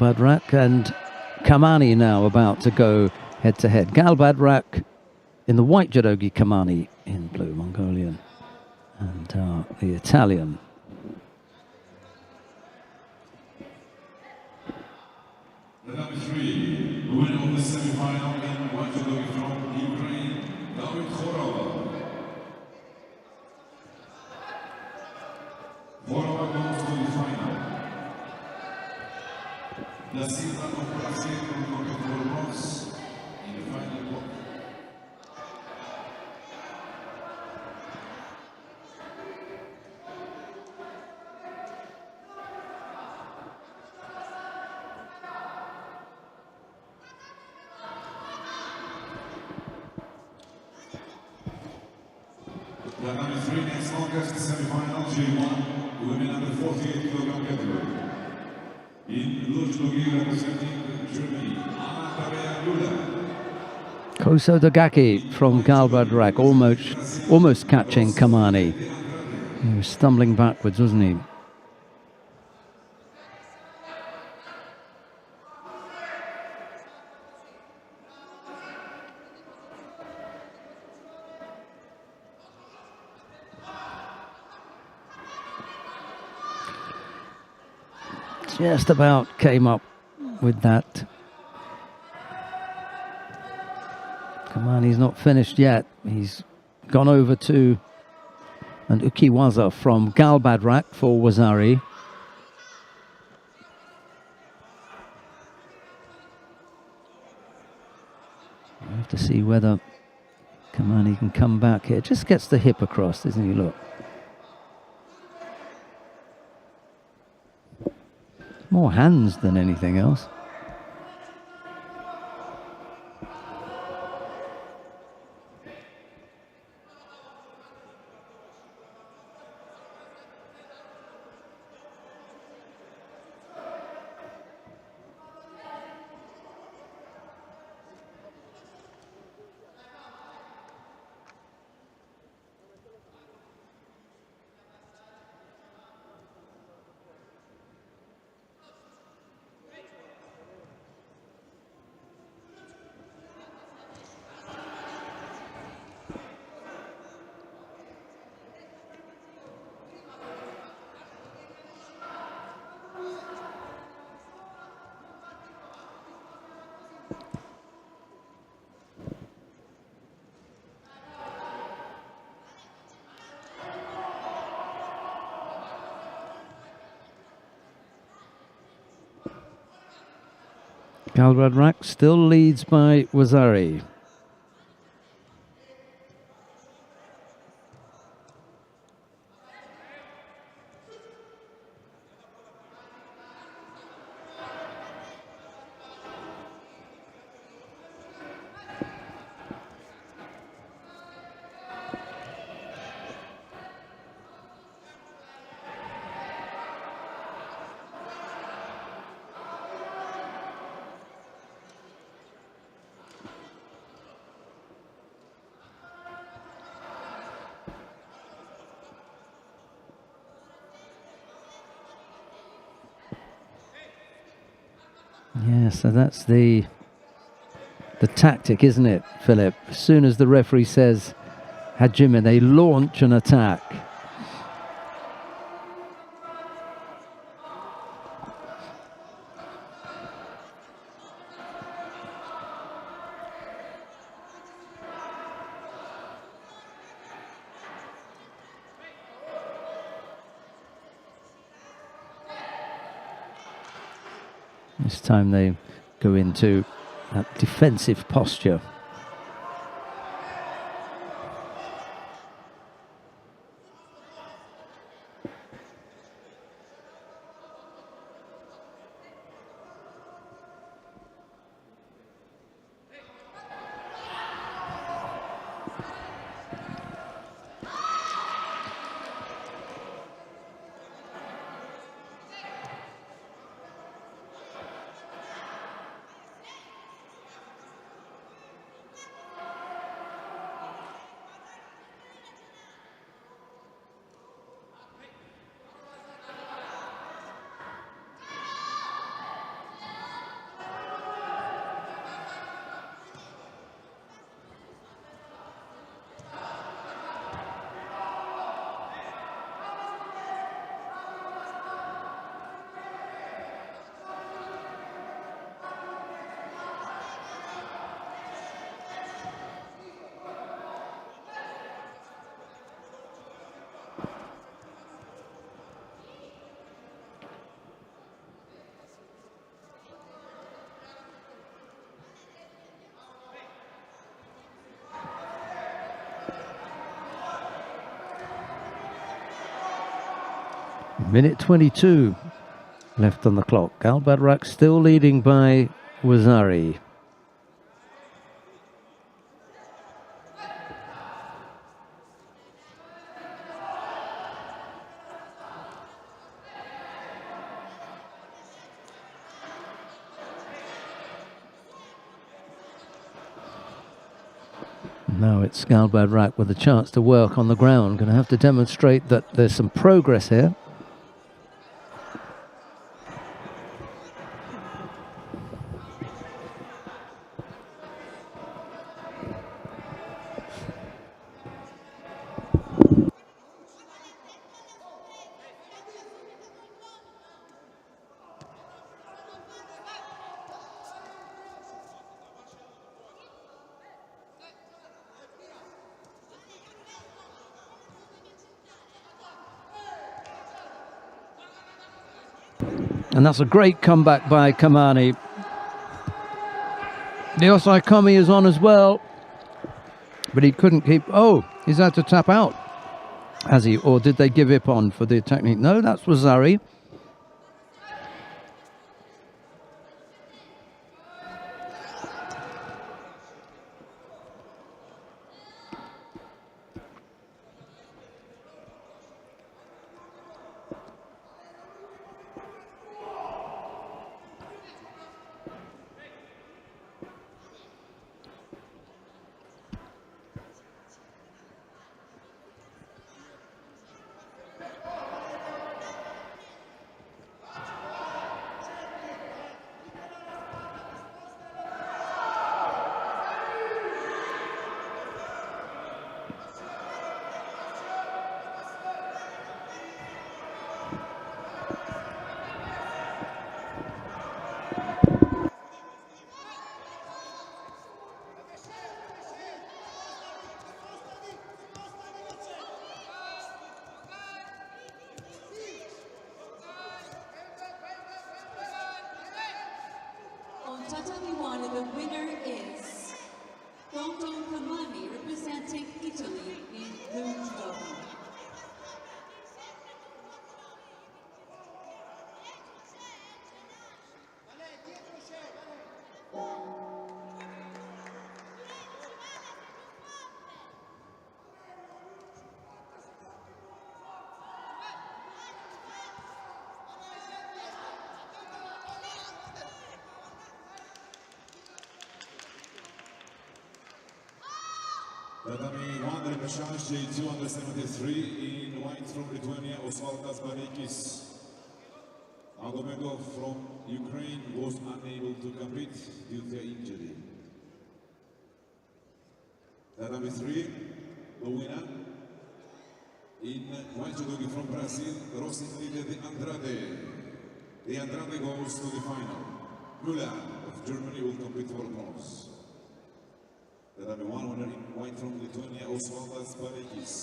Badrakh and Kamani now about to go head to head. Badrakh in the white judogi, Kamani in blue, Mongolian, and the Italian. The number 3, the winner of the semifinal in white judogi La Sarvanov placé pour une performance in the final block. The number 3 next longest semifinal G1, women under 48 kg category. In Luzhnogi representing Germany, Antalya. Koso Dagaki from Badrakh, almost catching Kamani. He was stumbling backwards, wasn't he? Just about came up with that. Kamani's not finished yet. He's gone over to an Ukiwaza from Badrakh for Wazari. We'll have to see whether Kamani can come back here. Just gets the hip across, doesn't he? Look. More hands than anything else. Badrakh still leads by Wazari. Yeah, so that's the tactic, isn't it, Philip? As soon as the referee says Hajime, they launch an attack. This time they go into that defensive posture. Minute 22 left on the clock. Badrakh still leading by Wazari. Now it's Badrakh with a chance to work on the ground. Going to have to demonstrate that there's some progress here. And that's a great comeback by Kamani. The Osai Kami is on as well, but he couldn't keep. Oh, he's had to tap out. Has he? Or did they give up on for the technique? No, that's Wazari. On Tatami 1, the winner is Kamani, representing Italy in blue judoka. Tatami 1, Repechage, J2 under 73, in white from Lithuania, Osvaldas Bareikis. Mammadov from Ukraine was unable to compete due to injury. Tatami 3, the winner. In white judoka from Brazil, Rossi defeated the Andrade. The Andrade goes to the final. Müller of Germany will compete for bronze. Tatami 1 winner in white from Lithuania, Osvaldas Bareikis.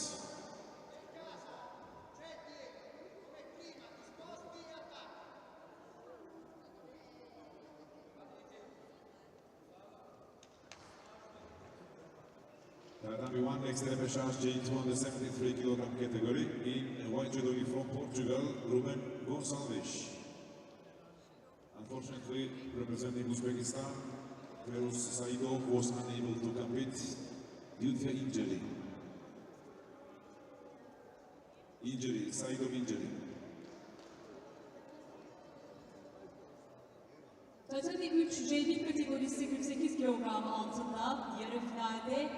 Tatami 1 next Repechage, J2 under 73 kg category. In white judoka from Portugal, Ruben Gonçalves. Unfortunately, representing Uzbekistan, Yavuz Saidov was unable to compete due to injury. Saidov injury. Tatami 3 C1 kategorisi 48 kilogram altında yarı finalde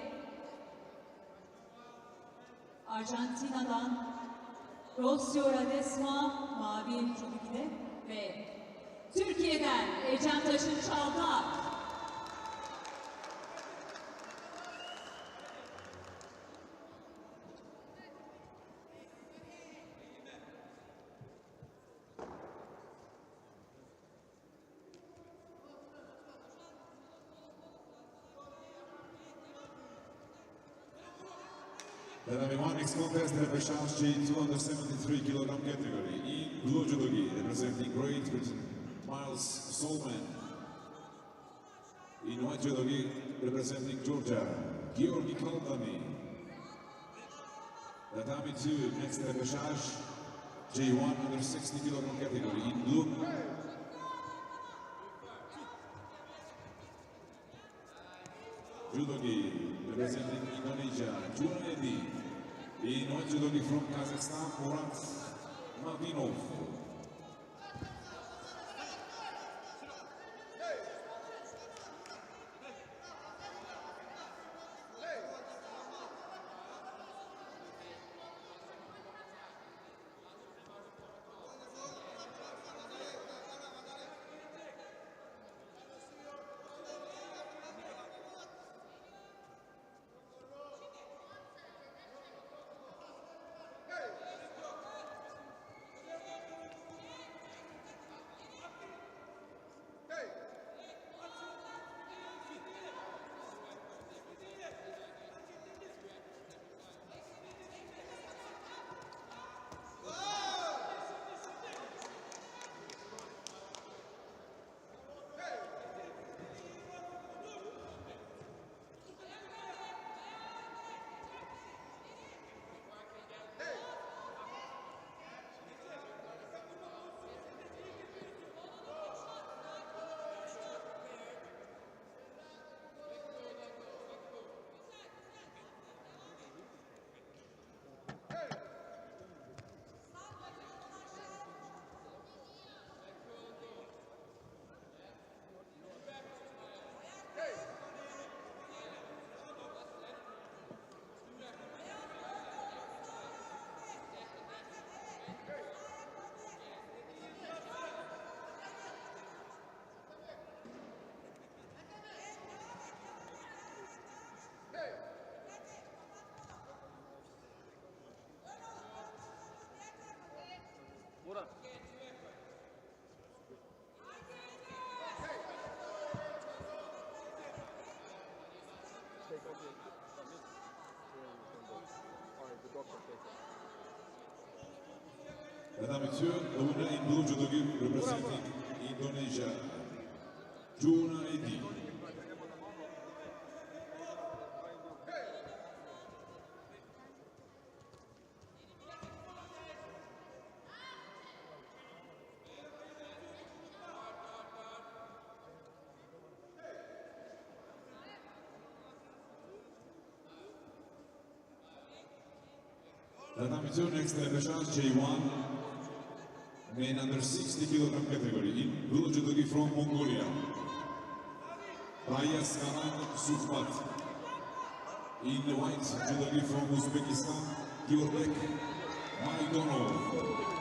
Arjantina'dan Rossio Radesma mavi judokide ve Türkiye'den Ecem Taşın Çaldak. Tatami 1 next contest, Repechage, J2 under 73 kg category. In blue judoka, representing Great Britain, Miles Solman. In white judoka, representing Georgia, Georgi Kaldani. Tatami 2 next Repechage, J1 under 60 kilogram category in blue. Judogi representing Indonesia, Junaidi. In white judogi from Kazakhstan, Murat Madinov. Mesdames, Messieurs, the winner in blue judogi representing Indonesia, Junaidi. Mesdames, Messieurs, next repechage J1, men under 60 kilogram category in blue judogi from Mongolia. Kanan Sukhbat. In the white judogi from Uzbekistan, Gyurbek Maidonov.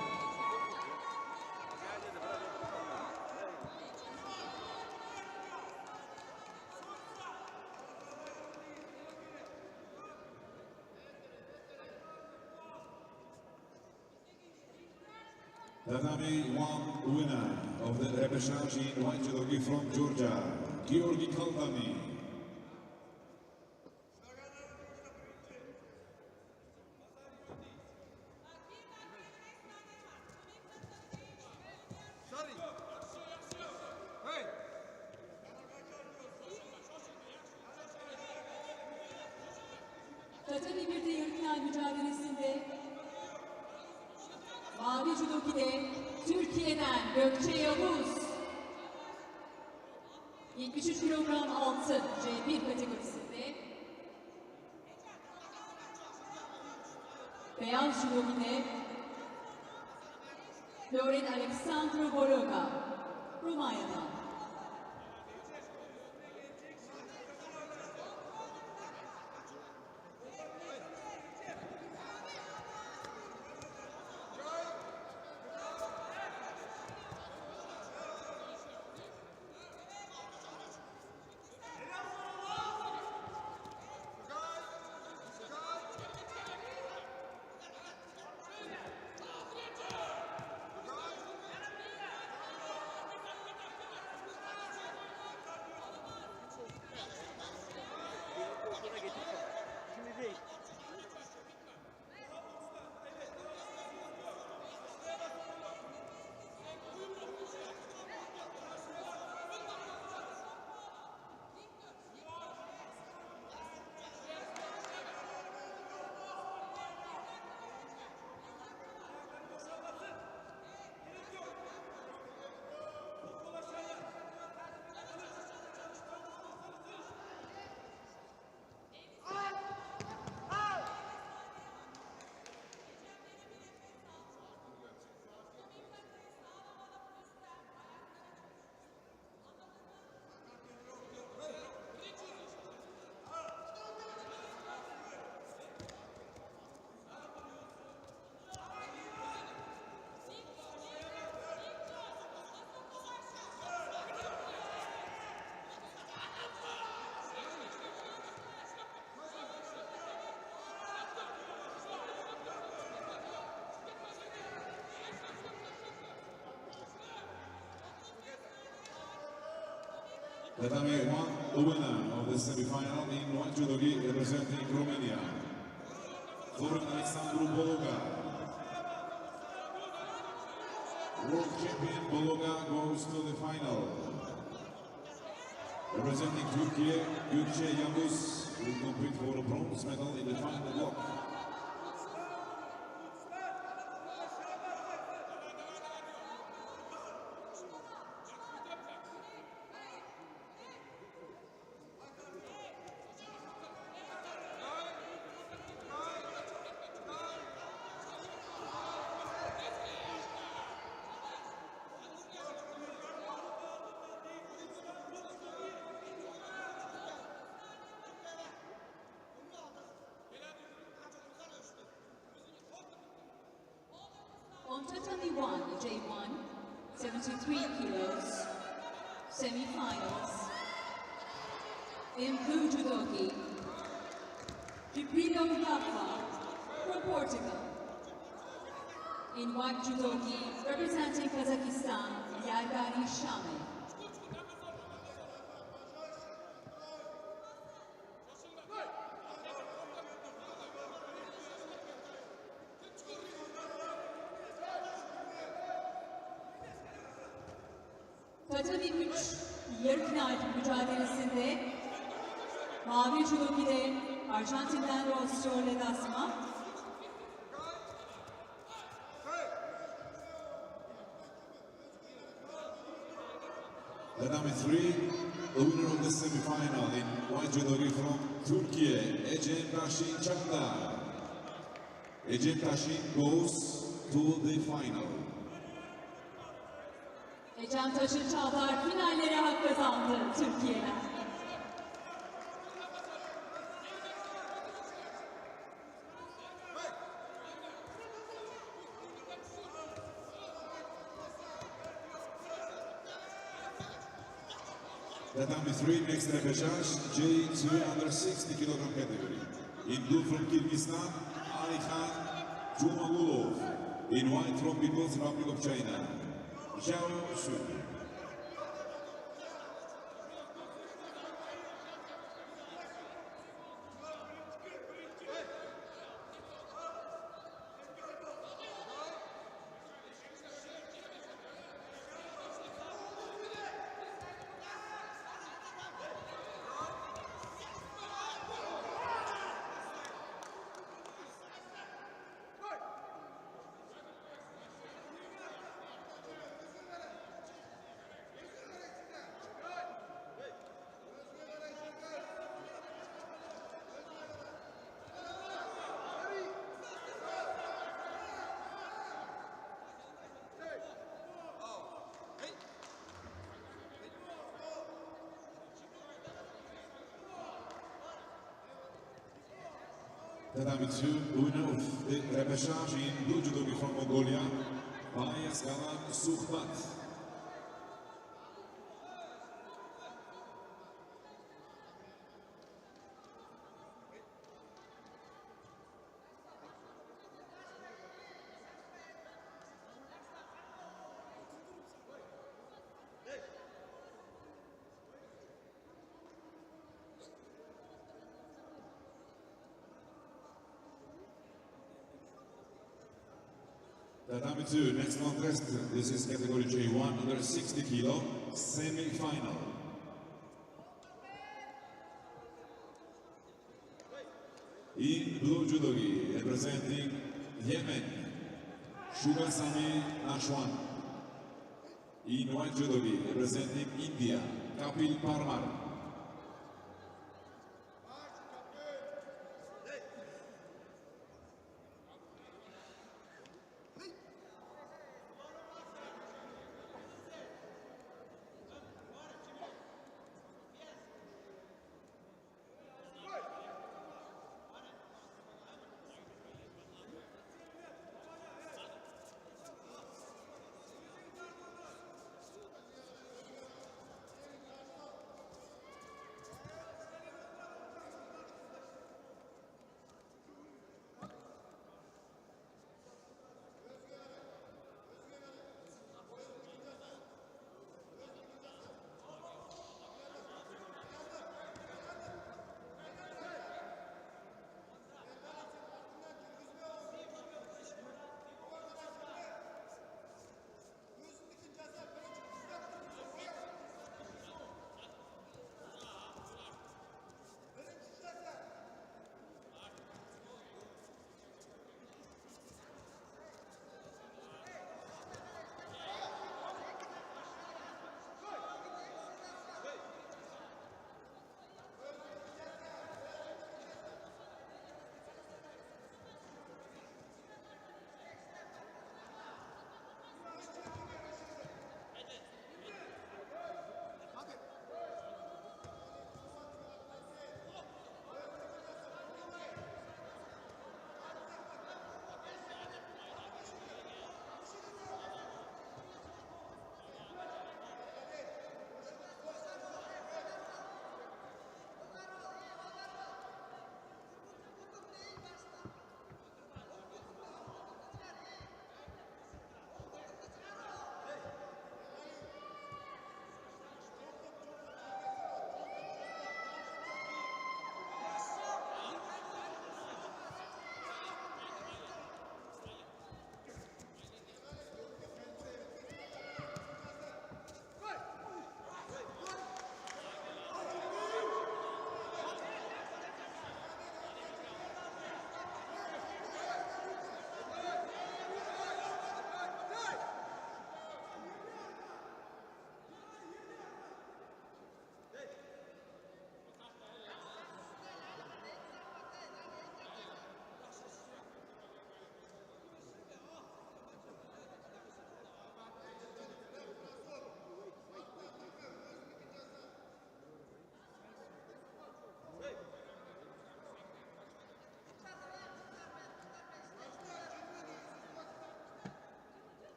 Tatami one winner of the repechage in white judogi from Georgia, Georgi Kaltani. Tatami bir de yarı final mücadelesinde mavi judoki'de Türkiye'den Gökçe Yavuz 73 kilogram altı C1 kategorisinde, beyaz judoki'de Florin Alexandru Boroga Romanya'dan. Tatami 1, the winner of the semifinal in white judogi representing Romania, Zoran Alexandru Bologa. World champion Bologa goes to the final. Representing Turkiye, Yavuz will compete for a bronze medal in the final block. On tatami 1, J1, 73 kilos, semifinals. In blue judoki, Yafa from Portugal. In white judoki, representing Kazakhstan, Shamay. Tatami 3 yarı final mücadelesinde mavi judoki'de Arjantin'den Rostro Ledesma, Tatami 3, the winner of the semi-final in white judogi from Turkiye, Ecem Taşin Çakdar. Ecem Taşin goes to the final. Ecem Taşın Çağlar finallere hak kazandı Türkiye'den. Tatami 3, next repechage, J2 under 60 kg category. In blue from Kyrgyzstan, Alikhan Jumagulov. In white from People's Republic of China, Yavuz. Tatami 2, winner of the repechage in blue judogi from Mongolia, Bayas Galan Sukhbat. Tatami 2, next contest, this is category J1, under 60 kilo, semi-final. In blue judogi, representing Yemen, Shugasami Nashwan. In white judogi, representing India, Kapil Parmar.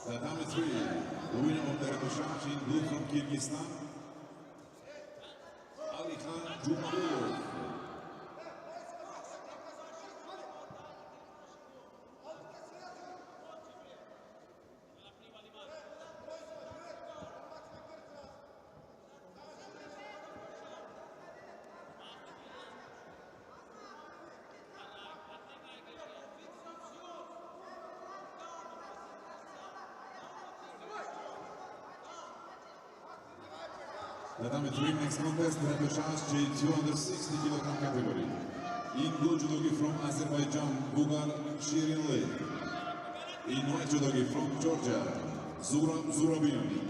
Tatami 3, the winner of the repechage in blue from Kyrgyzstan, Alikhan Jumadov. Tatami 3, next contest, repechage J260 kg category. In blue judogi from Azerbaijan, Bugar Shirinli. In white judogi from Georgia, Zuram Zurabian.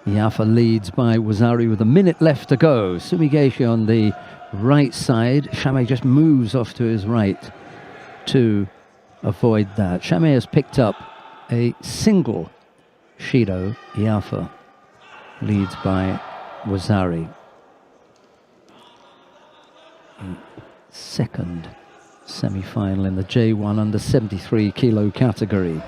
Yafa leads by Wazari with a minute left to go. Sumigeshi on the right side. Shamay just moves off to his right to avoid that. Shamay has picked up a single Shido. Yafa leads by Wazari. Second semi-final in the J1 under 73 kilo category.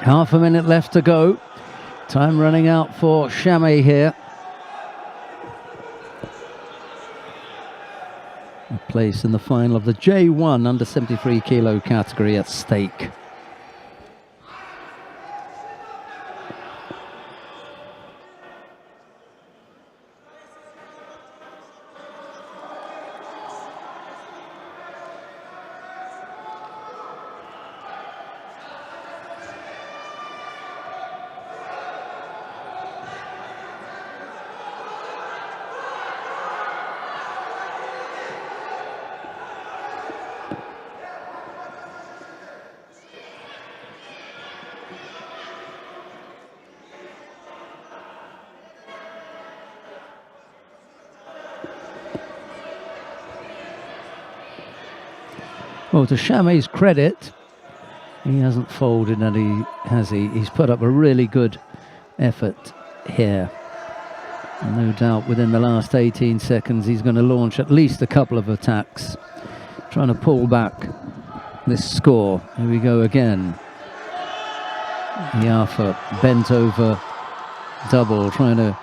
Half a minute left to go. Time running out for Shamay here. A place in the final of the J1 under 73 kilo category at stake. Well, to Shamay's credit, he hasn't folded, and has he? He's put up a really good effort here. No doubt within the last 18 seconds he's going to launch at least a couple of attacks, trying to pull back this score. Here we go again. Yafa bent over double, trying to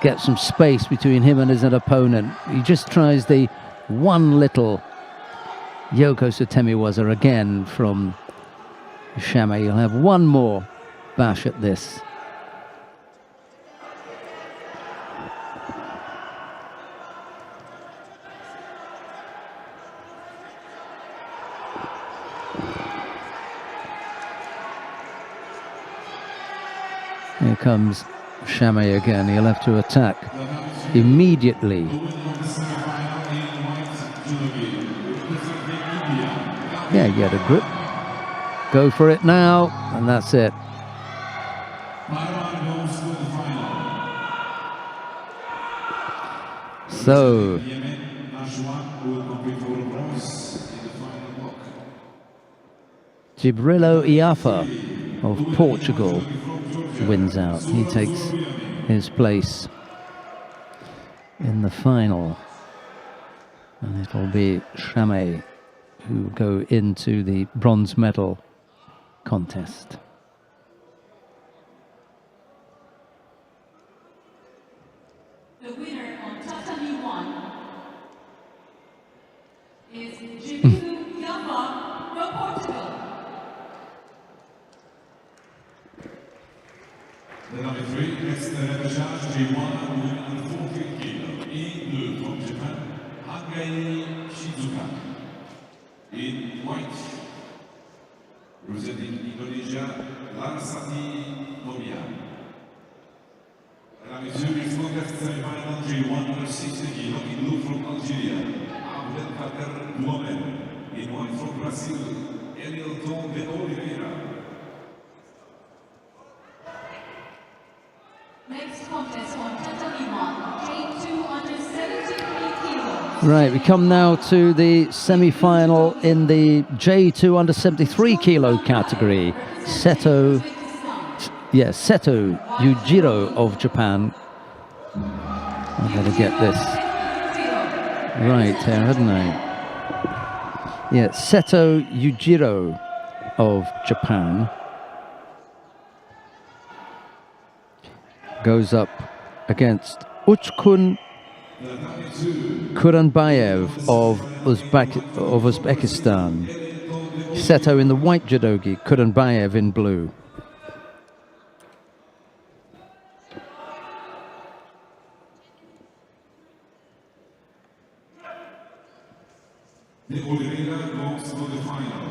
get some space between him and his opponent. He just tries the one little Yoko Sotemiwaza again from Shamay. He'll have one more bash at this. Here comes Shamay again. He'll have to attack immediately. Yeah, get a grip. Go for it now, and that's it. So, Gibrilo Yafa of Portugal wins out. He takes his place in the final, and it'll be Shamay who go into the bronze medal contest. The winner on Tatami 1 is Yafa from Portugal. The number 3 gets the Repechage G1 with 40 kilo. In blue from Japan, Shizuka. In white, representing Indonesia, Larasati Novia. And number 2 is contest semifinal G1 under 60 kilo. In blue from Algeria, Abdelkader Duomen. In white from Brazil, Elton de Oliveira. Next contest on Tatami 1, J2 under 73 kilos. Right, we come now to the semi-final in the J2 under 73 kilo category. Seto Yujiro of Japan. I'm going to get this right here, hadn't I? Yeah, Seto Yujiro of Japan goes up against Uchkun Kuranbayev of Uzbekistan. Seto in the white judogi, Kuranbayev in blue. The Oliveira goes to the final.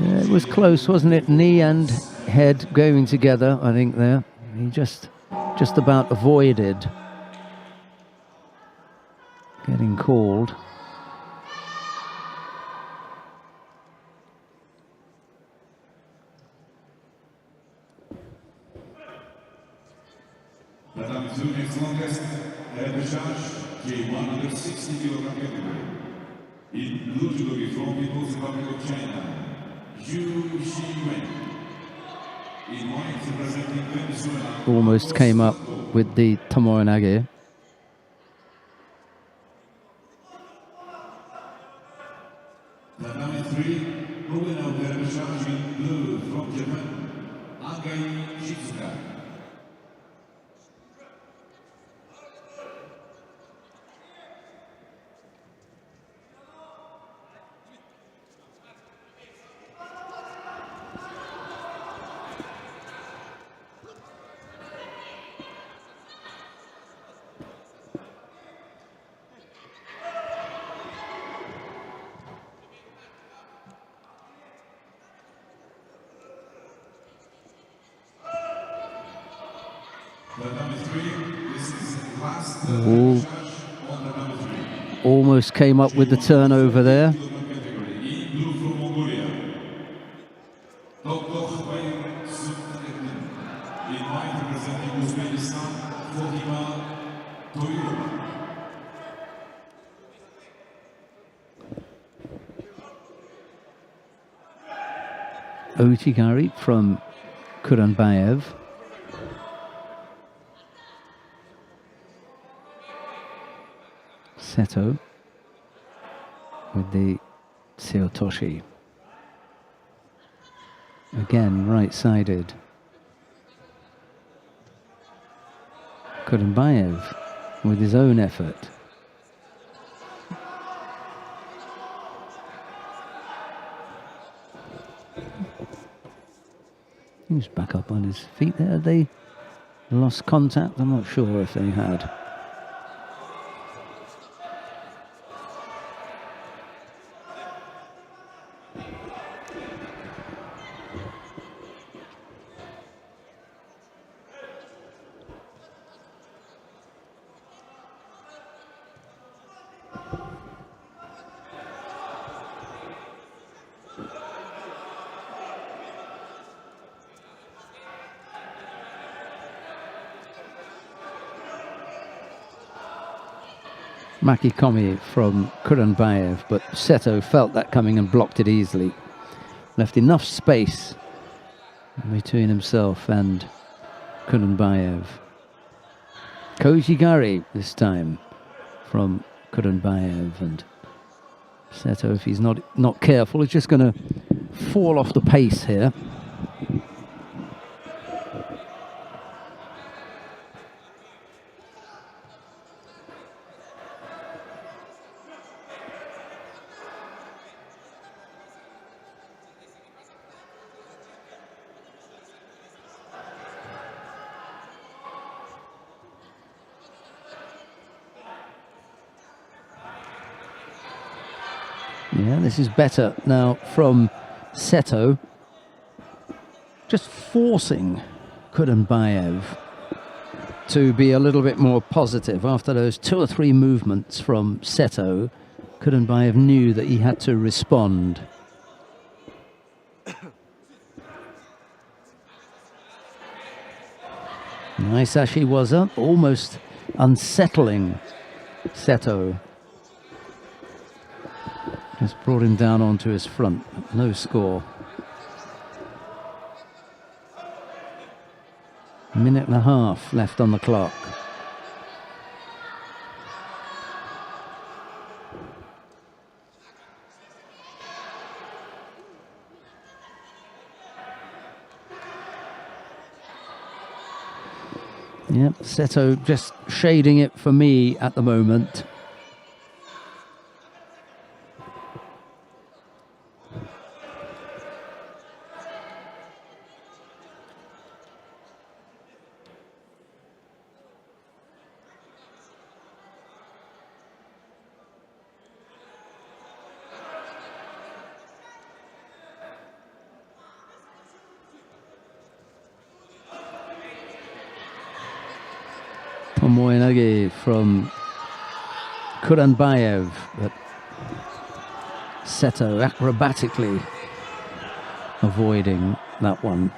Yeah, it was close, wasn't it? Knee and head going together, I think there. He just about avoided getting called. Madame Zhu next contest, Repechage, J1 under 60 kilogram category. In blue judogi from People's Republic of China, Zhu Xiwen. In white representing Venezuela. Almost came up with the Tomoe-nage. Madame 3, who winner of the Repechage in blue from Japan, Shizuka. Almost came up with the turnover there. Ochigari from Kuranbayev. Seto with the Seotoshi. Again, right-sided. Kuranbayev with his own effort. He's back up on his feet there. They lost contact. I'm not sure if they had. Makikomi from Kuranbayev, but Seto felt that coming and blocked it easily. Left enough space between himself and Kuranbayev. Kojigari this time from Kuranbayev, and Seto, if he's not careful, is just going to fall off the pace here. Yeah, this is better now from Seto. Just forcing Kuranbayev to be a little bit more positive. After those 2 or 3 movements from Seto, Kuranbayev knew that he had to respond. Nice Ashiwaza, almost unsettling Seto. Just brought him down onto his front. No score. Minute and a half left on the clock. Yep, Seto just shading it for me at the moment. Moinagi from Kuranbayev, but Seto acrobatically avoiding that one.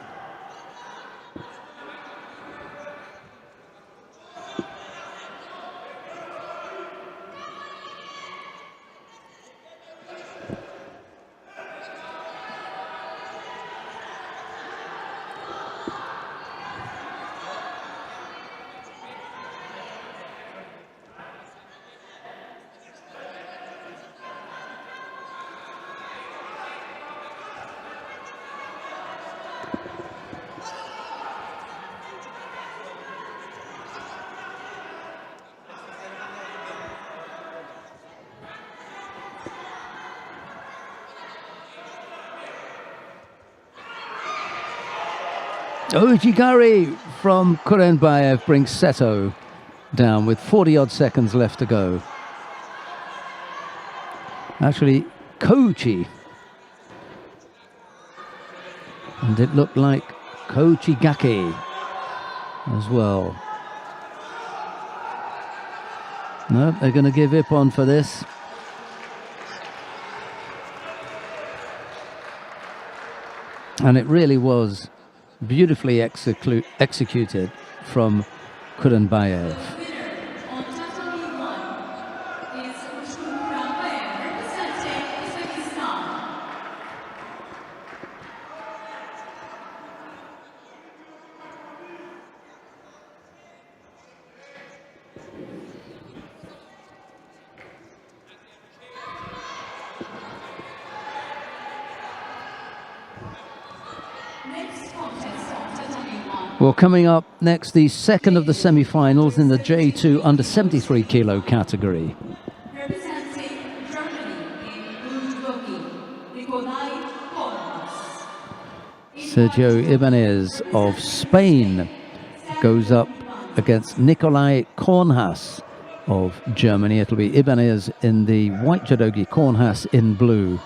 Ojigari from Kuranbayev brings Seto down with 40-odd seconds left to go. Actually, Kochi. And it looked like Kochigaki as well. No, they're going to give Ippon for this. And it really was beautifully executed from Kuranbayev. Well, coming up next, the second of the semi-finals in the J2 under 73 kilo category. Representing Germany in blue judoka, Nikolai Kornas. Sergio Ibanez of Spain goes up against Nikolai Kornhaas of Germany. It'll be Ibanez in the white judogi, Kornhaas in blue.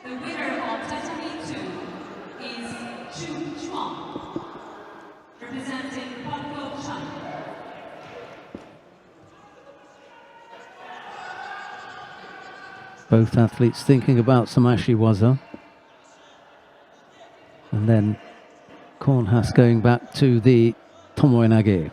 The winner of Category 2 is Chu Chuang, representing Hong China. Both athletes thinking about Samashi Waza. And then Kornhaas going back to the Tomoe-nage.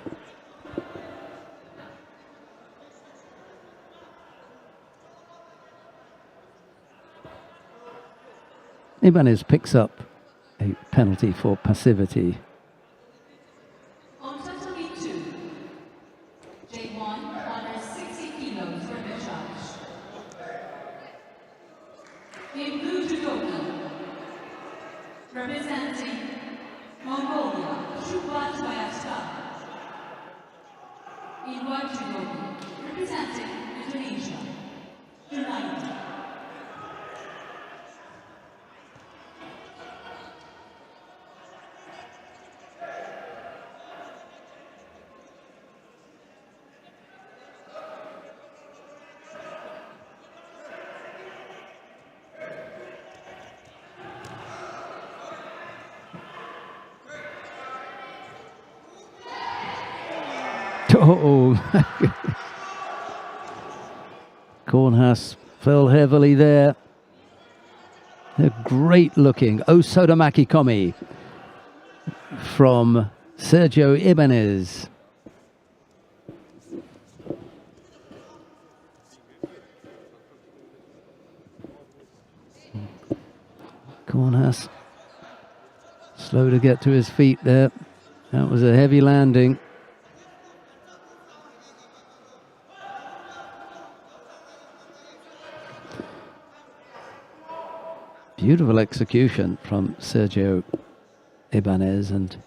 Ibanez picks up a penalty for passivity. On Category 2, J1 under 60 kilos Repechage. In blue judoka, representing Mongolia, Shubat Bayashka. In white judoka, representing Indonesia, United. Oh, Kornhaas fell heavily there. A great looking Osodamaki Komi from Sergio Ibanez. Kornhaas slow to get to his feet there. That was a heavy landing. Beautiful execution from Sergio Ibanez, and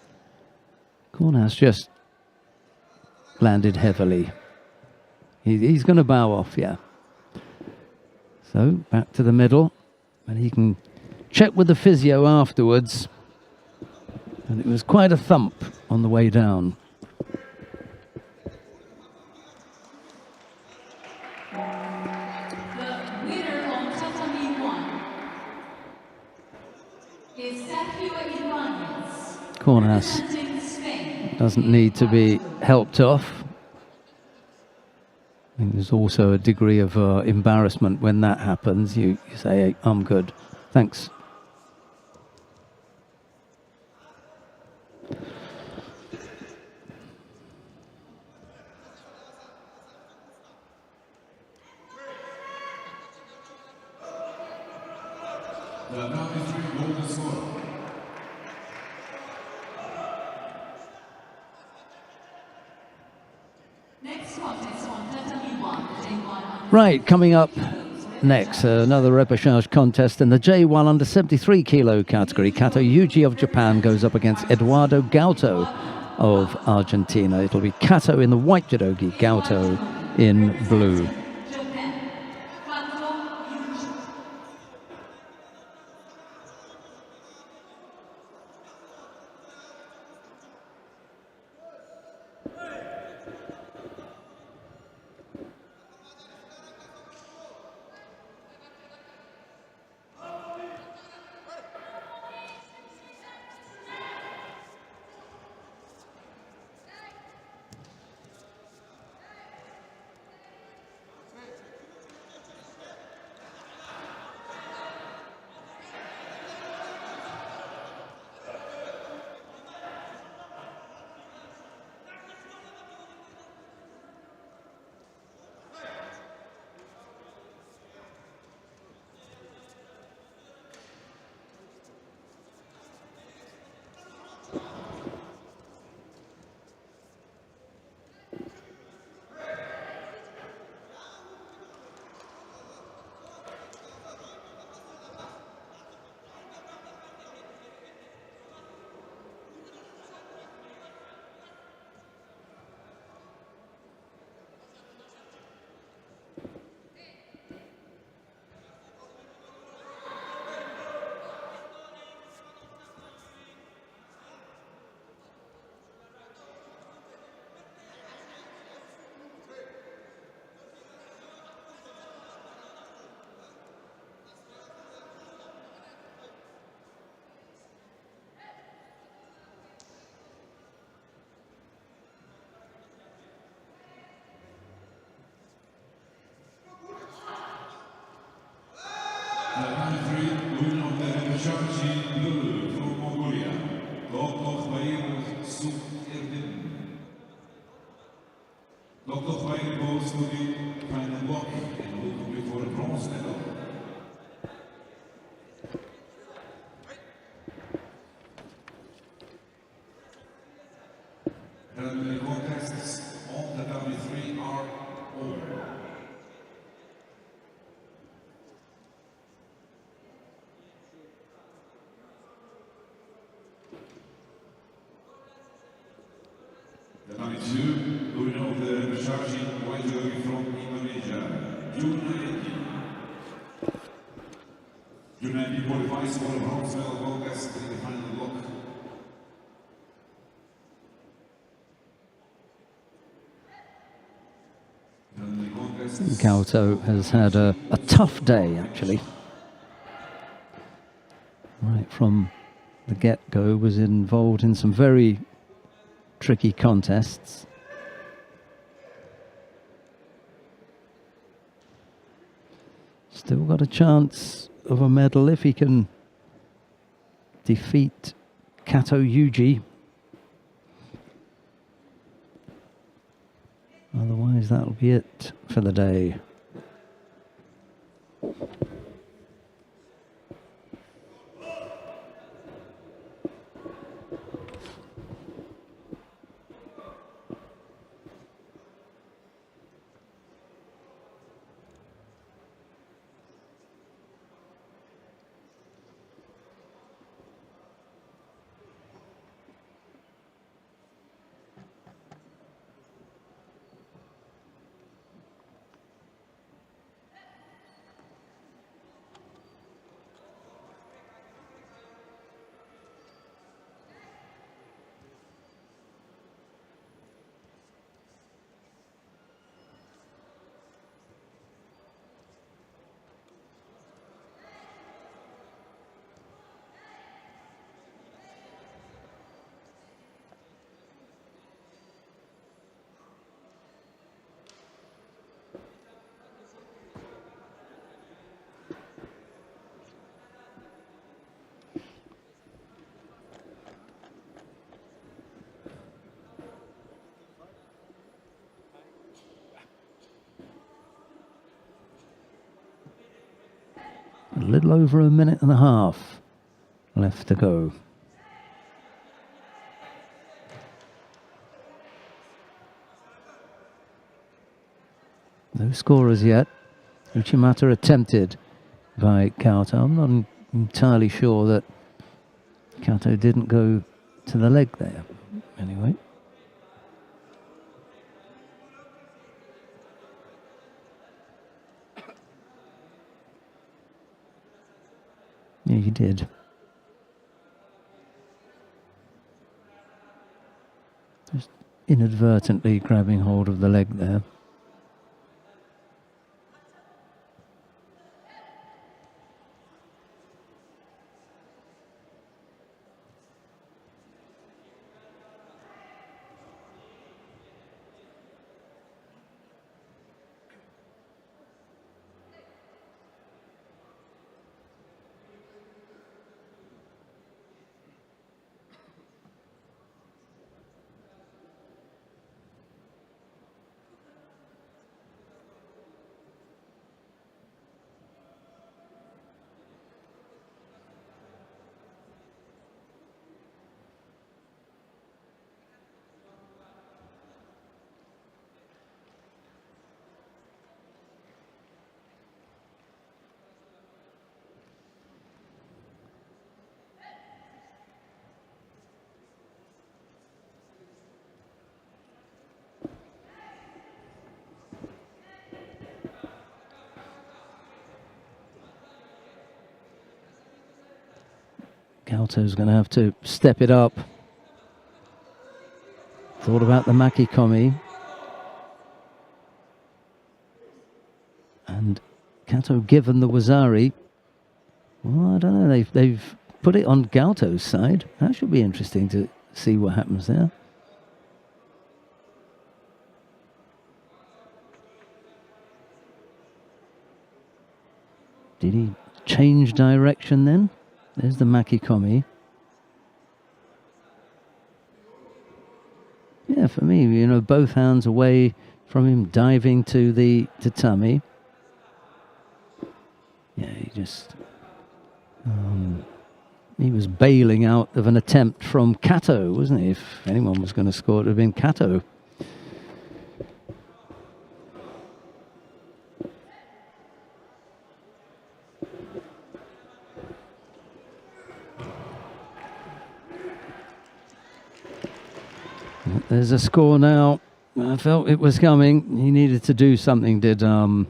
Kornhaas just landed heavily. He's going to bow off, yeah. So back to the middle, and he can check with the physio afterwards. And it was quite a thump on the way down. Kornhaas doesn't need to be helped off. I think there's also a degree of embarrassment when that happens. You say, hey, I'm good. Thanks. The Tatami golden score. Next contest on Tatami 1, J1. Right, coming up next, another repechage contest in the J1 under 73 kilo category. Kato Yuji of Japan goes up against Eduardo Gaito of Argentina. It'll be Kato in the white judogi, Gaito in blue. Japan, Kato Yuji. The 93 winner of the Repechage blue from Mongolia, Dr. Pereira Suk Erdin. Dr. Pereira goes to the final block and will compete for a bronze medal. Preliminary contests on the W3 are over. The 92, winner of the Repechage white judogi from Indonesia, Junaidi. Junaidi qualifies for a bronze medal contest in the final block. Gaito has had a tough day, actually. Right from the get-go, was involved in some very tricky contests. Still got a chance of a medal if he can defeat Kato Yuji. Otherwise, that'll be it for the day. A little over a minute and a half left to go. No scorers yet. Uchimata attempted by Kato. I'm not entirely sure that Kato didn't go to the leg there. Anyway. Yeah, he did. Just inadvertently grabbing hold of the leg there. Gato's going to have to step it up. Thought about the Makikomi. And Kato given the Wazari. Well, I don't know. They've put it on Gato's side. That should be interesting to see what happens there. Did he change direction then? There's the Makikomi. Yeah, for me, you know, both hands away from him diving to the tatami. Yeah, he just... he was bailing out of an attempt from Kato, wasn't he? If anyone was going to score, it would have been Kato. There's a score now. I felt it was coming. He needed to do something, did Gaito,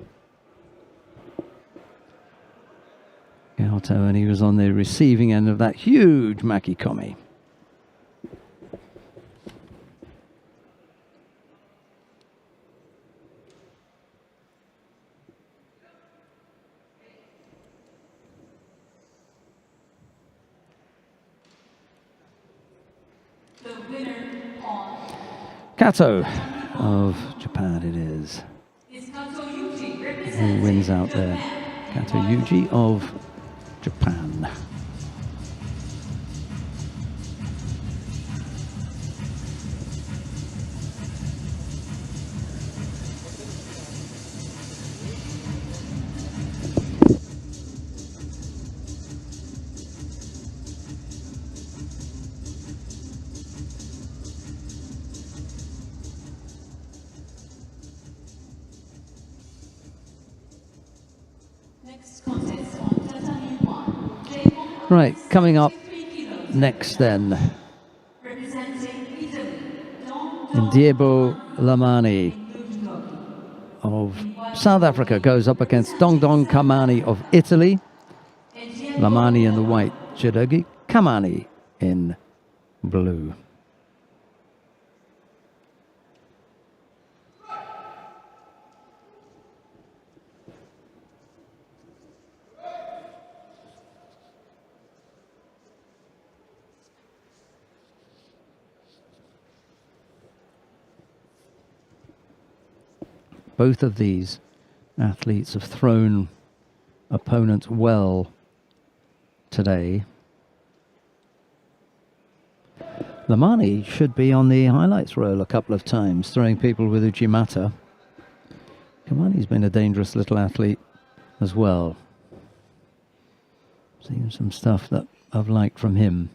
and he was on the receiving end of that huge Makikomi. Kato of Japan it is. Who wins out there? Kato Yuji of Japan. Right, coming up next then, Ndiebo Lamani of South Africa goes up against Dongdong Kamani of Italy. Lamani in the white judogi, Kamani in blue. Both of these athletes have thrown opponents well today. Lamani should be on the highlights roll a couple of times, throwing people with Uchimata. Kamani's been a dangerous little athlete as well. Seen some stuff that I've liked from him.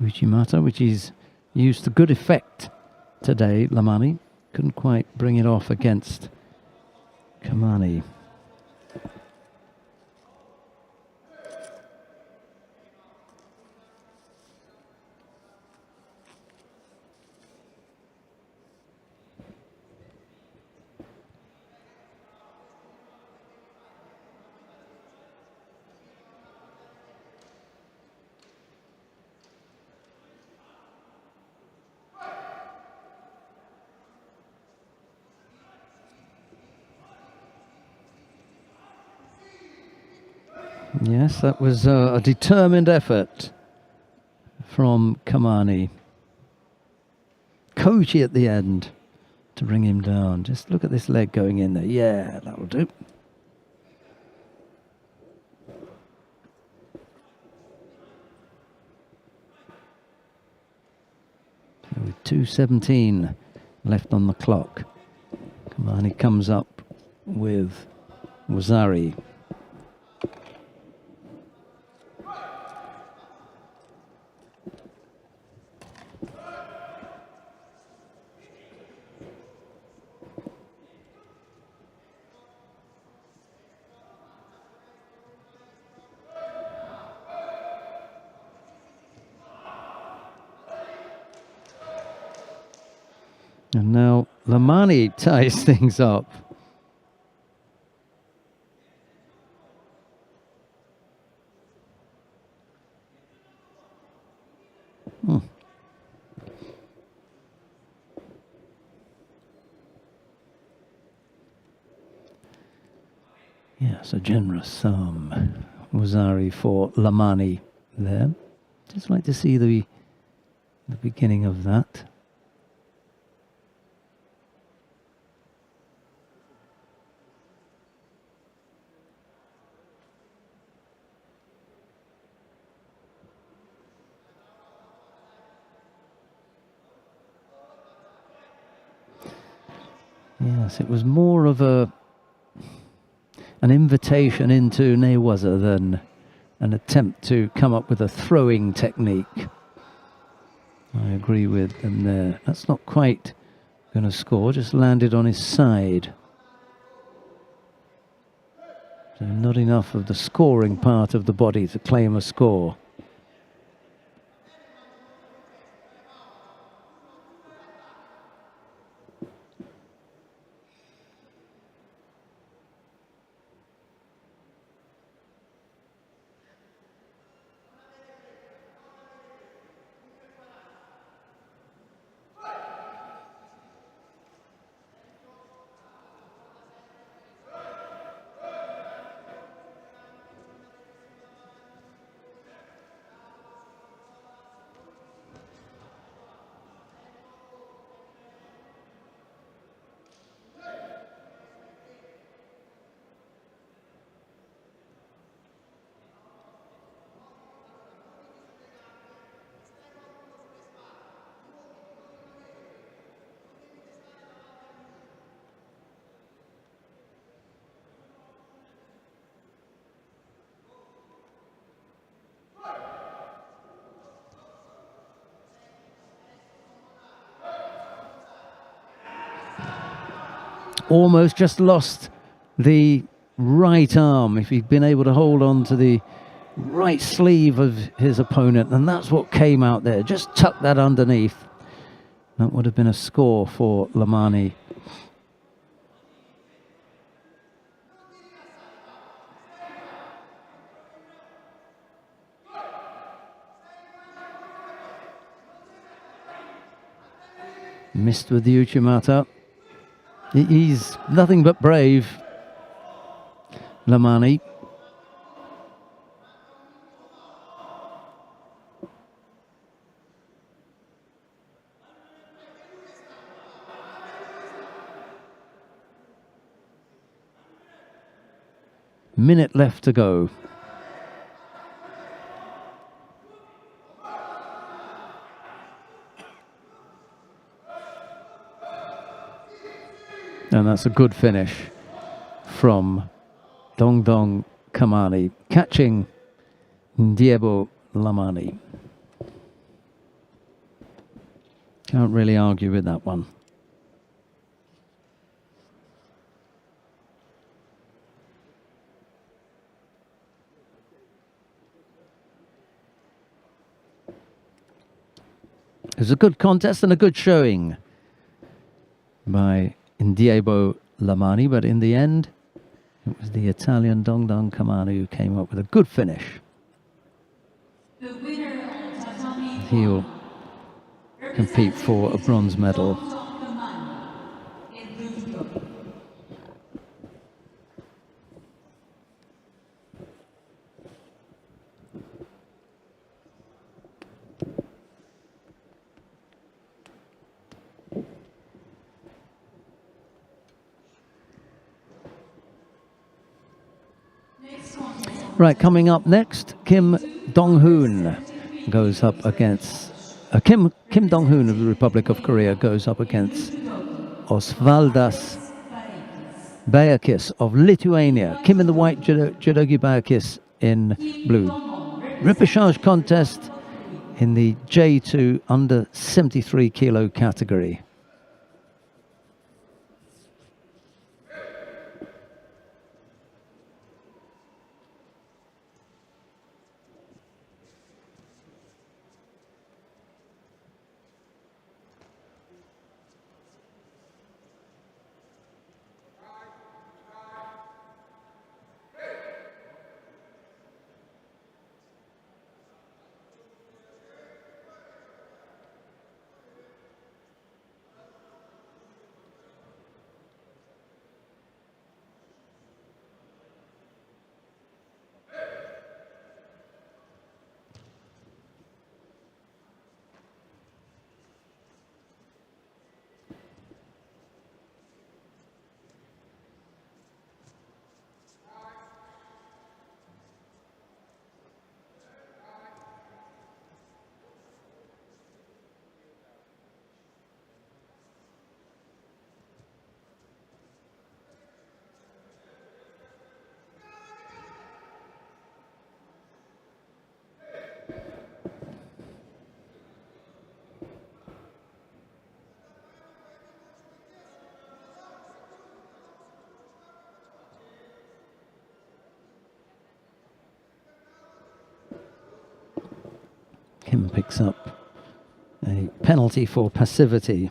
Uchimata, which is used to good effect today, Lamani. Couldn't quite bring it off against Kamani. Yes, that was a determined effort from Kamani. Coachy at the end to bring him down. Just look at this leg going in there. Yeah, that'll do. So with 2:17 left on the clock, Kamani comes up with Wazari. And now Lamani ties things up. Yes, a generous Wazari for Lamani there. Just like to see the beginning of that. Yes, it was more of an invitation into Newaza than an attempt to come up with a throwing technique. I agree with him there. That's not quite going to score, just landed on his side. So not enough of the scoring part of the body to claim a score. almost just lost the right arm. If he'd been able to hold on to the right sleeve of his opponent, and that's what came out there. Just tuck that underneath. That would have been a score for Lamani. Missed with the Uchimata. He's nothing but brave, Lamani. Minute left to go. And that's a good finish from Dongdong Kamani, catching Diebo Lamani. Can't really argue with that one. It was a good contest and a good showing by Diebo Lamani, but in the end, it was the Italian Dongdong Kamani who came up with a good finish. The winner of tatami He'll compete for a bronze medal. in blue judo. Right, coming up next, Kim Dong-hoon goes up against Kim Dong-hoon of the Republic of Korea goes up against Osvaldas Bayakis of Lithuania. Kim in the white, Judogi Bayakis in blue. Repechage contest in the J2 under 73 kilo category. Kim picks up a penalty for passivity.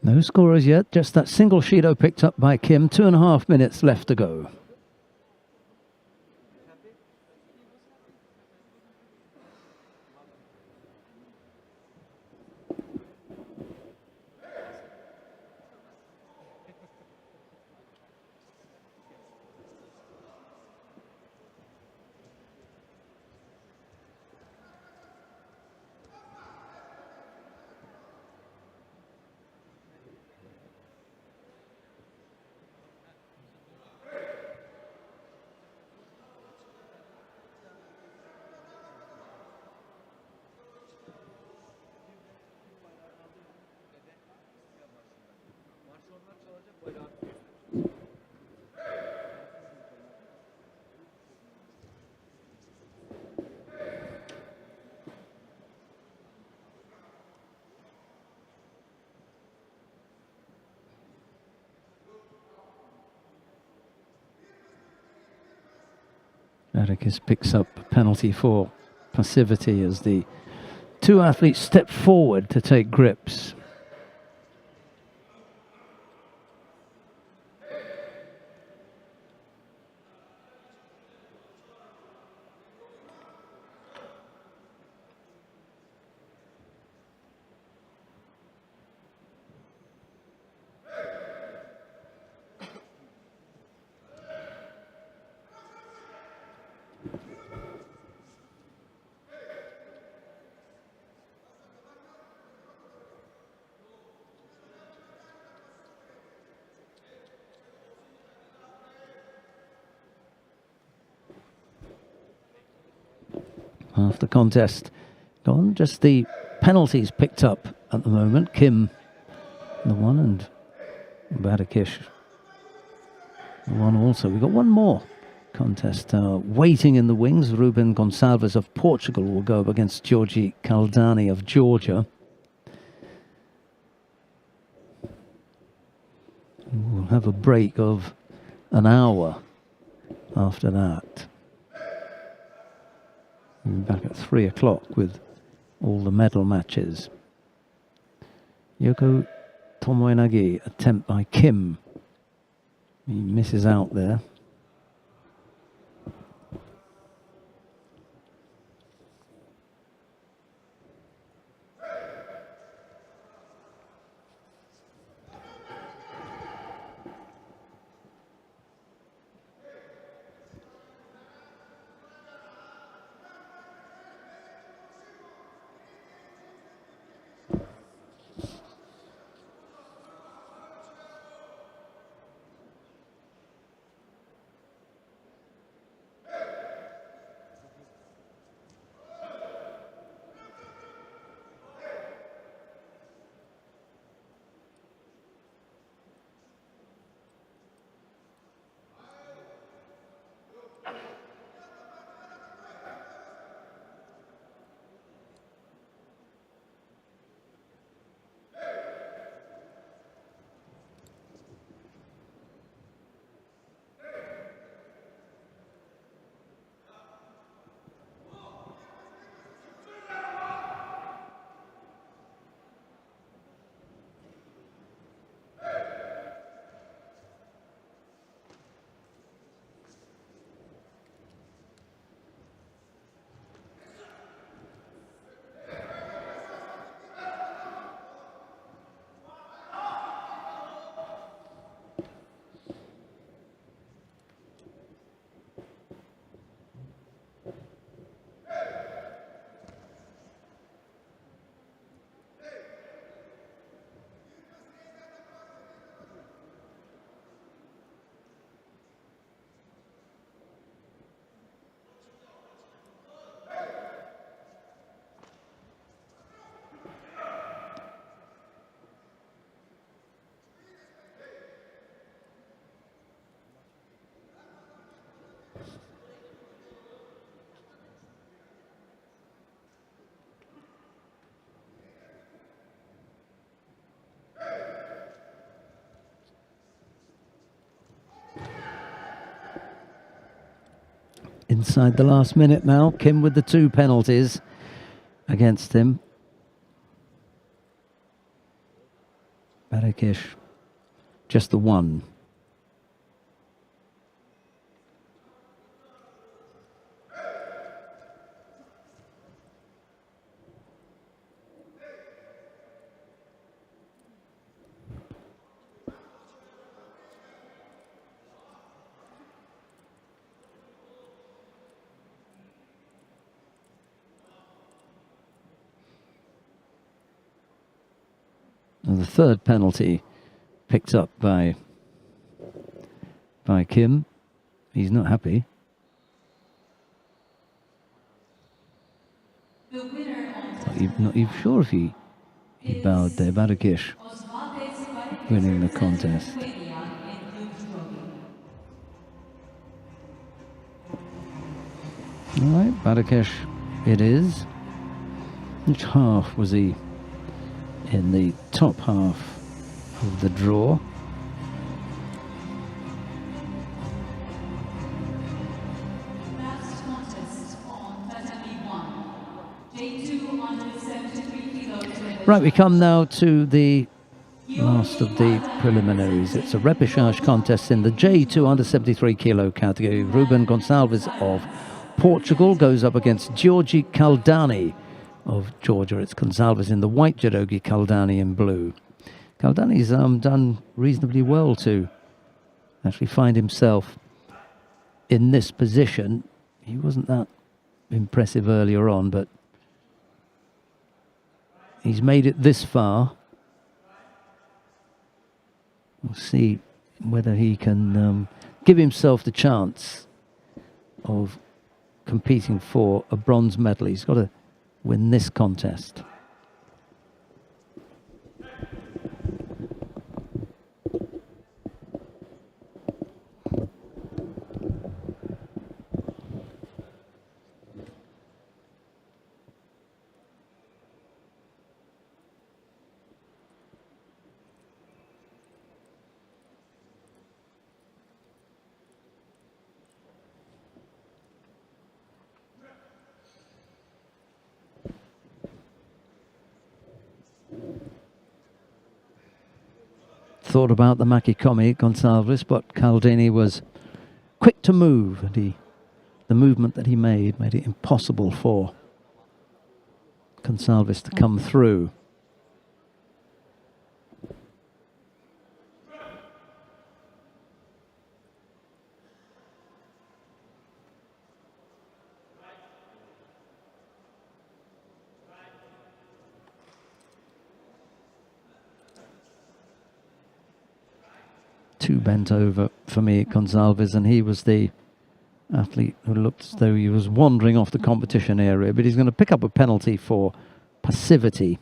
No scorers yet, just that single Shido picked up by Kim. 2.5 minutes left to go. Badrakh picks up a penalty for passivity as the two athletes step forward to take grips. Half the contest gone, just the penalties picked up at the moment. Kim, the one, and Badrakh, the one also. We've got one more contest waiting in the wings. Ruben Gonçalves of Portugal will go up against Georgi Kaldani of Georgia. We'll have a break of an hour after that. We'll be back at 3 o'clock with all the medal matches. Yoko Tomoenagi, attempt by Kim. He misses out there. Inside the last minute now, Kim with the 2 penalties against him. Badrakh, just the one. And the third penalty picked up by Kim. He's not happy. Not even sure if he bowed there. Badrakh winning the contest. All right, Badrakh it is. Which half was he in the top half of the draw? Last contest on Tatami 1. J2 under 73 kilos. Right, we come now to the last of the preliminaries. It's a repechage contest in the J2 under 73 kilo category. Ruben Gonçalves of Portugal goes up against Georgi Kaldani of Georgia. It's Gonçalves in the white judogi, Kaldani in blue. Kaldani's done reasonably well to actually find himself in this position. He wasn't that impressive earlier on, but he's made it this far. We'll see whether he can give himself the chance of competing for a bronze medal. He's got to win this contest. Thought about the Makikomi, Gonçalves, but Kaldani was quick to move, and the movement that he made it impossible for Gonçalves to come through. Too bent over for me, Gonçalves, and he was the athlete who looked as though he was wandering off the competition area, but he's going to pick up a penalty for passivity.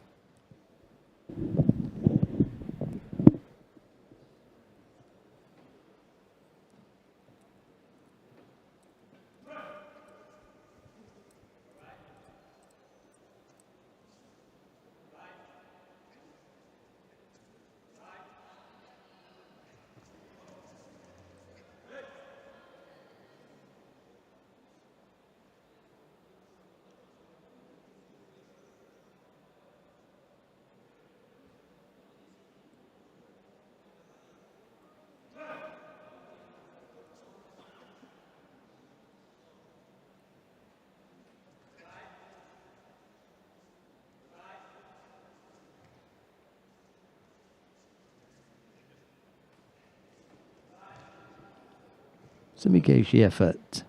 Semigage effort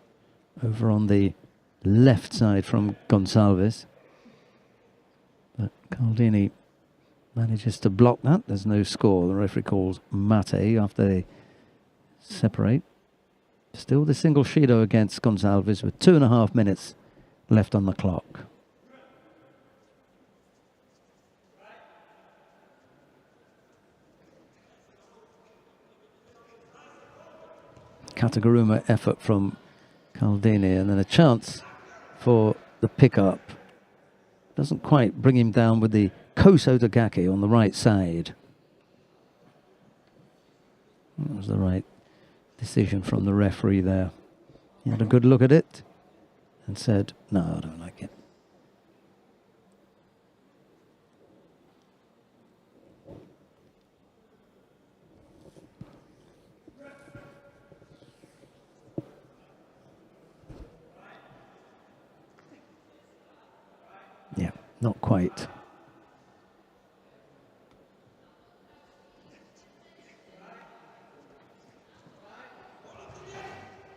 over on the left side from Gonçalves. But Kaldani manages to block that. There's no score. The referee calls mate after they separate. Still the single Shido against Gonçalves with 2.5 minutes left on the clock. Kataguruma effort from Kaldani, and then a chance for the pickup. Doesn't quite bring him down with the Koso Dagaki on the right side. That was the right decision from the referee there. He had a good look at it and said, no, I don't like it. Not quite.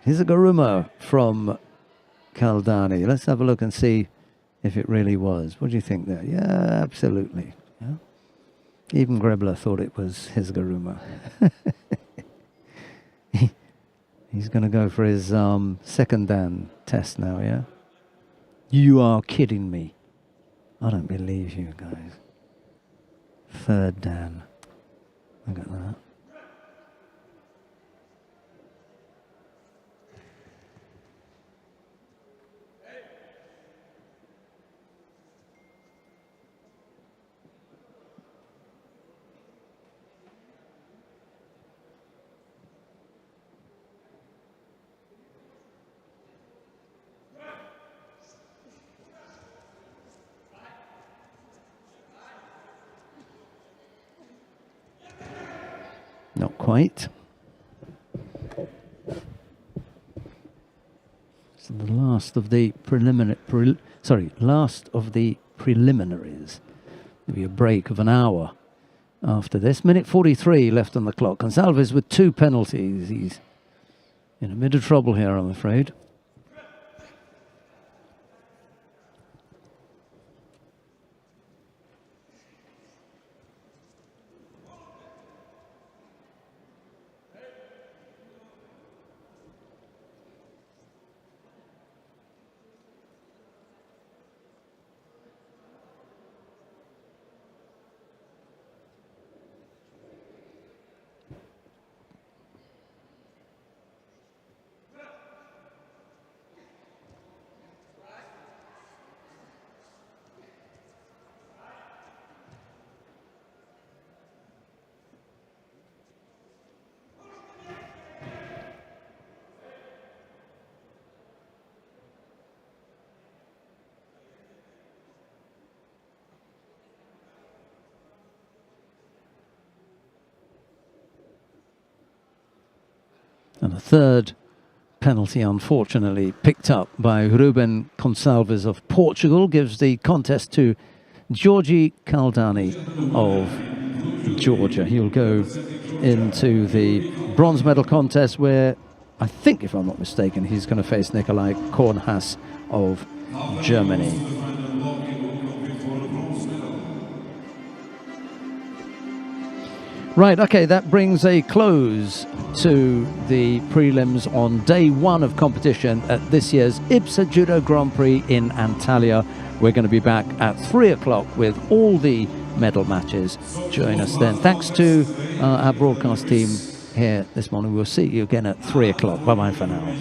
Here's a Garuma from Kaldani. Let's have a look and see if it really was. What do you think there? Yeah, absolutely. Yeah. Even Grebler thought it was his Garuma. He's going to go for his second Dan test now, yeah? You are kidding me. I don't believe you guys. Third Dan. Look at that. Not quite. So the last of the last of the preliminaries. There'll be a break of an hour after this. Minute 43 left on the clock. Gonsalves with 2 penalties. He's in a bit of trouble here, I'm afraid. And a third penalty, unfortunately, picked up by Ruben Gonsalves of Portugal, gives the contest to Georgi Kaldani of Georgia. He'll go into the bronze medal contest where, I think, if I'm not mistaken, he's going to face Nikolai Kornhaas of Germany. Right, okay, that brings a close to the prelims on day 1 of competition at this year's IBSA Judo Grand Prix in Antalya. We're going to be back at 3 o'clock with all the medal matches. Join us then. Thanks to our broadcast team here this morning. We'll see you again at 3 o'clock. Bye-bye for now.